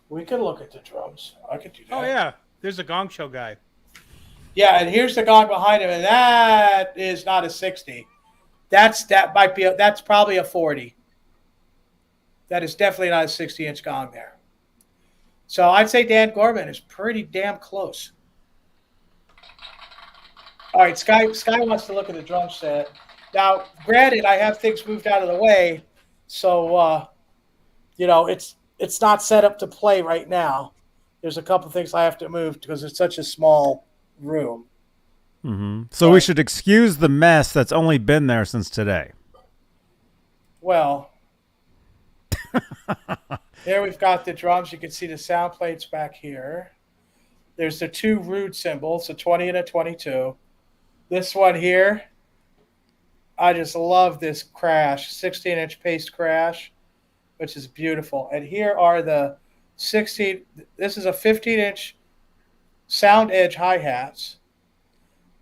We can look at the drums. I could do that. Oh, yeah. There's a Gong Show guy. Yeah, and here's the gong behind him, and that is not a 60. That's probably a 40. That is definitely not a 60-inch gong there. So I'd say Dan Gorman is pretty damn close. All right, Sky wants to look at the drum set. Now, granted, I have things moved out of the way, so it's not set up to play right now. There's a couple things I have to move because it's such a small room. Mm-hmm. So we should excuse the mess that's only been there since today. Well, there we've got the drums. You can see the sound plates back here. There's the two rude cymbals, a 20 and a 22. This one here, I just love this crash, 16-inch paste crash, which is beautiful. And here are the 16. This is a 15-inch sound edge hi-hats.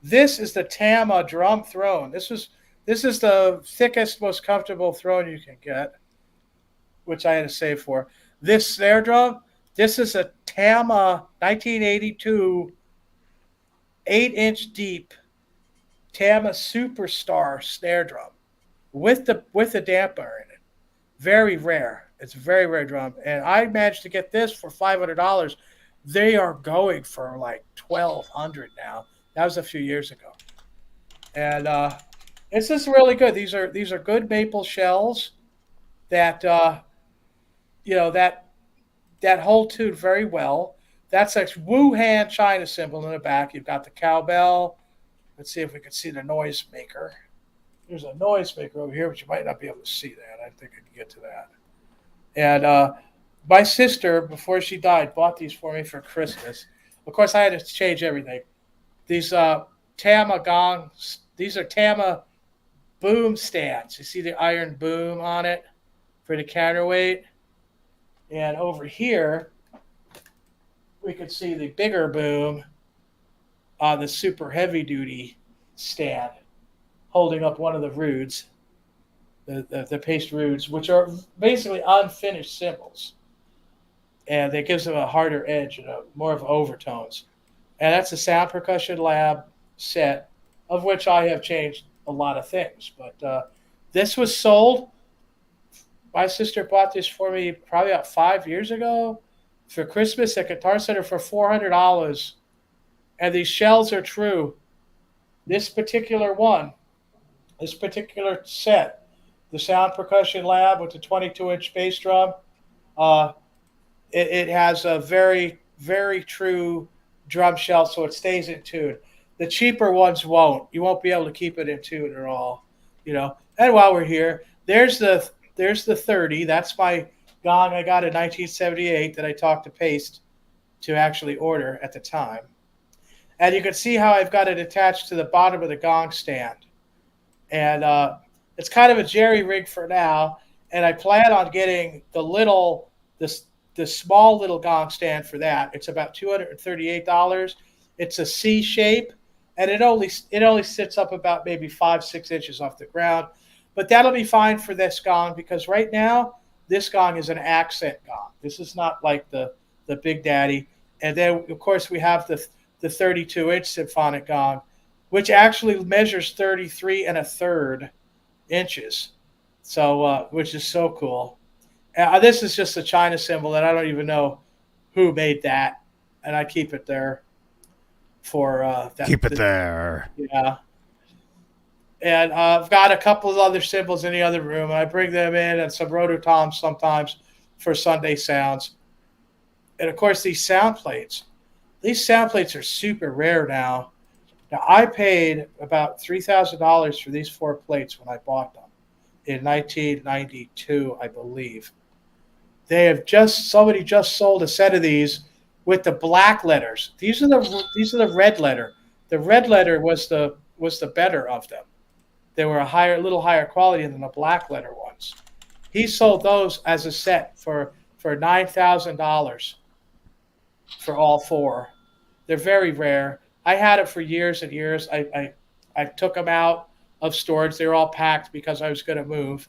This is the Tama drum throne. This is the thickest, most comfortable throne you can get, which I had to save for. This snare drum, this is a Tama 1982 8-inch deep Tama Superstar snare drum with the damper in it. Very rare. It's a very rare drum. And I managed to get this for $500. They are going for like $1,200 now. That was a few years ago. And it's just really good. These are good maple shells that that hold tune very well. That's a Wuhan China symbol in the back. You've got the cowbell. Let's see if we can see the noise maker. There's a noise maker over here, but you might not be able to see that. I think I can get to that. And My sister, before she died, bought these for me for Christmas. Of course, I had to change everything. These Tama gongs, these are Tama boom stands. You see the iron boom on it for the counterweight. And over here, we could see the bigger boom on the super heavy duty stand holding up one of the roods, the paste roods, which are basically unfinished cymbals. And it gives them a harder edge and more of overtones. And that's a Sound Percussion Lab set, of which I have changed a lot of things. But this was sold. My sister bought this for me probably about 5 years ago for Christmas at Guitar Center for $400. And these shells are true. This particular one, this particular set, the Sound Percussion Lab with the 22-inch bass drum, it has a very, very true drum shell, so it stays in tune. The cheaper ones won't. You won't be able to keep it in tune at all, you know. And while we're here, there's the 30. That's my gong I got in 1978 that I talked to Paste to actually order at the time. And you can see how I've got it attached to the bottom of the gong stand. And it's kind of a jerry rig for now. And I plan on getting the small little gong stand for that. It's about $238. It's a C shape, and it only sits up about maybe 5-6 inches off the ground. But that'll be fine for this gong because right now this gong is an accent gong. This is not like the Big Daddy. And then of course we have the 32-inch symphonic gong, which actually measures 33 1/3 inches. So which is so cool. This is just a China cymbal that I don't even know who made that, and I keep it there for that. Keep it there. Yeah. And I've got a couple of other cymbals in the other room, and I bring them in and some rototoms sometimes for Sunday sounds. And of course, these sound plates. These sound plates are super rare now. Now, I paid about $3,000 for these 4 plates when I bought them in 1992, I believe. Somebody just sold a set of these with the black letters. These are the red letter. The red letter was the better of them. They were a little higher quality than the black letter ones. He sold those as a set for $9,000 for all 4. They're very rare. I had it for years and years. I took them out of storage. They were all packed because I was going to move,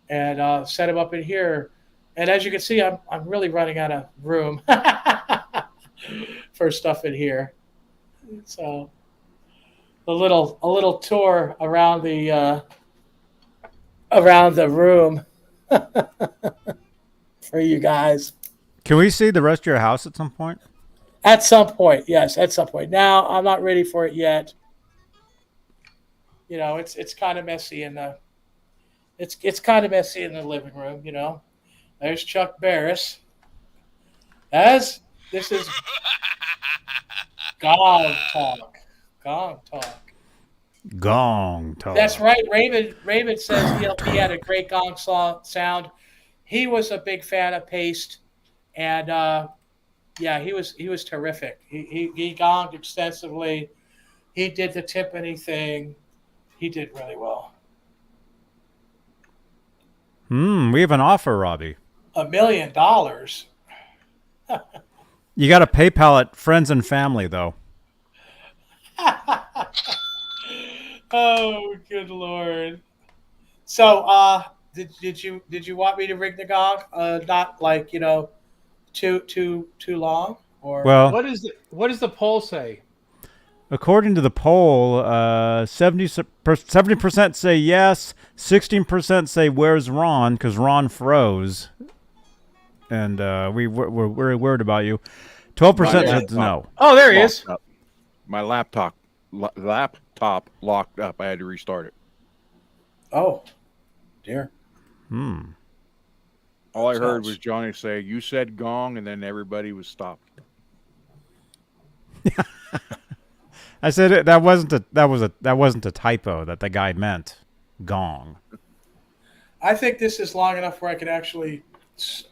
and set them up in here. And as you can see, I'm really running out of room for stuff in here. So a little tour around the room for you guys. Can we see the rest of your house at some point? At some point, yes, at some point. Now I'm not ready for it yet. You know, it's kind of messy in the it's kind of messy in the living room. You know, there's Chuck Barris. This is Gong talk. Gong talk. Gong talk. That's right. Raymond says he had a great gong sound. He was a big fan of Paste, and yeah, he was terrific. He gonged extensively. He did the timpani thing. He did really well. We have an offer, Robbie. $1 million. You got to PayPal it, friends and family, though. Oh, good Lord. So, did you want me to ring the gong? Not like, you know, too long, or well, what does the poll say? According to the poll, 70% say yes, 16% say where's Ron because Ron froze, and we're worried about you. 12% said no. Oh, there he is. My laptop locked up. I had to restart it. Oh, dear. All I heard was Johnny say, "You said gong," and then everybody was stopped. I said that wasn't a typo. That the guy meant gong. I think this is long enough where I can actually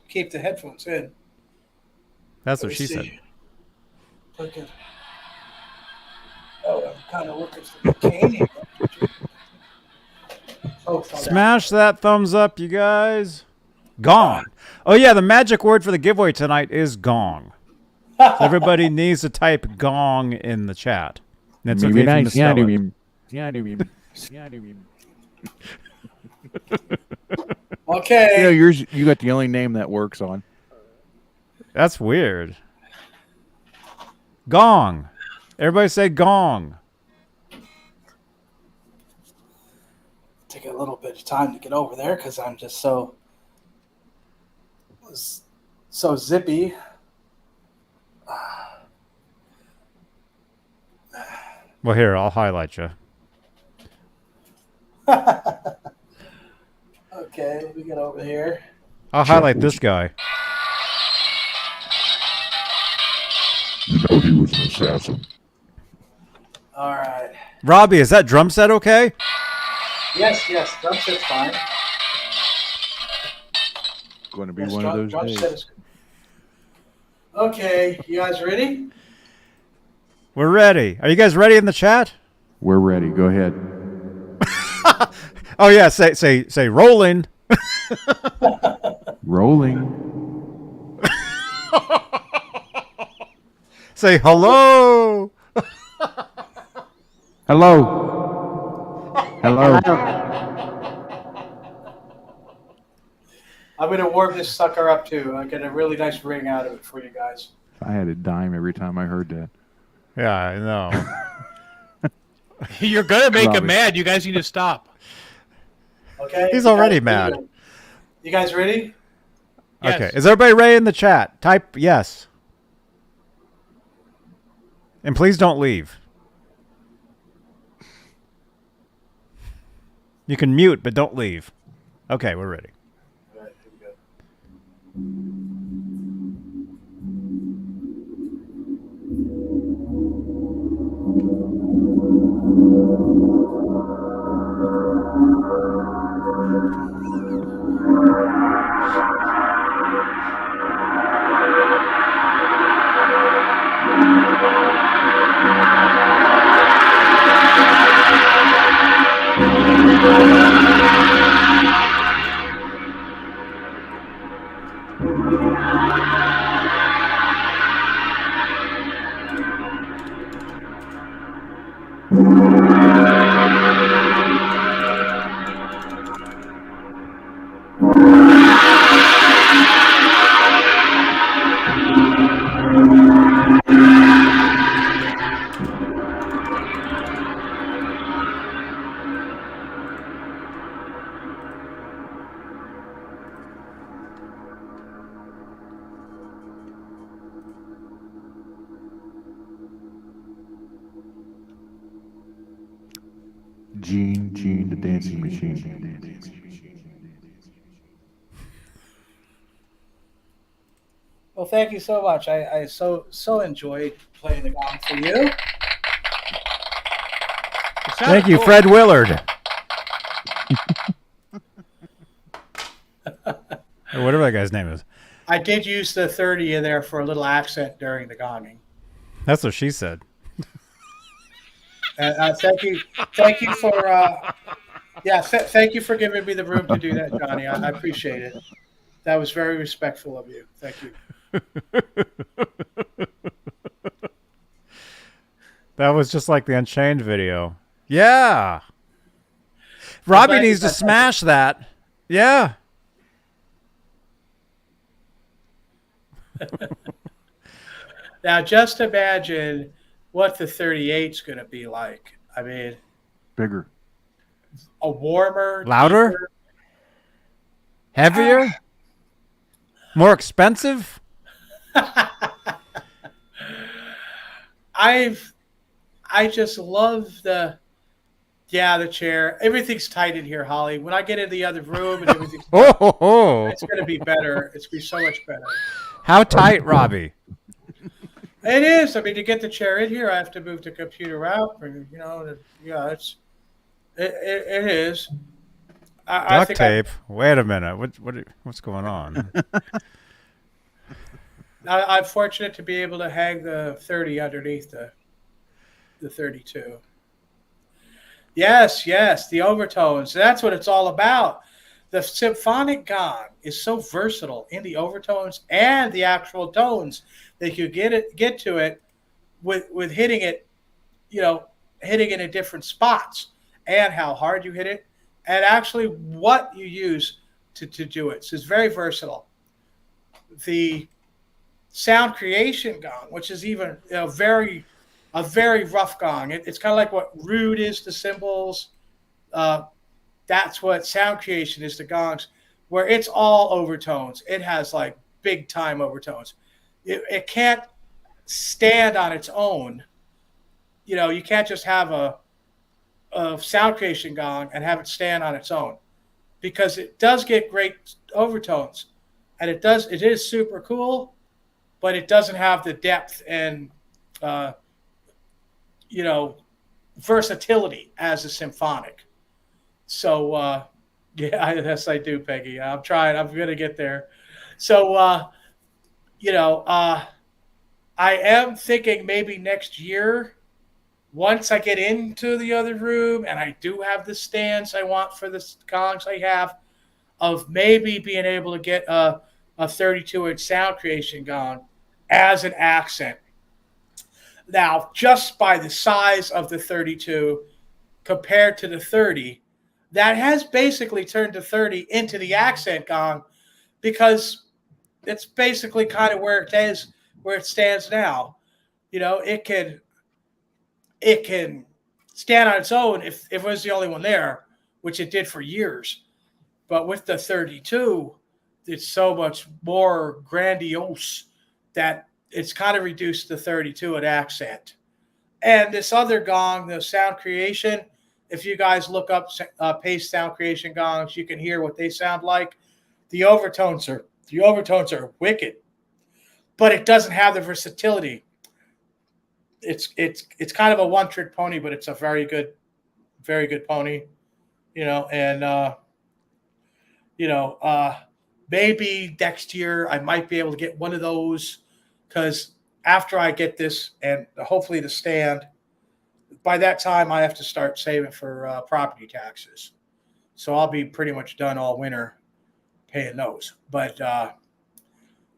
keep the headphones in. That's Let what me she see. said. Looking. Oh, I'm kind of looking for the cane. Oh, fell down. Smash that thumbs up, you guys. Gong. Oh, yeah, the magic word for the giveaway tonight is gong. So everybody needs to type gong in the chat. And it's okay if you misspell it. Okay. You got the only name that works on. That's weird. Gong. Everybody say gong. Take a little bit of time to get over there because I'm just so zippy. Well, here, I'll highlight you. Okay, let me get over here. I'll highlight this guy. You know he was an assassin. All right. Robbie, is that drum set okay? Yes, drum set's fine. Going to be Yes, one of those drum days. set is good. Okay, you guys ready? We're ready. Are you guys ready in the chat? We're ready. Go ahead. Oh yeah, say rolling. Rolling. Say hello. Hello. Hello. I'm gonna warm this sucker up too. I get a really nice ring out of it for you guys. I had a dime every time I heard that. Yeah, I know. You're gonna make him Robbie. mad. You guys need to stop. Okay. He's You already guys- mad. You guys ready? Yes. Okay. Is everybody ready in the chat? Type yes. And please don't leave. You can mute, but don't leave. Okay, we're ready. All right, here we go. Gene, the dancing machine. Well, thank you so much. I so enjoyed playing the gong for you. Thank you, Fred Willard. Or whatever that guy's name is. I did use the 30 in there for a little accent during the gonging. That's what she said. Thank you for thank you for giving me the room to do that, Johnny. I appreciate it. That was very respectful of you. Thank you. That was just like the Unchained video. Yeah. Robbie glad needs you to got that. smash that. Yeah. Now, just imagine what the 38's going to be like. I mean, Bigger. a warmer, Louder? deeper- Heavier? More expensive? I just love the chair. Everything's tight in here, Holly. When I get in the other room and everything's it's going to be better. It's going to be so much better. How tight, Robbie? It is. I mean, to get the chair in here, I have to move the computer out. It is. I Duct think tape. Wait a minute. What's going on? I'm fortunate to be able to hang the 30 underneath the 32. Yes, the overtones. That's what it's all about. The symphonic gong is so versatile in the overtones and the actual tones that you get to it with hitting it, hitting it in different spots and how hard you hit it and actually what you use to do it. So it's very versatile. The sound creation gong, which is even a very rough gong. It's kind of like what rude is to cymbals. That's what sound creation is to gongs, where it's all overtones. It has like big time overtones. It can't stand on its own. You can't just have a sound creation gong and have it stand on its own, because it does get great overtones, and it is super cool, but it doesn't have the depth and versatility as a symphonic. So yes, I do, Peggy. I'm trying. I'm gonna get there. So I am thinking maybe next year, once I get into the other room and I do have the stands I want for the gongs I have, of maybe being able to get a 32-inch sound creation gong as an accent. Now, just by the size of the 32 compared to the 30, that has basically turned the 30 into the accent gong, because it's basically kind of where it stands now. It can stand on its own if it was the only one there, which it did for years. But with the 32, it's so much more grandiose that it's kind of reduced the 32 at accent. And this other gong, the sound creation, if you guys look up Pace sound creation gongs, you can hear what they sound like. The overtones are wicked, but it doesn't have the versatility. It's kind of a one-trick pony, but it's a very good pony, and maybe next year I might be able to get one of those, because after I get this and hopefully the stand, by that time I have to start saving for property taxes. So I'll be pretty much done all winter paying those. But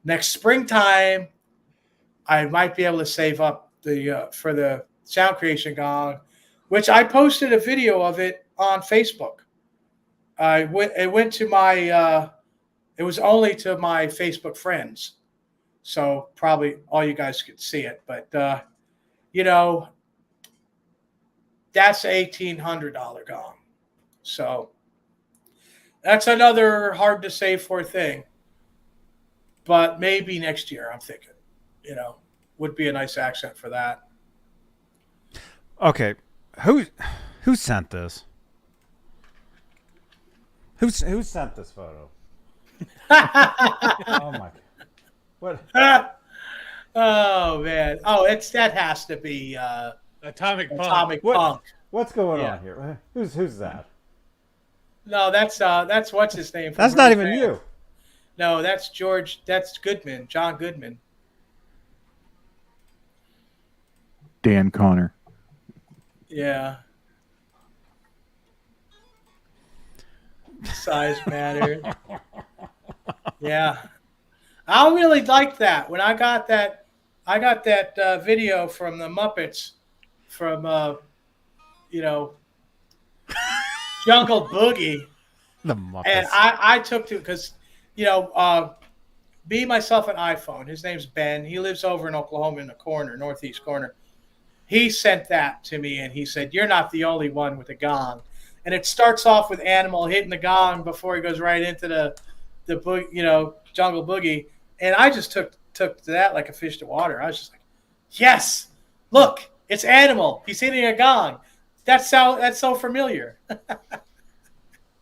next springtime, I might be able to save up for the sound creation gong, which I posted a video of it on Facebook. It went to my it was only to my Facebook friends, so probably all you guys could see it. But that's $1,800 gong, so that's another hard to save for thing. But maybe next year, I'm thinking, would be a nice accent for that. Okay, who sent this? Who sent this photo? Oh my! What? Oh man! Oh, that has to be Atomic Punk. Punk. What's going on here? Who's that? No, that's what's his name. That's not even you. No, that's George. That's Goodman. John Goodman. Dan Connor. Yeah. Size matter. Yeah. I really liked that. When I got that video from the Muppets, from Jungle Boogie. The Muppets. And I took to, because me, myself, an iPhone. His name's Ben. He lives over in Oklahoma in the corner, northeast corner. He sent that to me, and he said, "You're not the only one with a gong." And it starts off with Animal hitting the gong before he goes right into the Jungle Boogie. And I just took to that like a fish to water. I was just like, yes, look, it's Animal. He's hitting a gong. That's so familiar.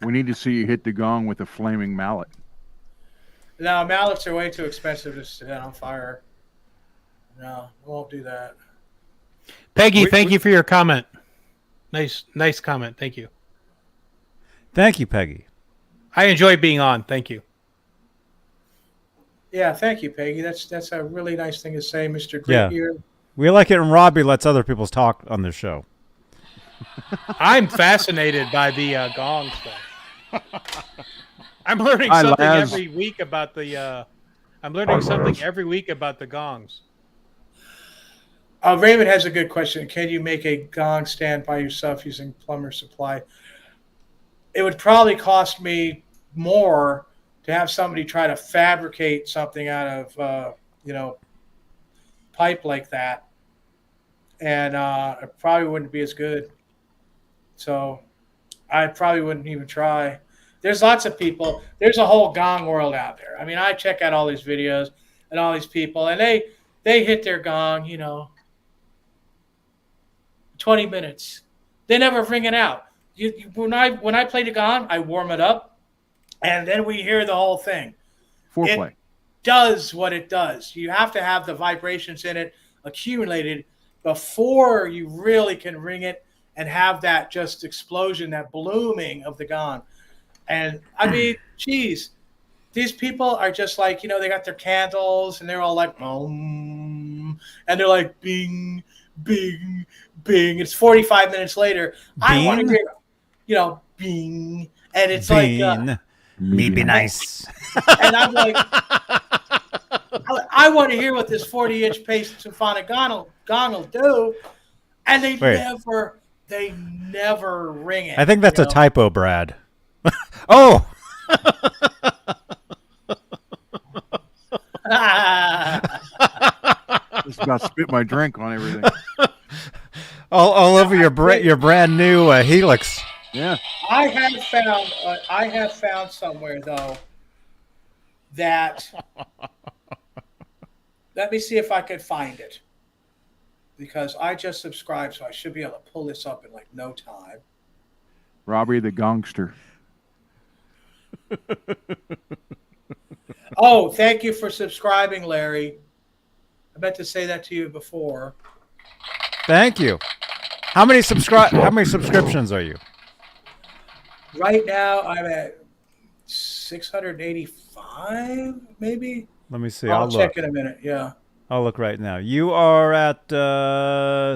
We need to see you hit the gong with a flaming mallet. No, mallets are way too expensive to set on fire. No, we won't do that. Peggy, thank you for your comment. Nice comment. Thank you. Thank you, Peggy. I enjoy being on. Thank you. Yeah, thank you, Peggy. That's a really nice thing to say, Mr. Yeah. Great. We like it when Robbie lets other people talk on the show. I'm fascinated by the Gong stuff. I'm learning Hi, something Laz. every week about the. I'm learning something every week about the gongs. Raymond has a good question. Can you make a gong stand by yourself using plumber supply? It would probably cost me more to have somebody try to fabricate something out of, pipe like that. And it probably wouldn't be as good. So I probably wouldn't even try. There's lots of people. There's a whole gong world out there. I mean, I check out all these videos and all these people, and they hit their gong, 20 minutes. They never ring it out. When I play the gong, I warm it up, and then we hear the whole thing. Foreplay. It does what it does. You have to have the vibrations in it accumulated before you really can ring it and have that just explosion, that blooming of the gong. And I mean, geez, these people are just like, they got their candles and they're all like, and they're like, bing, bing, bing. It's 45 minutes later. I want to hear, bing. And it's Bean. like, maybe nice. and I'm like, I want to hear what this 40-inch paste symphonic gong will do. And they never ring it. I think that's a typo, Brad. Oh! Just about spit my drink on everything. all over your brand new Helix. Yeah. I have found somewhere though that let me see if I can find it, because I just subscribed, so I should be able to pull this up in like no time. Robbie the Gongster. Oh, thank you for subscribing, Larry. I meant to say that to you before. Thank you. How many subscriptions are you? Right now, I'm at 685, maybe. Let me see. I'll check look. in a minute. Yeah. I'll look right now. You are at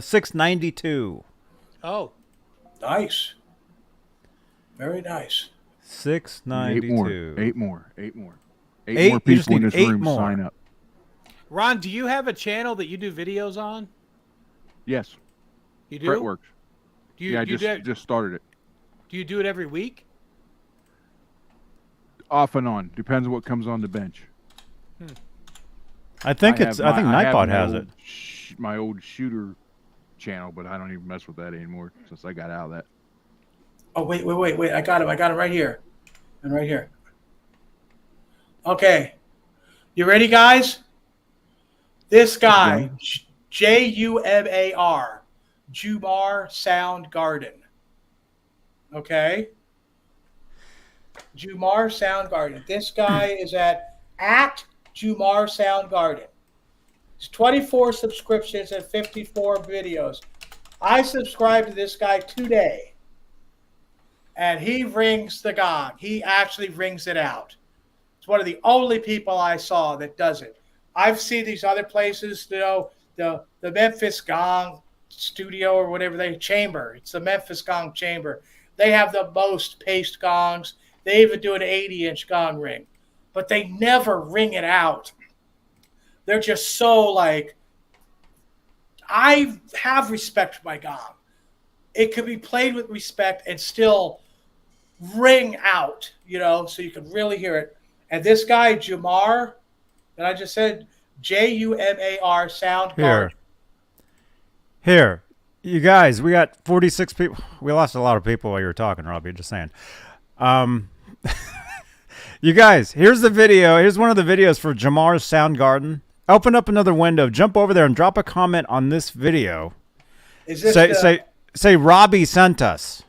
692. Oh, Nice. Very nice. 692. Eight more. Eight You more just people in need this 8 room more. sign up. Ron, do you have a channel that you do videos on? Yes. You do. Fretworks. Do you, Yeah, I do you do, just started it. do you do it every week? Off and on. Depends on what comes on the bench. I think Nightbot has it. My old shooter channel, but I don't even mess with that anymore since I got out of that. Oh, wait. I got him right here. And right here. Okay. You ready, guys? This guy, Jumar, Jumar Sound Garden. Okay? Jumar Sound Garden. This guy is at Jumar Sound Garden. It's 24 subscriptions and 54 videos. I subscribed to this guy today. And he rings the gong. He actually rings it out. It's one of the only people I saw that does it. I've seen these other places, the Memphis Gong Studio or whatever chamber. It's the Memphis Gong Chamber. They have the most paste gongs. They even do an 80-inch gong ring, but they never ring it out. They're just so like, I have respect for my gong. It could be played with respect and still ring out, so you can really hear it. And this guy, Jumar, that I just said, Jumar Sound Garden. Here. You guys, we got 46 people. We lost a lot of people while you were talking, Robbie, just saying. You guys, here's the video. Here's one of the videos for Jamar's Sound Garden. Open up another window, jump over there, and drop a comment on this video. Is this say Robbie sent us.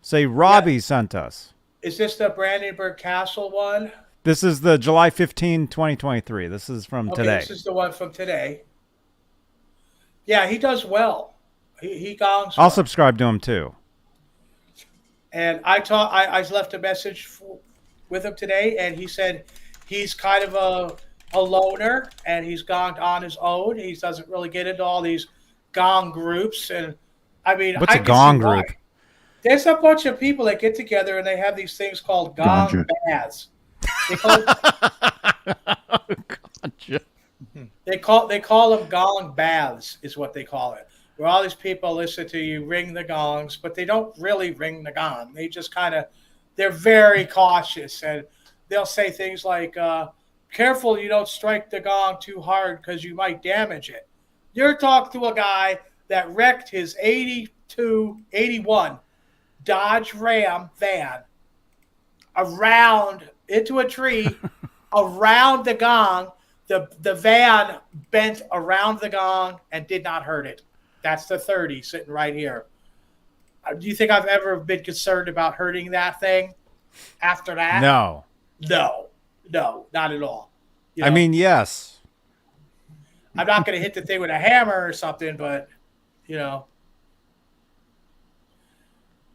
Say Robbie sent us. Is this the Brandenburg Castle one? This is the July 15, 2023. This is from today. This is the one from today. Yeah, he does well. He gongs well. I'll subscribe to him too. And I left a message with him today, and he said he's kind of a loner, and he's gonged on his own. He doesn't really get into all these gong groups. And I mean, What's I a can gong see why. group? There's a bunch of people that get together and they have these things called gong Ganja. baths. They call, Gotcha. they call them gong baths, is what they call it. Where all these people listen to you ring the gongs, but they don't really ring the gong. They just they're very cautious, and they'll say things like, "Careful, you don't strike the gong too hard because you might damage it." You're talking to a guy that wrecked his 81 Dodge Ram van into a tree, around the gong. The van bent around the gong and did not hurt it. That's the 30 sitting right here. Do you think I've ever been concerned about hurting that thing after that? No. No, not at all. You know, I mean, yes. I'm not going to hit the thing with a hammer or something, but, you know.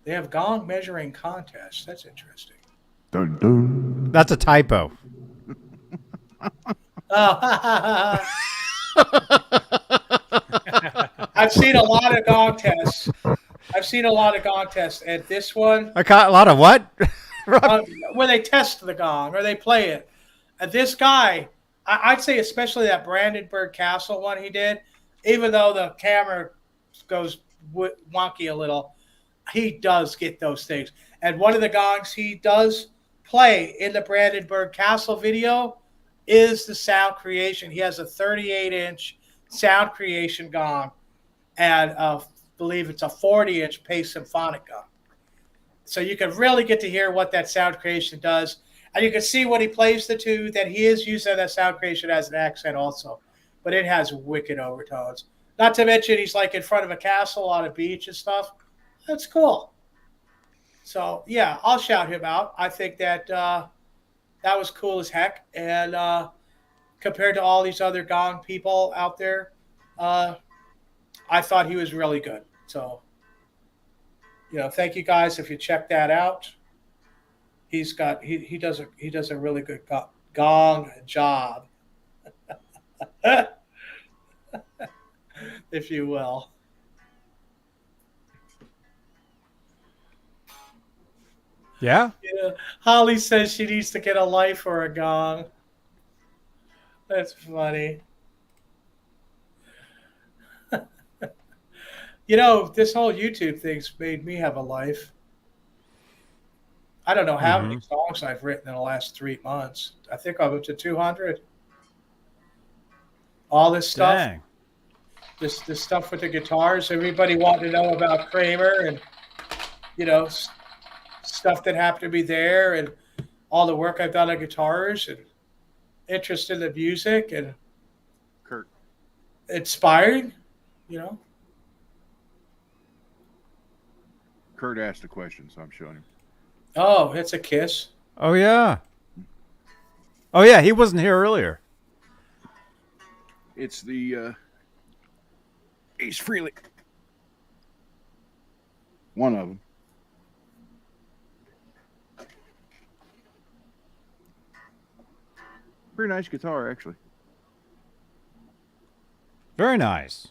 They have gong measuring contests. That's interesting. Dun, dun. That's a typo. Oh, I've seen a lot of gong tests. And this one, I caught a lot of what? where they test the gong or they play it. And this guy, I'd say especially that Brandenburg Castle one he did, even though the camera goes wonky a little, he does get those things. And one of the gongs he does play in the Brandenburg Castle video is the sound creation. He has a 38-inch sound creation gong, and I believe it's a 40-inch Pace symphonic gong. So you can really get to hear what that sound creation does. And you can see when he plays the two that he is using that sound creation as an accent also. But it has wicked overtones. Not to mention he's like in front of a castle on a beach and stuff. That's cool. So, yeah, I'll shout him out. I think that that was cool as heck. And compared to all these other gong people out there, I thought he was really good. So, you know, thank you guys if you check that out. He does a really good gong job, if you will. Yeah. Yeah. Holly says she needs to get a life or a gong. That's funny. You know, this whole YouTube thing's made me have a life. I don't know how many songs I've written in the last 3 months. I think I'm up to 200. All this stuff. Dang. This stuff with the guitars. Everybody wanted to know about Kramer and, you know, stuff that happened to be there and all the work I've done on guitars and interest in the music and Kurt. Inspiring, you know. Kurt asked a question, so I'm showing him. Oh, it's a kiss. Oh, yeah. Oh, yeah. He wasn't here earlier. It's the Ace Frehley. One of them. Pretty nice guitar, actually. Very nice.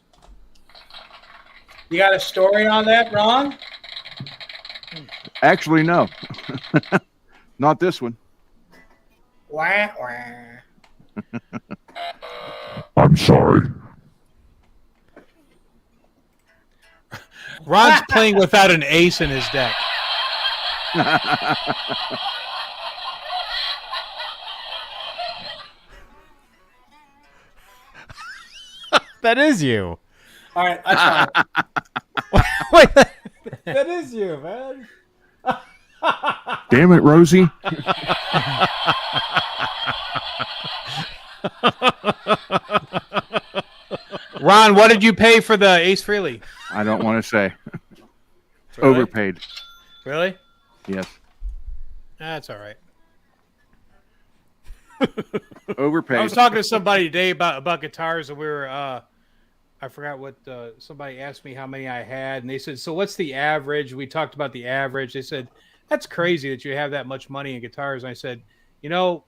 You got a story on that, Ron? Actually, no. Not this one. Wah, wah. I'm sorry. Ron's playing without an ace in his deck. That is you. All right, I tried. Wait, that is you, man. Damn it, Rosie. Ron, what did you pay for the Ace Frehley? I don't want to say. Really? Overpaid. Really? Yes. That's all right. Overpaid. I was talking to somebody today about guitars, and we were. I I forgot what somebody asked me how many I had, and they said, "So what's the average?" We talked about the average. They said, "That's crazy that you have that much money in guitars." And I said, "You know,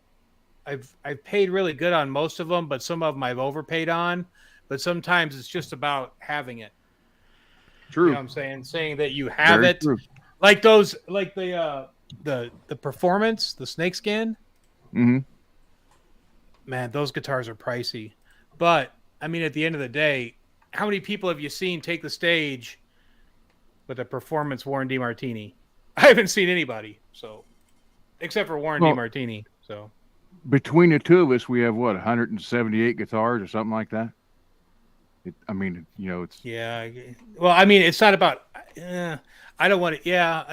I've paid really good on most of them, but some of them I've overpaid on. But sometimes it's just about having it. True. You know what I'm saying? Saying that you have Very it, true. like those, like the performance, the snakeskin. Mm-hmm. Man, those guitars are pricey. But I mean, at the end of the day, how many people have you seen take the stage with a performance Warren DeMartini? I haven't seen anybody. So, except for Warren DeMartini. So, between the two of us, we have what 178 guitars or something like that. I mean, you know, it's yeah. Well, I mean, it's not about. I don't want to. Yeah,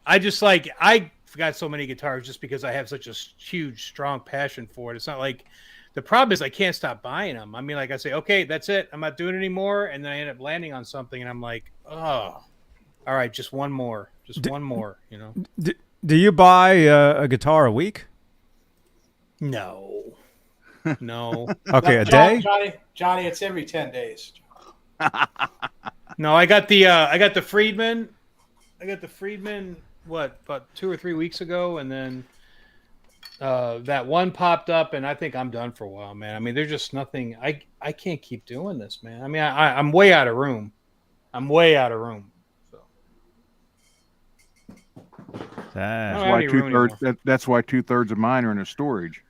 I just like I got so many guitars just because I have such a huge, strong passion for it. It's not like the problem is I can't stop buying them. I mean, like I say, okay, that's it. I'm not doing it anymore, and then I end up landing on something, and I'm like, oh, all right, just one more, one more. You know. Do you buy a guitar a week? No. No. Okay, a day? Johnny, it's every 10 days. No, I got the Friedman. I got the Friedman, what, about 2 or 3 weeks ago, and then that one popped up, and I think I'm done for a while, man. I mean, there's just nothing. I can't keep doing this, man. I mean, I'm way out of room. I'm way out of room. So that's why 2/3 of mine are in a storage.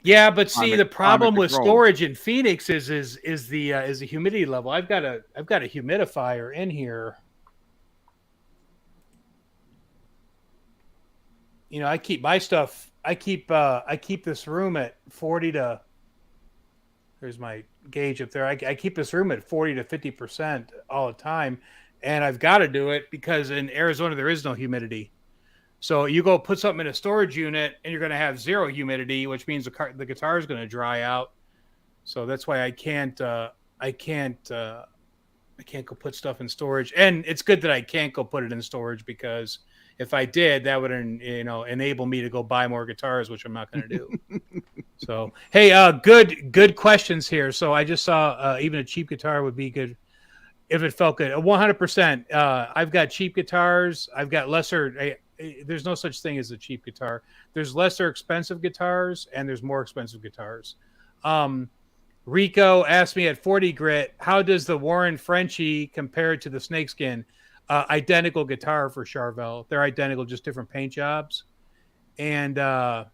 Yeah, but see, the problem with storage in Phoenix is the humidity level. I've got a humidifier in here. You know, I keep my stuff. I keep this room at 40 to. There's my gauge up there. I keep this room at 40 to 50% all the time, and I've got to do it because in Arizona there is no humidity. So you go put something in a storage unit, and you're going to have zero humidity, which means the guitar is going to dry out. So that's why I can't go put stuff in storage. And it's good that I can't go put it in storage because if I did, that would enable me to go buy more guitars, which I'm not going to do. So hey, good questions here. So I just saw even a cheap guitar would be good if it felt good. 100%. I've got cheap guitars. I've got lesser. There's no such thing as a cheap guitar. There's lesser expensive guitars and there's more expensive guitars. Rico asked me at 40 grit, how does the Warren Frenchie compare to the Snakeskin? Identical guitar for Charvel. They're identical, just different paint jobs. And now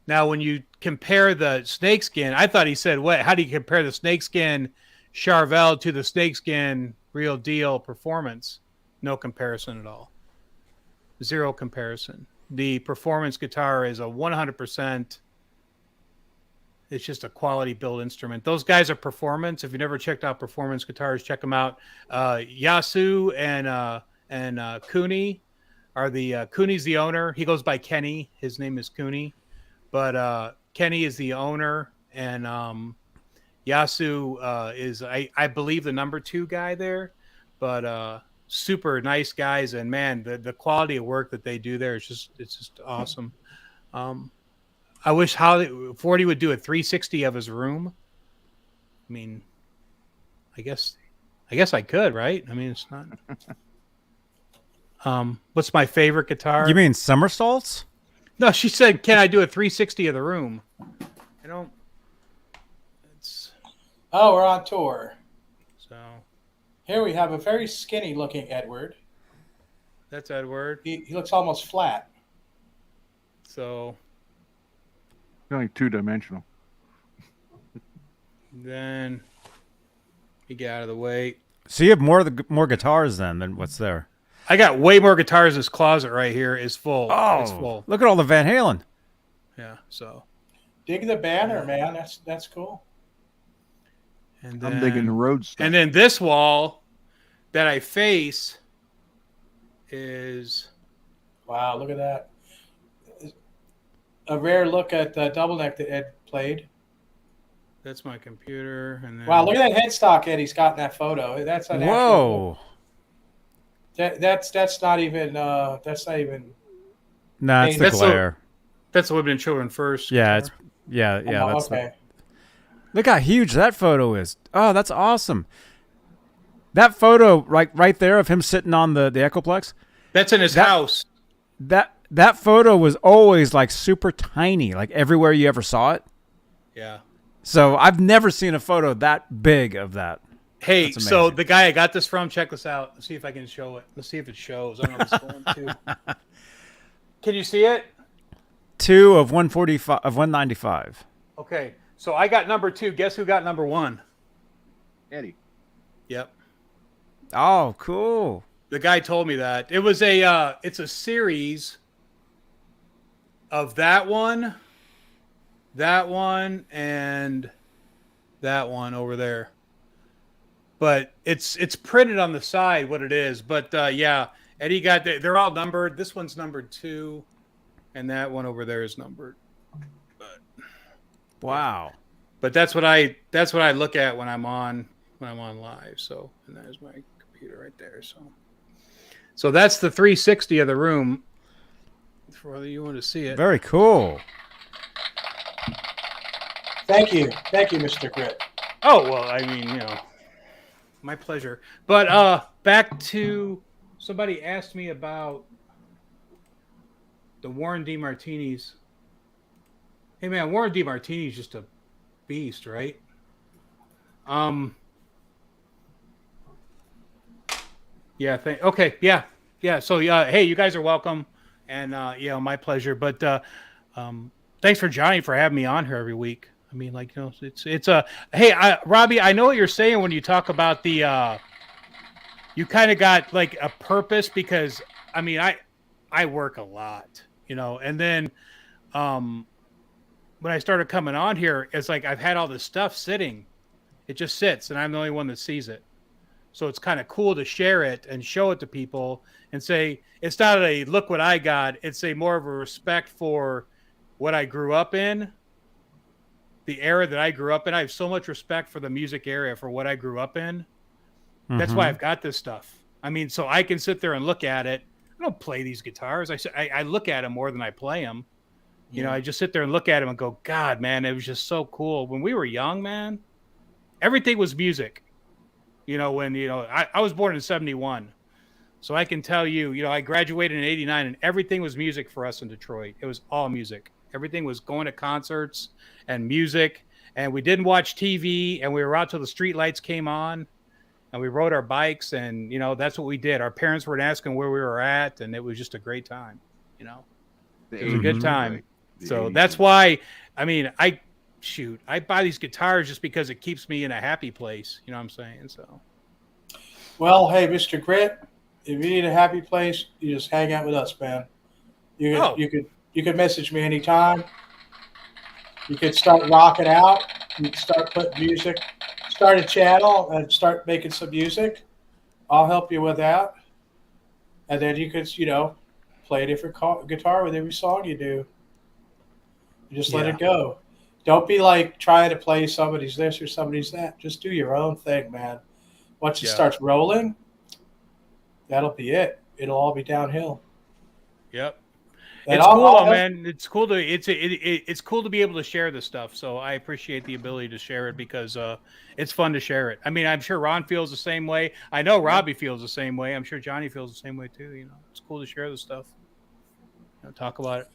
when you compare the Snakeskin, I thought he said, what? How do you compare the Snakeskin Charvel to the Snakeskin Real Deal Performance? No comparison at all. Zero comparison. The performance guitar is a 100%. It's just a quality build instrument. Those guys are performance. If you never checked out performance guitars, check them out. Yasu and Cooney are the Cooney's the owner. He goes by Kenny. His name is Cooney, but Kenny is the owner, and Yasu is I believe the number 2 guy there, but super nice guys, and man, the quality of work that they do there is just awesome. I wish 40 would do a 360 of his room. I mean, I guess I could, right? I mean, it's not. What's my favorite guitar? You mean somersaults? No, she said, "Can I do a 360 of the room?" I don't. It's. Oh, we're on tour. So. Here we have a very skinny-looking Edward. That's Edward. He looks almost flat. So. Only 2-dimensional. Then you get out of the way. So you have more guitars than what's there. I got way more guitars. This closet right here is full. Oh, it's full. Look at all the Van Halen. Yeah. So. Dig the banner, man. That's cool. And then, I'm digging the road stuff. And then this wall that I face is. Wow! Look at that. A rare look at the double neck that Ed played. That's my computer. And then, wow, look at that headstock Eddie's got in that photo. That's an whoa. That's not even. That's not even. Nah, it's the glare. That's the Women and Children First. Yeah, it's yeah. That's okay. Look how huge that photo is. Oh, that's awesome. That photo right there of him sitting on the Echoplex. That's in his house. That photo was always like super tiny, like everywhere you ever saw it. Yeah. So I've never seen a photo that big of that. Hey, so the guy I got this from, check this out. Let's see if I can show it. Let's see if it shows. I don't know if it's going to. Can you see it? 2 of 145 of 195. Okay. So I got number 2. Guess who got number 1? Eddie. Yep. Oh, cool. The guy told me that. It was it's a series of that one, and that one over there. But it's printed on the side what it is. But yeah, Eddie got they're all numbered. This one's numbered 2, and that one over there is numbered. But wow. But that's what I look at when I'm on live. So, and there's my computer right there. So that's the 360 of the room. For whether you want to see it. Very cool. Thank you, Mr. Grit. Oh well, I mean, my pleasure. But back to somebody asked me about the Warren DeMartini's. Hey man, Warren DeMartini's just a beast, right? Yeah. Okay. Yeah. So hey, you guys are welcome, and my pleasure. But thanks for Johnny for having me on here every week. I mean, like, it's a hey, Robbie. I know what you're saying when you talk about the. You kind of got like a purpose because I mean I work a lot, and then when I started coming on here, it's like I've had all this stuff sitting. It just sits, and I'm the only one that sees it. So it's kind of cool to share it and show it to people and say, it's not a look what I got. It's a more of a respect for what I grew up in, the era that I grew up in. I have so much respect for the music area, for what I grew up in. Mm-hmm. That's why I've got this stuff. I mean, so I can sit there and look at it. I don't play these guitars. I look at them more than I play them. Yeah. I just sit there and look at them and go, God, man, it was just so cool. When we were young, man, everything was music. I was born in 71. So I can tell you, I graduated in 89 and everything was music for us in Detroit. It was all music. Everything was going to concerts and music. And we didn't watch TV and we were out till the street lights came on and we rode our bikes and, that's what we did. Our parents were asking where we were at and it was just a great time, It was a good time. So that's why, I mean, I buy these guitars just because it keeps me in a happy place. You know what I'm saying? So, well, hey, Mr. Grit, if you need a happy place, you just hang out with us, man. You could message me anytime. You could start rocking out. You could start putting music, start a channel and start making some music. I'll help you with that. And then you could, play a different guitar with every song you do. You just let it go. Don't be like trying to play somebody's this or somebody's that. Just do your own thing, man. Once it starts rolling, that'll be it. It'll all be downhill. Yep. And it's cool, man. It's cool it's cool to be able to share this stuff. So I appreciate the ability to share it because it's fun to share it. I mean, I'm sure Ron feels the same way. I know Robbie feels the same way. I'm sure Johnny feels the same way too. It's cool to share this stuff. Talk about it.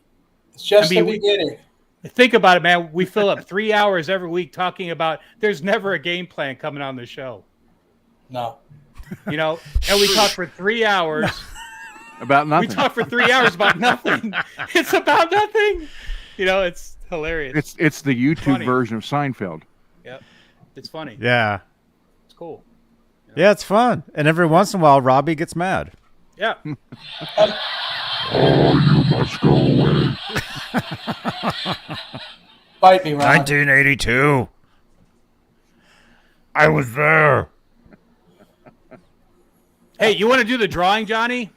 It's just the beginning. Think about it, man. We fill up 3 hours every week talking about there's never a game plan coming on the show. No. And we talk for 3 hours. About nothing. We talk for 3 hours about nothing. It's about nothing. It's hilarious. It's the YouTube version of Seinfeld. Yep. It's funny. Yeah. It's cool. Yeah, it's fun. And every once in a while, Robbie gets mad. Yeah. Oh, you must go away. Bite me, Ron. 1982. I was there. Hey, you want to do the drawing, Johnny?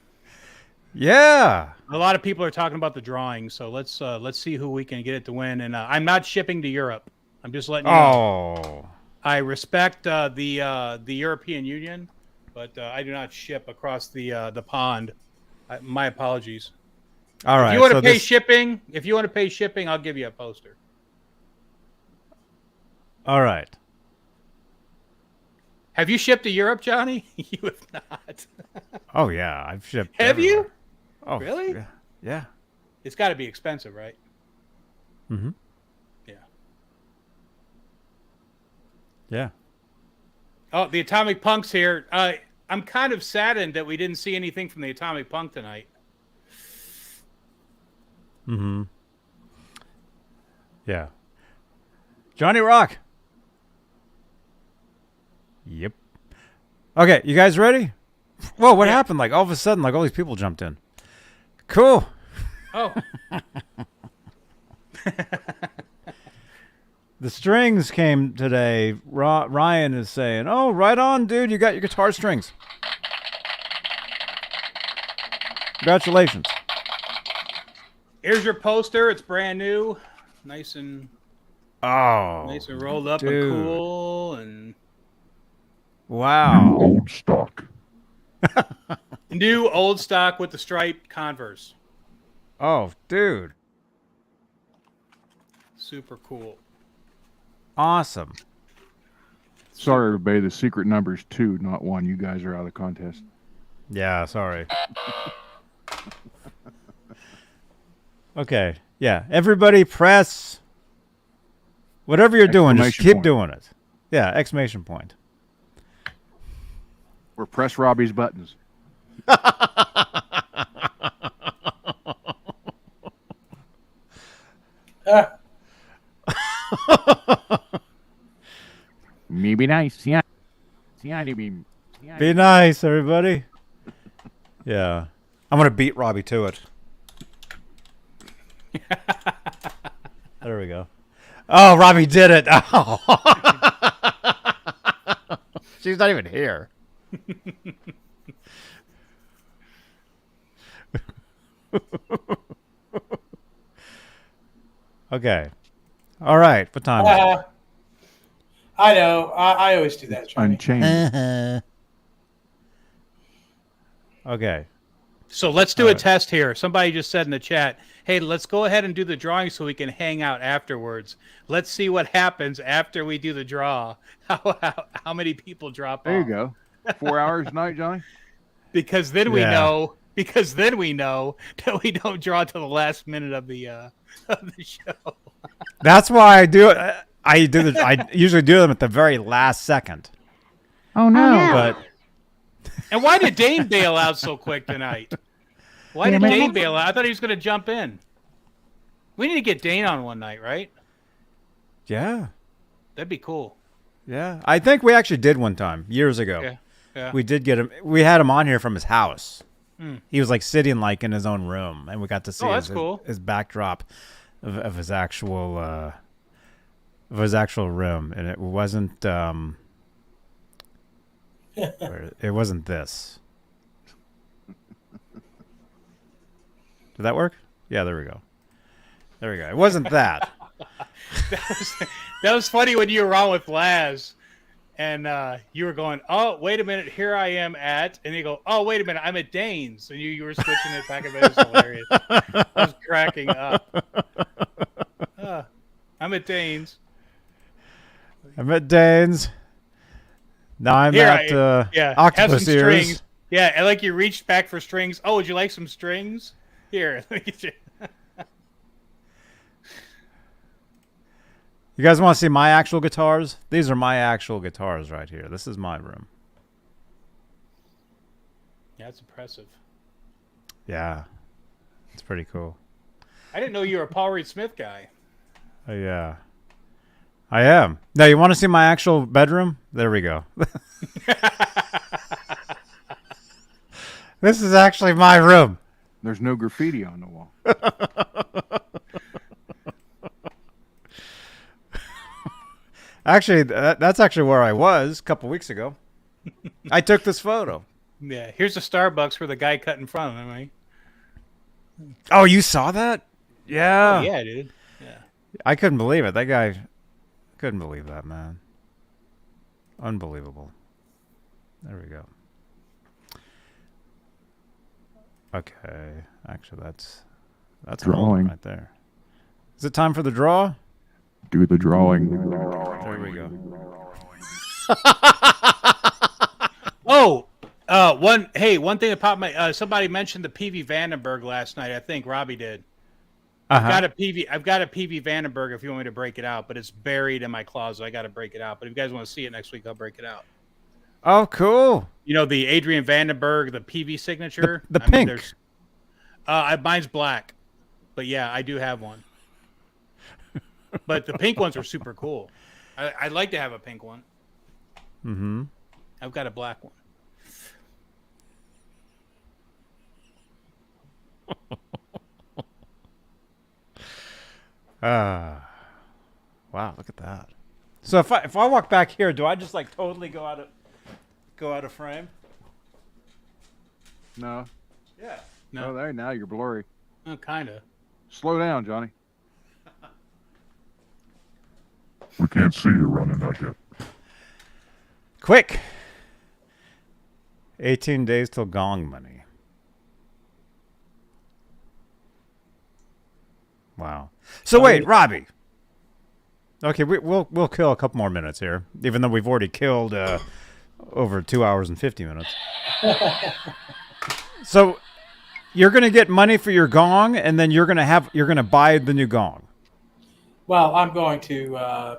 Yeah. A lot of people are talking about the drawing, so let's see who we can get it to win. And I'm not shipping to Europe. I'm just letting you know. I respect the European Union, but I do not ship across the pond. My apologies. All right. If you want to pay shipping, I'll give you a poster. All right. Have you shipped to Europe, Johnny? You have not. Oh yeah, I've shipped. Have everywhere. you? Oh Really? Yeah. Yeah. It's got to be expensive, right? Mm-hmm. Yeah. Yeah. Oh, the Atomic Punk's here. I'm kind of saddened that we didn't see anything from the Atomic Punk tonight. Mm-hmm. Yeah. Johnny Rock. Yep. Okay, you guys ready? Whoa, what happened? Like all of a sudden, like all these people jumped in. Cool. Oh. The strings came today. Ryan is saying, "Oh, right on, dude. You got your guitar strings. Congratulations." Here's your poster. It's brand new, nice and rolled up dude. and cool and wow. Old stock. new old stock with the striped Converse. Oh, dude. Super cool. Awesome. Sorry, everybody. The secret number is 2, not 1. You guys are out of the contest. Yeah, sorry. Okay. Yeah. Everybody press whatever you're doing, just keep doing it. Yeah, exclamation point. Or press Robbie's buttons. Me be nice, yeah. Be nice, everybody. Yeah. I'm going to beat Robbie to it. There we go. Oh, Robbie did it. Oh. She's not even here. Okay. All right. What time is it? I know. I always do that, Johnny. Unchained. Okay. So let's do a test here. Somebody just said in the chat, hey, let's go ahead and do the drawing so we can hang out afterwards. Let's see what happens after we do the draw. How many people drop There off? you go. 4 hours tonight, Johnny? Because then we know that we don't draw till the last minute of the show. That's why I do it. I usually do them at the very last second. Oh, no. But And why did Dane bail out so quick tonight? Why did Dane bail out? I thought he was going to jump in. We need to get Dane on one night, right? yeah. That'd be cool. Yeah. I think we actually did one time years ago. Yeah. Yeah. We did get him. We had him on here from his house. Hmm. He was like sitting like in his own room, and we got to see that's cool. his backdrop of his actual room, and it wasn't it wasn't this. Did that work? Yeah, there we go. There we go. It wasn't that. That was funny when you were on with Laz, and you were going, "Oh, wait a minute, here I am at," and you go, "Oh, wait a minute, I'm at Dane's," and you were switching it back and forth. It was hilarious. I was cracking up. I'm at Dane's. I'm at Dane's. Now I'm Here at have some Octopus Ears. strings. Yeah, and like you reached back for strings. Oh, would you like some strings? Here, let me get you. You guys want to see my actual guitars? These are my actual guitars right here. This is my room. Yeah, that's impressive. Yeah. It's pretty cool. I didn't know you were a Paul Reed Smith guy. Yeah. I am. Now, you want to see my actual bedroom? There we go. This is actually my room. There's no graffiti on the wall. Actually, that's actually where I was a couple weeks ago. I took this photo. Yeah, here's the Starbucks where the guy cut in front of him, right? Oh, you saw that? Yeah. Oh, yeah, dude. Yeah. I couldn't believe it. That guy couldn't believe that, man. Unbelievable. There we go. Okay. Actually, that's Drawing right there. Is it time for the draw? do the drawing. There we go. Oh, one thing that popped my somebody mentioned the PV Vandenberg last night. I think Robbie did. Uh-huh. I've got a PV Vandenberg if you want me to break it out, but it's buried in my closet. I got to break it out. But if you guys want to see it next week, I'll break it out. Oh, cool. You know the Adrian Vandenberg, the PV signature, the pink. Mine's black, but yeah, I do have one. But the pink ones are super cool. I'd like to have a pink one. Mm-hmm. I've got a black one. Wow, look at that. So if I walk back here, do I just like totally go out of frame? No. Yeah. No. Oh, there now you're blurry. Oh, kind of. Slow down, Johnny. We can't see you running out yet. Quick. 18 days till Gong money. Wow. So wait, Robbie. Okay, we'll kill a couple more minutes here, even though we've already killed over 2 hours and 50 minutes. So you're gonna get money for your Gong, and then you're gonna buy the new Gong. Well, I'm going to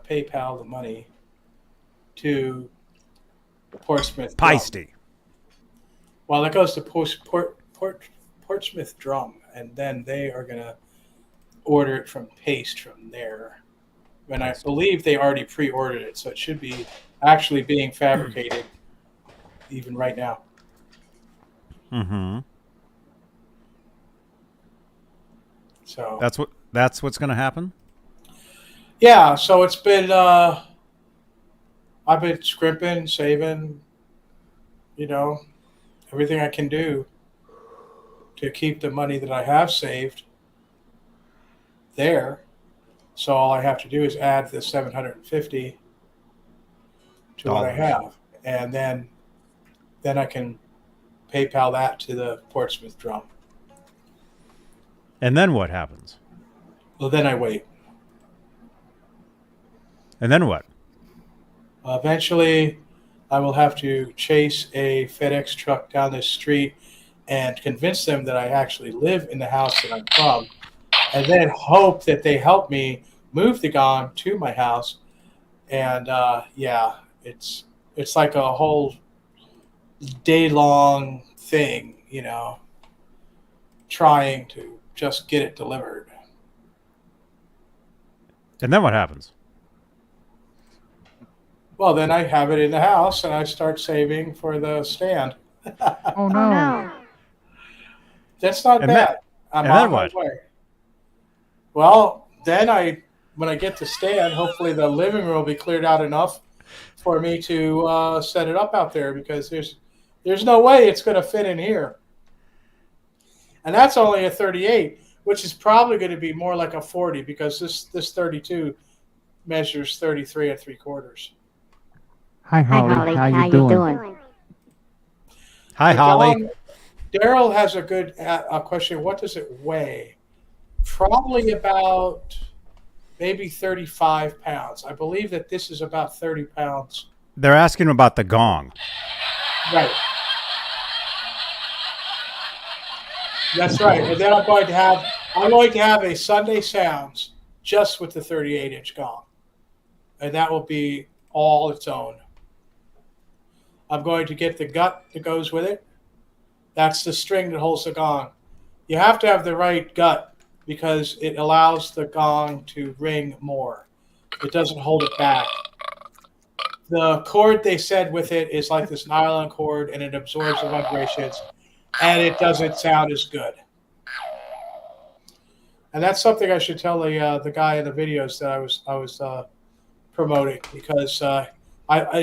PayPal the money to Portsmouth. Peisty. Well, it goes to Portsmouth Drum, and then they are going to order it from Paste from there. And I believe they already pre-ordered it, so it should be actually being fabricated even right now. Mm-hmm. So that's what's going to happen. Yeah, so it's been I've been scrimping, saving, everything I can do to keep the money that I have saved there. So all I have to do is add the $750 to what I have, and then I can PayPal that to the Portsmouth Drum. And then what happens? Well, then I wait. And then what? Eventually, I will have to chase a FedEx truck down the street and convince them that I actually live in the house that I'm from, and then hope that they help me move the Gong to my house. And it's like a whole day-long thing, trying to just get it delivered. And then what happens? Well, then I have it in the house, and I start saving for the stand. Oh, no. That's not bad. I'm on my way. Well, then when I get the stand, hopefully the living room will be cleared out enough for me to set it up out there, because there's no way it's going to fit in here. And that's only a 38, which is probably going to be more like a 40, because this 32 measures 33 3/4. Hi, Holly. How you doing? Hi, Holly. Daryl has a good question. What does it weigh? Probably about maybe 35 pounds. I believe that this is about 30 pounds. They're asking about the Gong. Right. That's right. And then I'm going to have a Sunday Sounds just with the 38-inch Gong. And that will be all its own. I'm going to get the gut that goes with it. That's the string that holds the Gong. You have to have the right gut, because it allows the Gong to ring more. It doesn't hold it back. The cord, they said, with it is like this nylon cord, and it absorbs the vibrations, and it doesn't sound as good. And that's something I should tell the guy in the videos that I was promoting, because he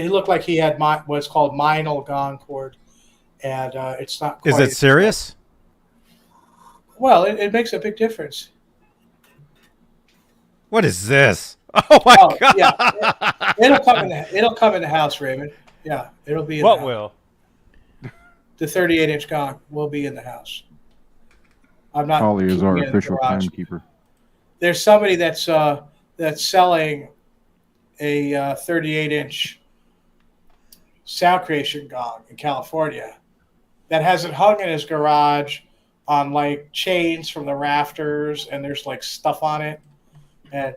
looked like he had what's called Meinl Gong cord, and it's not quite. Is it serious? Well, it makes a big difference. What is this? Oh my God! Yeah, it'll come in the house, Raymond. Yeah, it'll be. In What the house. will? The 38-inch Gong will be in the house. I'm not. Holly is our keeping it in the official garage. timekeeper. There's somebody that's that's selling a 38-inch sound creation gong in California that has it hung in his garage on like chains from the rafters, and there's like stuff on it. And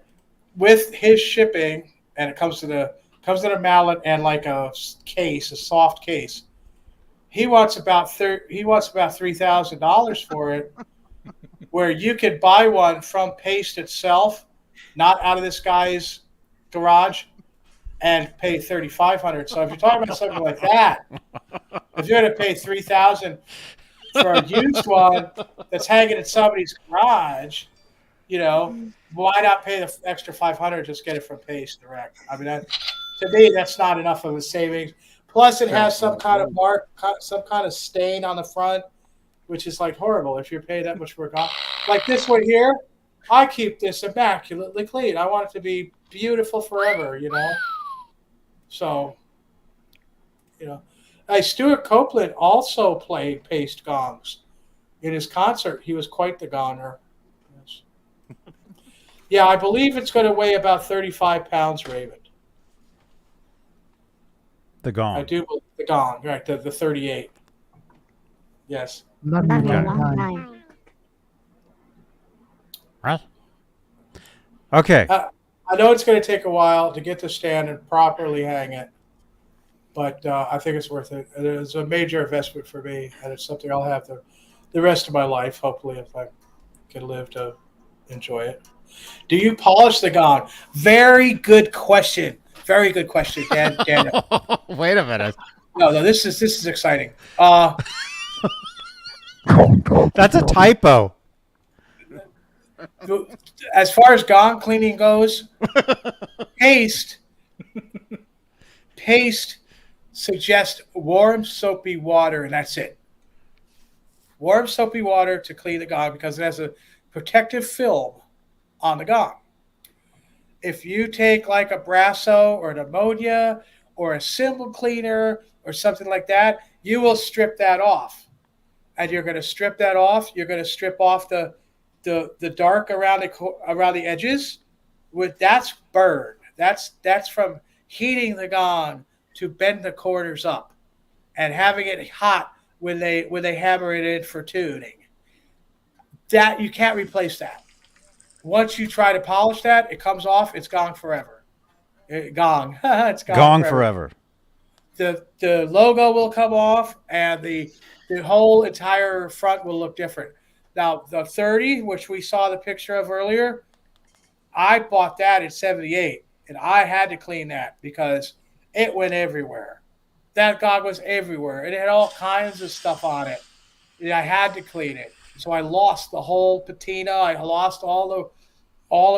with his shipping, and it comes to the mallet and like a case, a soft case. He wants about $3,000 for it, where you could buy one from Paste itself, not out of this guy's garage, and pay $3,500. So if you're talking about something like that, if you're going to pay $3,000 for a used one that's hanging in somebody's garage, you know, why not pay the extra $500? Just get it from Paste direct. I mean, to me, that's not enough of a savings. Plus, it has some kind of mark, some kind of stain on the front, which is like horrible if you're paying that much for a gong. Like this one here, I keep this immaculately clean. I want it to be beautiful forever, you know. So, you know, Stuart Copeland also played Paste gongs in his concert. He was quite the gonger. Yes. Yeah, I believe it's going to weigh about 35 pounds, Raven. The gong. I do believe the gong, right? The 38. Yes. Love you long time. Right. Okay. I know it's going to take a while to get the stand and properly hang it, but I think it's worth it. It's a major investment for me, and it's something I'll have the rest of my life, hopefully, if I can live to enjoy it. Do you polish the gong? Very good question. Very good question, Daniel. Wait a minute. No, this is exciting. That's a typo. As far as gong cleaning goes, Paste suggests warm soapy water, and that's it. Warm soapy water to clean the gong because it has a protective film on the gong. If you take like a Brasso or an ammonia or a cymbal cleaner or something like that, you will strip that off. And you're going to strip that off. You're going to strip off the dark around the edges. That's burn. That's from heating the gong to bend the corners up and having it hot when they hammer it in for tuning. That you can't replace that. Once you try to polish that, it comes off. It's gone forever. It's gone forever. The logo will come off, and the whole entire front will look different. Now, the 30, which we saw the picture of earlier, I bought that in 78, and I had to clean that because it went everywhere. That gong was everywhere. It had all kinds of stuff on it. And I had to clean it. So I lost the whole patina. I lost all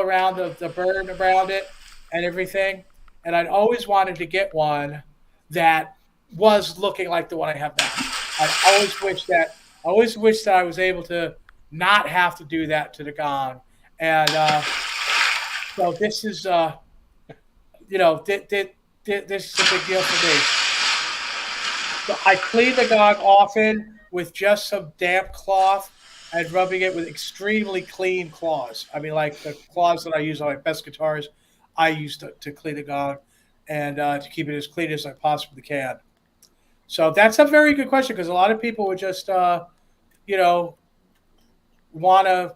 around the burn around it and everything. And I'd always wanted to get one that was looking like the one I have now. I always wish that I was able to not have to do that to the gong. And so this is, this is a big deal for me. So I clean the gong often with just some damp cloth and rubbing it with extremely clean cloths. I mean, like the cloths that I use on my best guitars, I use to clean the gong and to keep it as clean as I possibly can. So that's a very good question because a lot of people would just, want to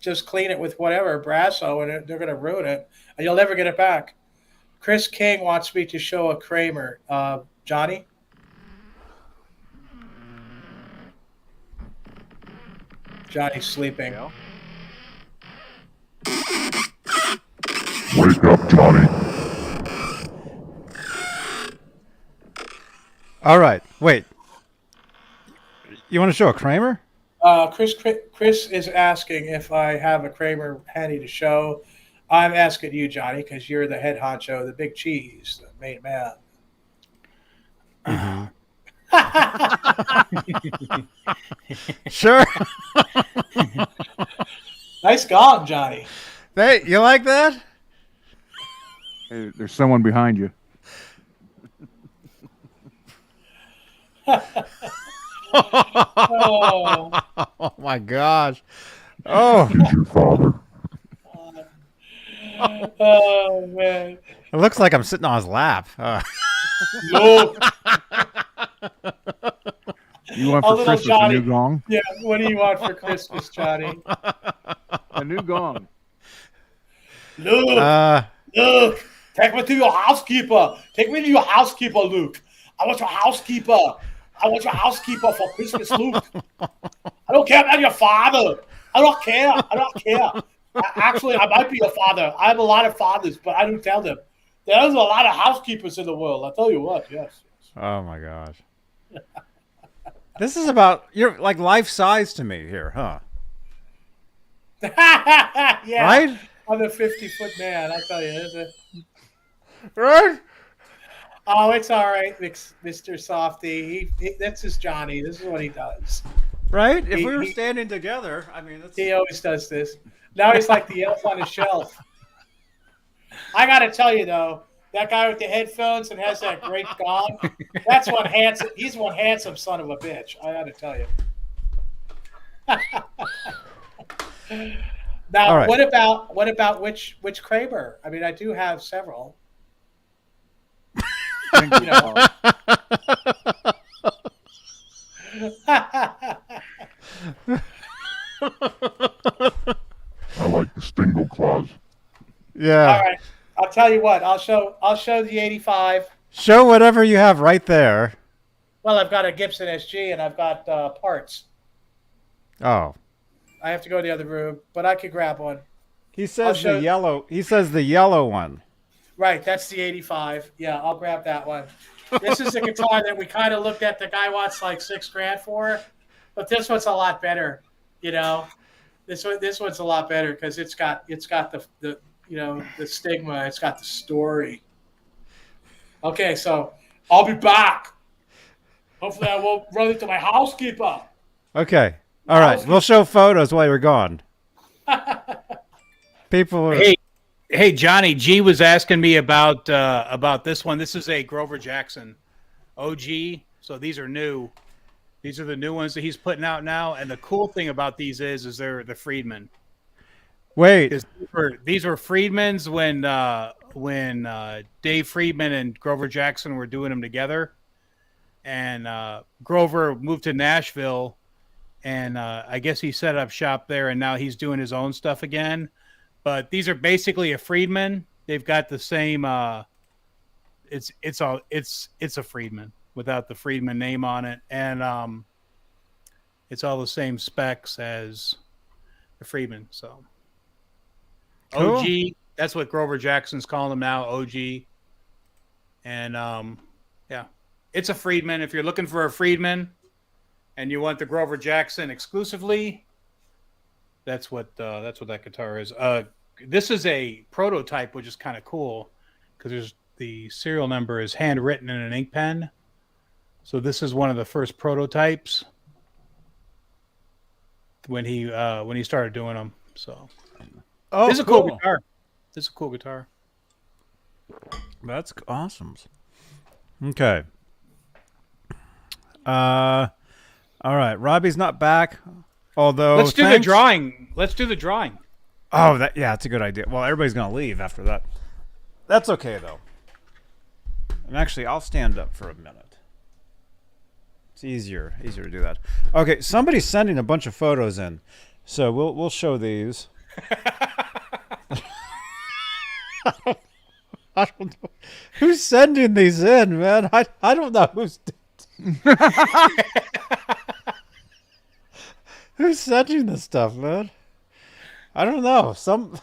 just clean it with whatever, Brasso, and they're going to ruin it, and you'll never get it back. Chris King wants me to show a Kramer. Johnny? Johnny's sleeping. Wake up, Johnny. All right. Wait. You want to show a Kramer? Chris is asking if I have a Kramer handy to show. I'm asking you, Johnny, because you're the head honcho, the big cheese, the main man. Sure. Nice gong, Johnny. Hey, you like that? Hey, there's someone behind you. Oh my gosh. Oh. It's your father. Oh man! It looks like I'm sitting on his lap. Look, You want a for little Christmas Johnny. a new gong? Yeah, what do you want for Christmas, Johnny? A new gong. Luke, Luke, take me to your housekeeper. Take me to your housekeeper, Luke. I want your housekeeper. I want your housekeeper for Christmas, Luke. I don't care about your father. I don't care. I don't care. Actually, I might be your father. I have a lot of fathers, but I don't tell them. There's a lot of housekeepers in the world. I'll tell you what, yes. Oh my gosh. This is about, you're like life size to me here, huh? Yeah. Right? I'm a 50-foot man, I tell you. Isn't it? Right? Oh, it's all right, Mr. Softy. That's just Johnny. This is what he does. Right? If we were standing together, I mean, that's... He always does this. Now he's like the elf on the shelf. I got to tell you, though, that guy with the headphones and has that great gong, that's one handsome. He's one handsome son of a bitch. I got to tell you. Now, right. what about which Kramer? I mean, I do have several. You know. I like the Stingle claws. Yeah. All right. I'll tell you what. I'll show the 85. Show whatever you have right there. Well, I've got a Gibson SG and I've got parts. Oh. I have to go to the other room, but I could grab one. He says the yellow. He says the yellow one. Right, that's the 85. Yeah, I'll grab that one. This is the guitar that we kind of looked at. The guy wants like $6,000 for, but this one's a lot better. You know, this one's a lot better because it's got the the stigma. It's got the story. Okay, so I'll be back. Hopefully, I won't run into my housekeeper. Okay. All right. We'll show photos while you're gone. People are... Hey, Johnny G was asking me about this one. This is a Grover Jackson OG. So these are new. These are the new ones that he's putting out now. And the cool thing about these is they're the Friedman. Wait. These were Friedmans when Dave Friedman and Grover Jackson were doing them together. And Grover moved to Nashville. And I guess he set up shop there. And now he's doing his own stuff again. But these are basically a Friedman. They've got the same. It's a Friedman without the Friedman name on it, and it's all the same specs as the Friedman. So cool. OG. That's what Grover Jackson's calling them now. OG. And yeah, it's a Friedman. If you're looking for a Friedman, and you want the Grover Jackson exclusively. That's what that guitar is. This is a prototype, which is kind of cool because the serial number is handwritten in an ink pen. So this is one of the first prototypes when he started doing them. So this is a cool guitar. This is a cool guitar. That's awesome. Okay. All right. Robbie's not back. Although let's do the drawing. Let's do the drawing. Oh, that's a good idea. Well, everybody's gonna leave after that. That's okay though. And actually, I'll stand up for a minute. It's easier to do that. Okay, somebody's sending a bunch of photos in, so we'll show these. I don't know who's sending these in, man. I don't know who's. Who's sending this stuff, man? I don't know. Some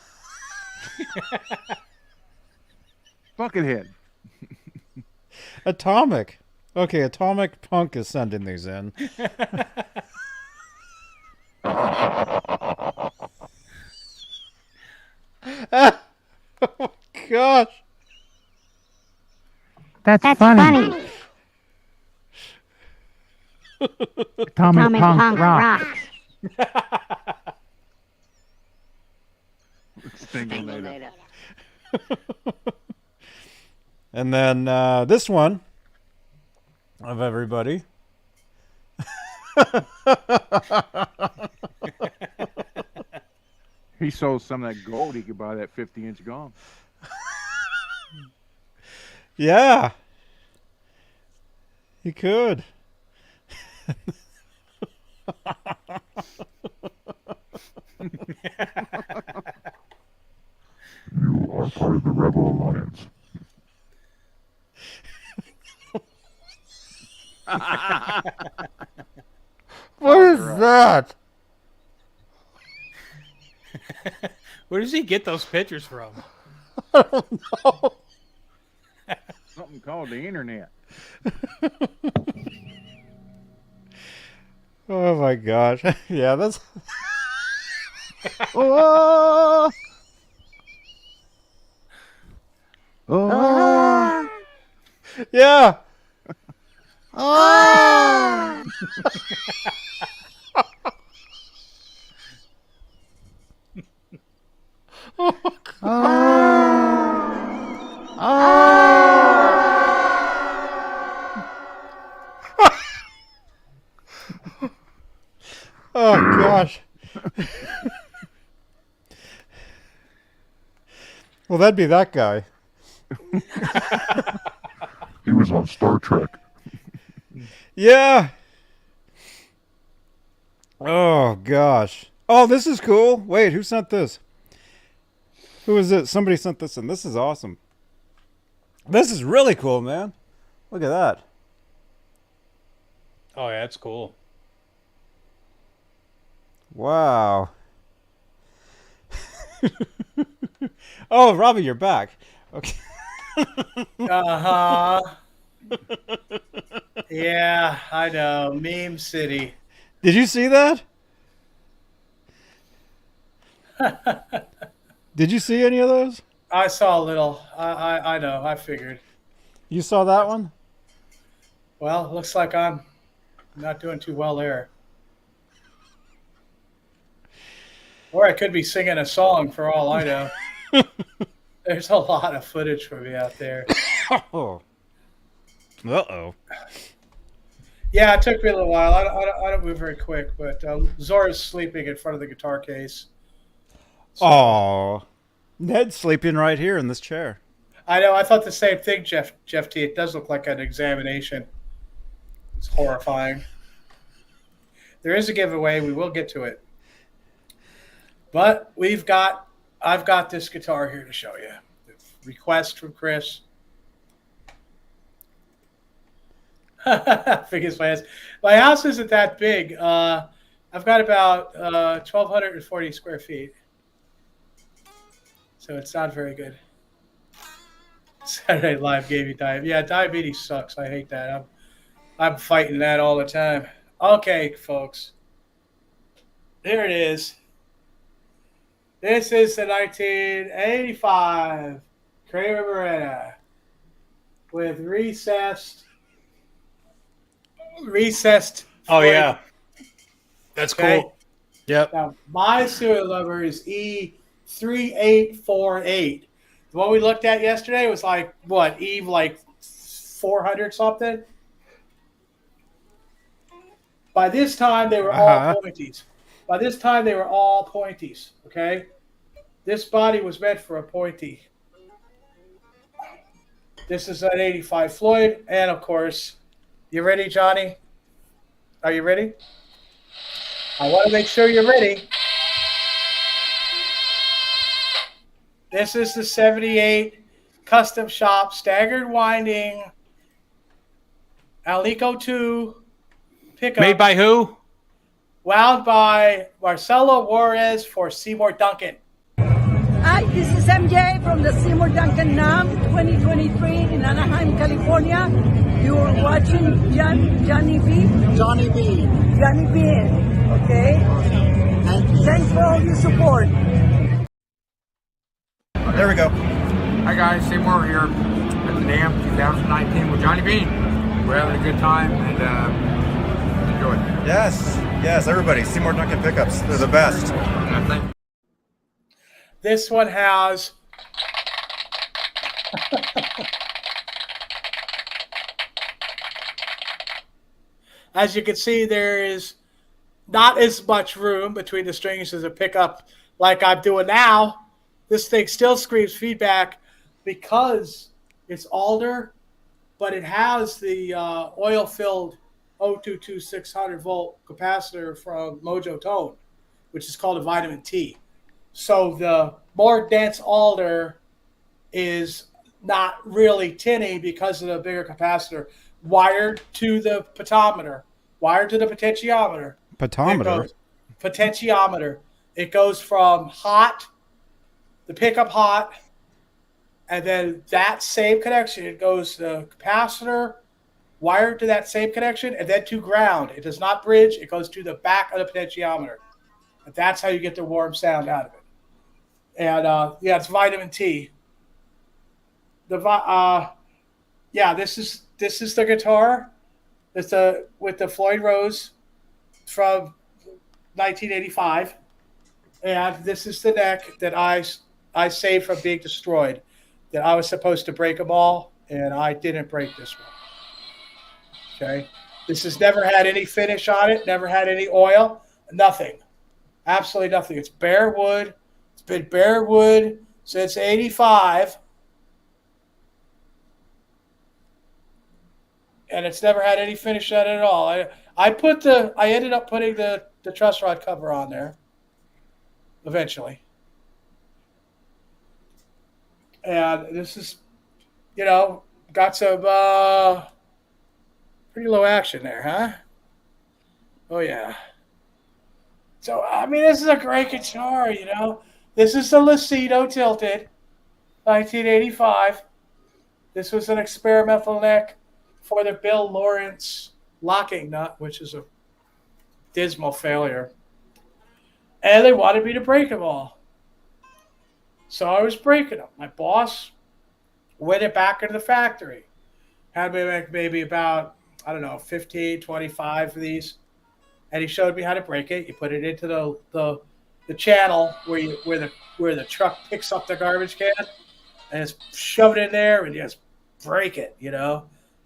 Buckethead. Atomic. Okay, Atomic Punk is sending these in. Oh my gosh. That's funny. Atomic Punk rocks. And then this one of everybody. He sold some of that gold. He could buy that 50-inch Gong. Yeah. He could. You are part of the Rebel Alliance. What is that? Where does he get those pictures from? I don't know. Something called the internet. Oh my gosh. Yeah, that's. Oh! Oh! Yeah. Oh! Oh gosh. Well, that'd be that guy. He was on Star Trek. Yeah. Oh gosh. Oh, this is cool. Wait, who sent this? Who is it? Somebody sent this in. This is awesome. This is really cool, man. Look at that. Oh, yeah, that's cool. Wow. Oh, Robbie, you're back. Okay. Uh-huh. Yeah, I know. Meme City. Did you see that? Did you see any of those? I saw a little. I know. I figured. You saw that one? Well, looks like I'm not doing too well there. Or I could be singing a song for all I know. There's a lot of footage from me out there. Oh. Uh-oh. Yeah, it took me a little while. I don't move very quick, but Zora's sleeping in front of the guitar case. So, Oh. Ned's sleeping right here in this chair. I know. I thought the same thing, Jeff T. It does look like an examination. It's horrifying. There is a giveaway. We will get to it. But I've got this guitar here to show you. The request from Chris. Biggest my house. My house isn't that big. I've got about 1,240 square feet. So it's not very good. Saturday Night Live gave you diabetes. Yeah, diabetes sucks. I hate that. I'm fighting that all the time. Okay, folks. Here it is. This is the 1985 Kramer Beretta with recessed. Oh, yeah. That's Okay. cool. Yep. Now, my serial number is E3848. The one we looked at yesterday was like, what, Eve, like 400 something? By this time, they were all pointies. By this time, they were all pointies, okay? This body was meant for a pointy. This is an 85 Floyd, and of course, you ready, Johnny? Are you ready? I want to make sure you're ready. This is the 78 Custom Shop Staggered Winding Alico 2 pickup. Made by who? Wound by Marcelo Juarez for Seymour Duncan. Hi, this is MJ from the Seymour Duncan NAM 2023 in Anaheim, California. You're watching Johnny B. Johnny B. Johnny Bean, okay? Thank you. Thanks for all your support. There we go. Hi guys, Seymour here at the NAM 2019 with Johnny Bean. We're having a good time and enjoy. Yes, everybody. Seymour Duncan pickups. They're the best. Thank you. This one has as you can see, there is not as much room between the strings as a pickup like I'm doing now, this thing still screams feedback because it's alder, but it has the oil-filled 022 600-volt capacitor from Mojo Tone, which is called a vitamin T. So the more dense alder is not really tinny because of the bigger capacitor wired to the potentiometer. Petometer. Potentiometer. It goes from hot, the pickup hot, and then that same connection, it goes to capacitor, wired to that same connection, and then to ground. It does not bridge. It goes to the back of the potentiometer. And that's how you get the warm sound out of it. And yeah, it's vitamin T. This is the guitar. It's with the Floyd Rose from 1985, and this is the neck that I saved from being destroyed. That I was supposed to break them all, and I didn't break this one. Okay, this has never had any finish on it, never had any oil, nothing, absolutely nothing. It's bare wood. It's been bare wood since '85. And it's never had any finish on it at all. I ended up putting the truss rod cover on there eventually. And this is, got some pretty low action there, huh? Oh, yeah. So, I mean, this is a great guitar, This is the Lucido Tilted, 1985. This was an experimental neck for the Bill Lawrence locking nut, which is a dismal failure. And they wanted me to break them all. So I was breaking them. My boss went it back into the factory. Had me make maybe about, 15, 25 of these. And he showed me how to break it. You put it into the channel where the truck picks up the garbage can, and just shove it in there and just break it,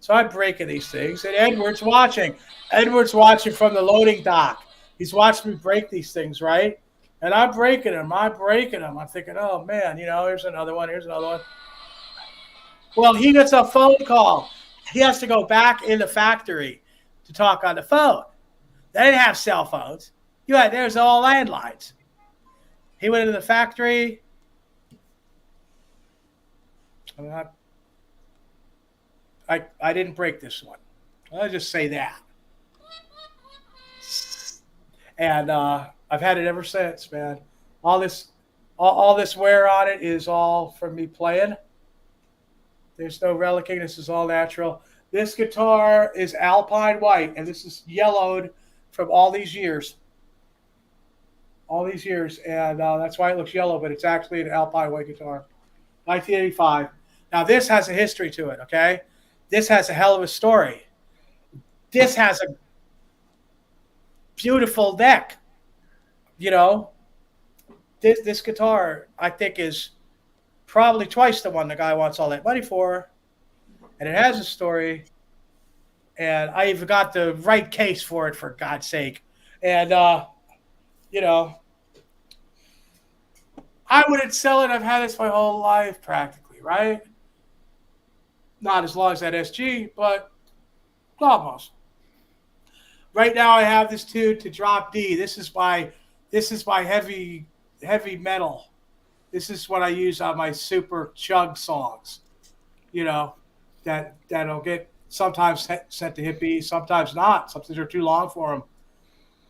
So I'm breaking these things, and Edward's watching. Edward's watching from the loading dock. He's watching me break these things, right? And I'm breaking them. I'm thinking, oh, man, here's another one. Here's another one. Well, he gets a phone call. He has to go back in the factory to talk on the phone. They didn't have cell phones. There's all landlines. He went into the factory. I didn't break this one. I'll just say that. And I've had it ever since, man. All this wear on it is all from me playing. There's no relicking. This is all natural. This guitar is alpine white, and this is yellowed from all these years. And that's why it looks yellow, but it's actually an alpine white guitar. 1985. Now, this has a history to it, okay? This has a hell of a story. This has a beautiful neck. This guitar, I think, is probably twice the one the guy wants all that money for. And it has a story. And I even got the right case for it, for God's sake. And, I wouldn't sell it. I've had this my whole life practically, right? Not as long as that SG, but almost. Right now I have this tuned to drop D. This is my heavy metal. This is what I use on my super chug songs. That'll get sometimes sent to hippie, sometimes not. Some things are too long for them.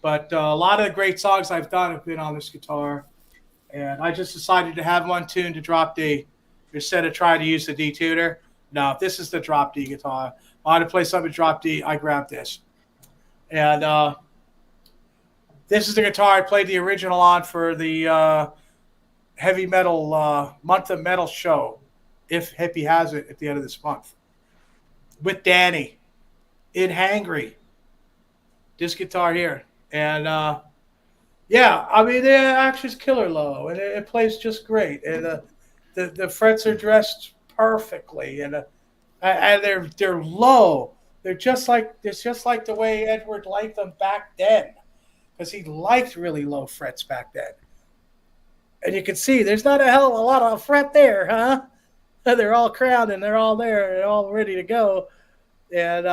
But a lot of the great songs I've done have been on this guitar. And I just decided to have one tuned to drop D instead of trying to use the D tuner. No, this is the drop D guitar. If I want to play something drop D, I grab this. And this is the guitar I played the original on for the heavy metal month of metal show, if Hippie has it at the end of this month, with Danny in Hangry. This guitar here. And yeah, I mean, the action's killer low, and it plays just great. And the frets are dressed perfectly, and they're low. It's just like the way Edward liked them back then, because he liked really low frets back then. And you can see there's not a lot of fret there, huh? They're all crowned and they're all there and all ready to go. And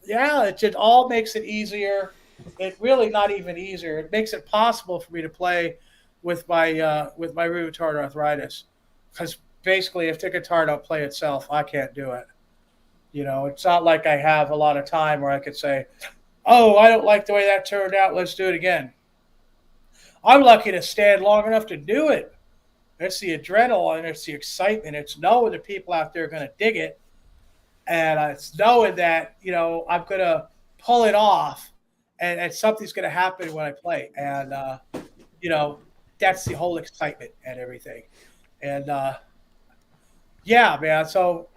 yeah, it just all makes it easier. It really not even easier. It makes it possible for me to play with my rheumatoid arthritis, because basically, if the guitar don't play itself, I can't do it. You know, it's not like I have a lot of time where I could say, "Oh, I don't like the way that turned out. Let's do it again." I'm lucky to stand long enough to do it. It's the adrenaline, it's the excitement, it's knowing the people out there are going to dig it, and it's knowing that I'm going to pull it off, and something's going to happen when I play, and that's the whole excitement and everything, and yeah, man. So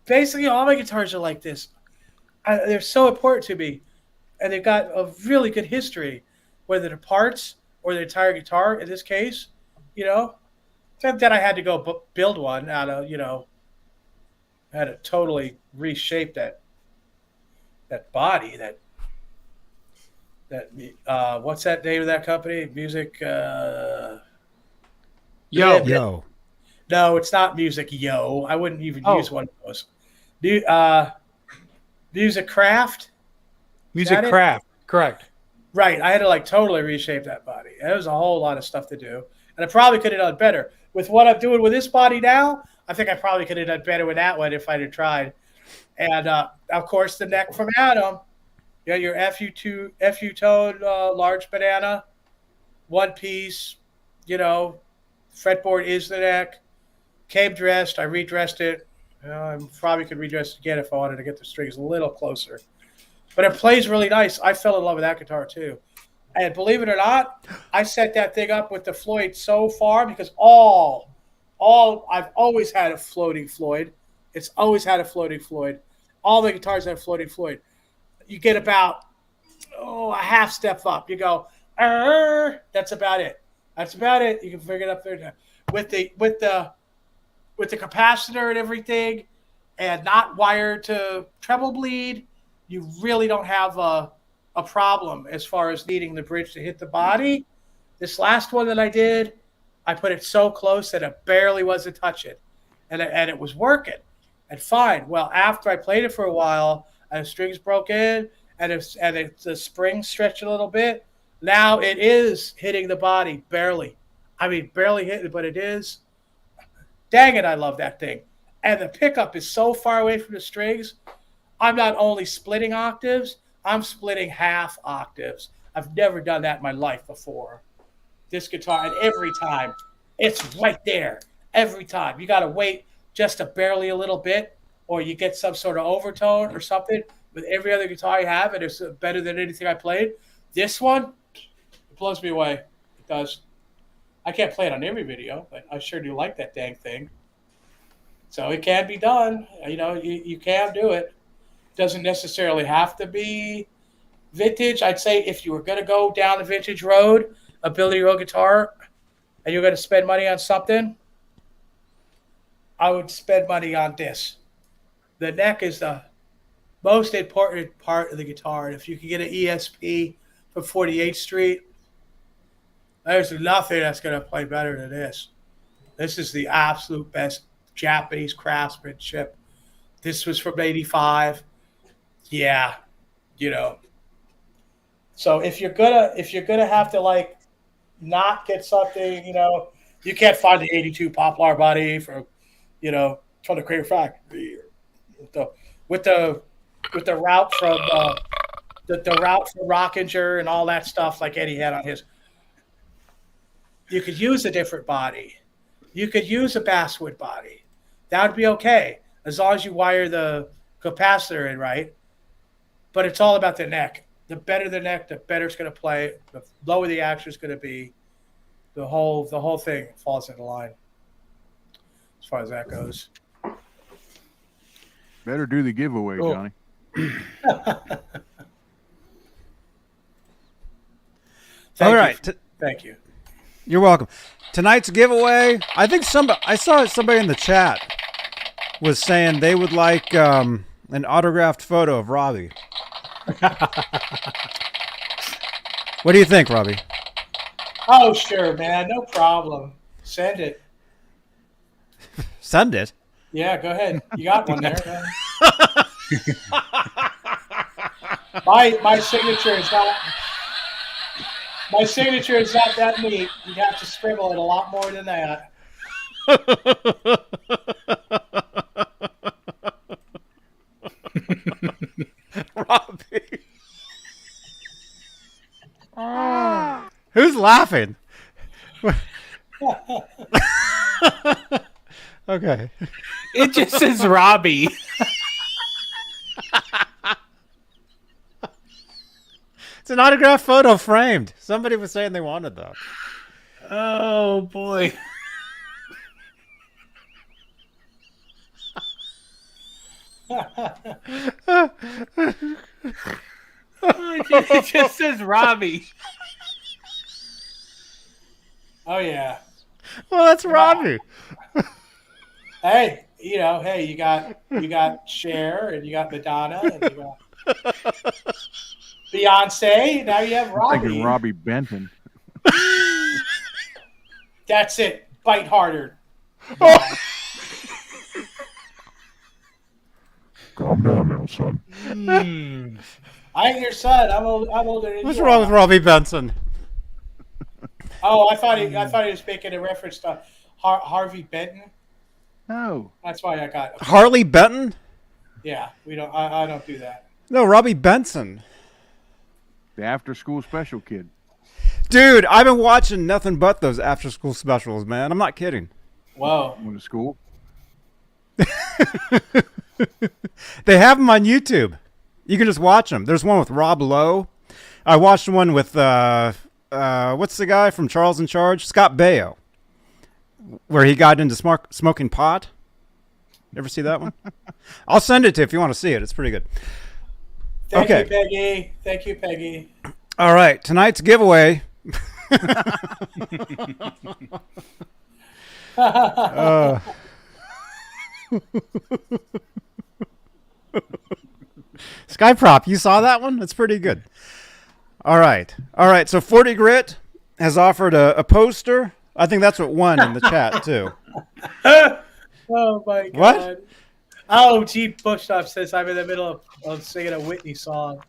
basically, all my guitars are like this. They're so important to me, and they've got a really good history, whether the parts or the entire guitar in this case. Then I had to go build one out of, had to totally reshape that body, what's that name of that company? Music, Yo. No, it's not Music Yo. I wouldn't even use one of those. Music Craft? Music Craft, correct. Right. I had to totally reshape that body. There was a whole lot of stuff to do. And I probably could have done better. With what I'm doing with this body now, I think I probably could have done better with that one if I'd have tried. And, of course, the neck from Adam. You got your FU tone large banana, one piece, fretboard is the neck. Came dressed. I redressed it. I probably could redress it again if I wanted to get the strings a little closer. But it plays really nice. I fell in love with that guitar too. And believe it or not, I set that thing up with the Floyd so far because I've always had a floating Floyd. It's always had a floating Floyd. All the guitars have floating Floyd. You get about a half step up. You go, that's about it. That's about it. You can figure it up there. With the capacitor and everything, and not wired to treble bleed, you really don't have a problem as far as needing the bridge to hit the body. This last one that I did, I put it so close that it barely wasn't touching, and it was working and fine. Well, after I played it for a while, and the strings broke in, and the spring stretched a little bit, now it is hitting the body barely. I mean, barely hitting, but it is. Dang it, I love that thing. And the pickup is so far away from the strings. I'm not only splitting octaves, I'm splitting half octaves. I've never done that in my life before. This guitar, and every time, it's right there. Every time. You got to wait just barely a little bit, or you get some sort of overtone or something. With every other guitar I have, and it's better than anything I played. This one, it blows me away. It does. I can't play it on every video, but I sure do like that dang thing. So it can be done. You can do it. Doesn't necessarily have to be vintage. I'd say if you were going to go down the vintage road of building your own guitar and you're going to spend money on something, I would spend money on this. The neck is the most important part of the guitar. And if you can get an ESP from 48th Street, there's nothing that's going to play better than this. This is the absolute best Japanese craftsmanship. This was from 85. Yeah, So if you're gonna have to not get something, you can't find the 82 Poplar body from the Crater Factory with the route from the route from Rockinger and all that stuff like Eddie had on his. You could use a different body. You could use a basswood body. That would be okay as long as you wire the capacitor in right. But it's all about the neck. The better the neck, the better it's going to play. The lower the action is going to be. The whole thing falls into line as far as that goes. Better do the giveaway, Johnny. All right. Thank you. You're welcome. Tonight's giveaway, I think I saw somebody in the chat was saying they would like an autographed photo of Robbie. What do you think, Robbie? Oh, sure, man. No problem. Send it. Send it. Yeah, go ahead. You got one there. My signature is not. My signature is not that neat. You'd have to scribble it a lot more than that. Robbie. Who's laughing? Okay. It just says Robbie. It's an autographed photo framed. Somebody was saying they wanted that. Oh boy. It just says Robbie. Oh yeah. Well, that's Robbie. Hey, hey, you got Cher and you got Madonna and you got Beyonce. Now you have I'm Robbie. thinking Robbie Benton. That's it. Bite harder. Calm down now, son. I ain't your son. I'm older than What's you. wrong with Robbie Benson? Oh, I thought he was making a reference to Harvey Benton. No. That's why I got Harley Benton? Yeah, we don't. I don't do that. No, Robbie Benson. The after-school special kid. Dude, I've been watching nothing but those after-school specials, man. I'm not kidding. Whoa. Went to school. They have them on YouTube. You can just watch them. There's one with Rob Lowe. I watched one with what's the guy from Charles in Charge? Scott Baio, where he got into smoking pot. Ever see that one? I'll send it to you if you want to see it. It's pretty good. Thank you, Peggy. Thank you, Peggy. All right, tonight's giveaway. Skyprop, you saw that one? It's pretty good. All right. So 40 Grit has offered a poster. I think that's what won in the chat too. Oh my God. What? Oh, G. Bushnoff says I'm in the middle of singing a Whitney song.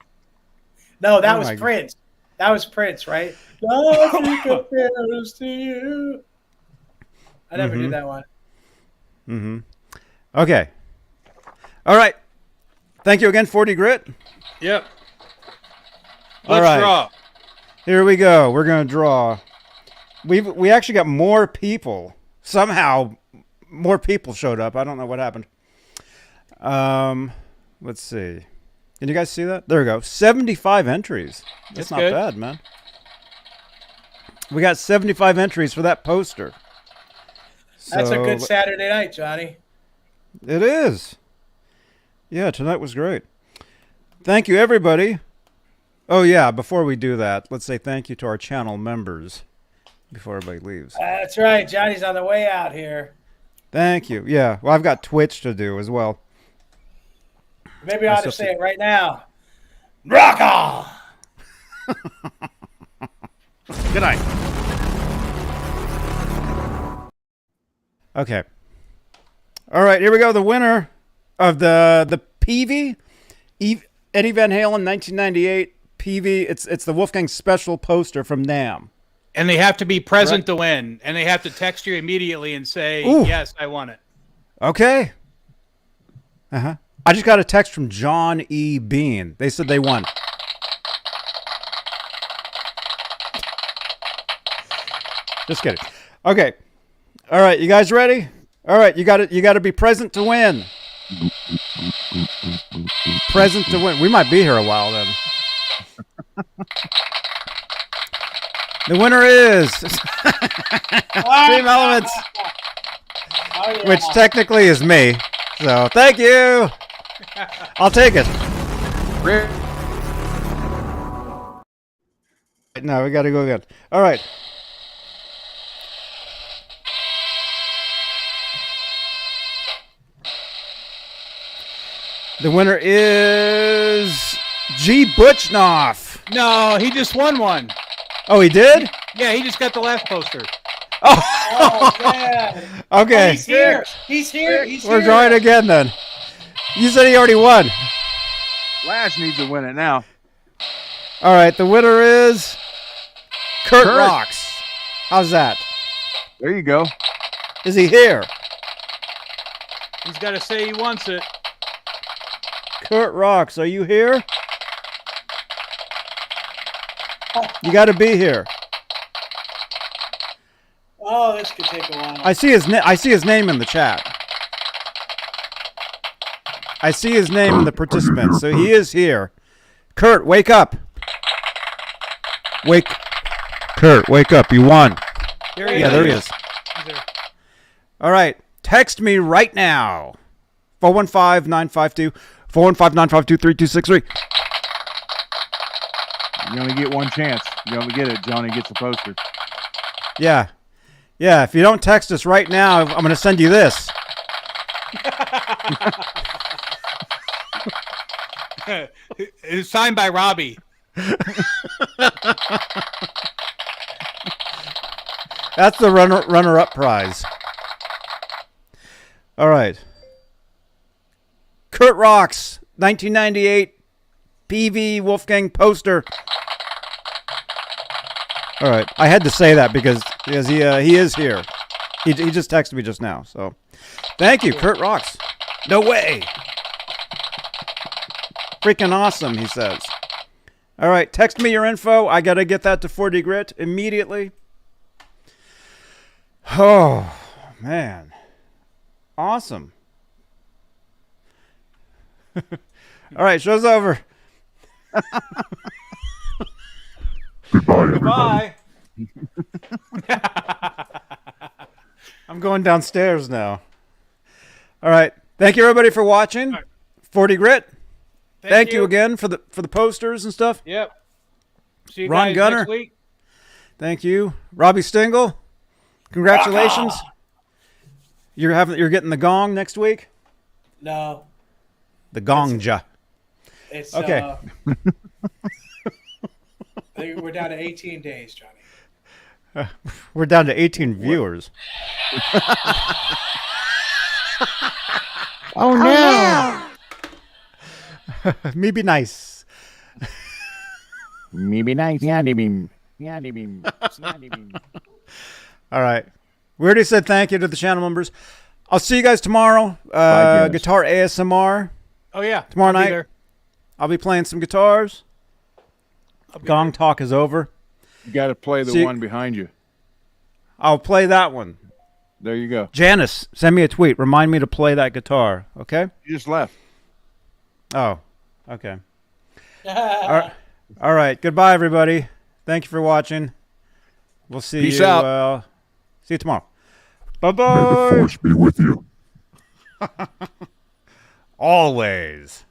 No, that was Prince. That was Prince, right? Nothing compares to you. I never did that one. Mm-hmm. Okay. All right. Thank you again, 40 Grit. Yep. Let's draw. Here we go. We're gonna draw. We actually got more people. Somehow, more people showed up. I don't know what happened. Let's see. Can you guys see that? There we go. 75 entries. That's not good. bad, man. We got 75 entries for that poster. That's a So, good Saturday night, Johnny. It is. Yeah, tonight was great. Thank you, everybody. Oh, yeah, before we do that, let's say thank you to our channel members before everybody leaves. That's right. Johnny's on the way out here. Thank you. Yeah, well, I've got Twitch to do as well. Maybe I ought to say it right now. Rock on! Good night. Okay. All right, here we go. The winner of the PV, Eddie Van Halen, 1998 PV. It's the Wolfgang special poster from NAMM. And they have to be present to win. And they have to text you immediately and say, yes, I won it. Okay. Uh-huh. I just got a text from John E. Bean. They said they won. Just kidding. Okay. All right, you guys ready? All right, you got to be present to win. Present to win. We might be here a while then. The winner is Team Elements, which technically is me. So thank you. I'll take it. No, we got to go again. All right. The winner is G. Butchnoff. No, he just won one. Oh, he did? Yeah, he just got the last poster. Oh, man. Okay. Oh, he's here. He's here. He's We're here. drawing again then. You said he already won. Lash needs to win it now. All right, the winner is Kurt Rocks. How's that? There you go. Is he here? He's got to say he wants it. Kurt Rocks, are you here? You got to be here. Oh, this could take a while. I see his name in the chat. I see his name in the participants, so he is here. Kurt, wake up. Kurt, wake up. You won. There he is. He's there. All right. Text me right now. 415-952-3263. You only get one chance. You only get it. Johnny gets a poster. Yeah. Yeah, if you don't text us right now, I'm going to send you this. It's signed by Robbie. That's the runner-up prize. All right. Kurt Rocks, 1998 PV Wolfgang poster. All right. I had to say that because he is here. He just texted me just now. So thank you, Kurt Rocks. No way. Freaking awesome, he says. All right. Text me your info. I got to get that to 4D Grit immediately. Oh, man. Awesome. All right, show's over. Goodbye, Goodbye. I'm going downstairs now. All right. Thank you, everybody, for watching. 40 Grit. Thank you again for the posters and stuff. Yep. See you Ron guys Gunner. next week. Thank you. Robbie Stingle. Congratulations. You're getting the Gong next week? No. The Gongja. It's okay. I think we're down to 18 days, Johnny. We're down to 18 viewers. Oh no. Me be nice. Me be nice. Yeah, they be. All right. We already said thank you to the channel members. I'll see you guys tomorrow. Guitar ASMR. Oh, yeah. Tomorrow I'll be night. there. I'll be playing some guitars. Gong talk is over. You got to play the one behind you. I'll play that one. There you go. Janice, send me a tweet. Remind me to play that guitar. Okay? You just left. Oh, okay. All right. Goodbye, everybody. Thank you for watching. We'll see Peace you. out. See you tomorrow. Bye-bye. May the force be with you. Always.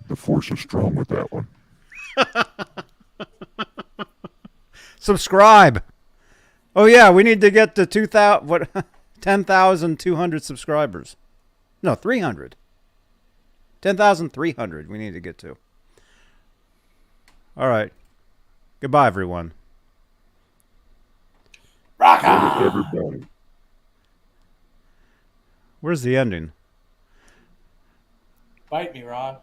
The force is strong with that one. Subscribe. Oh yeah, we need to get to 10,200 subscribers. No, 300. 10,300 we need to get to. All right. Goodbye, everyone. Rock on! Everybody. Where's the ending? Bite me, Ron.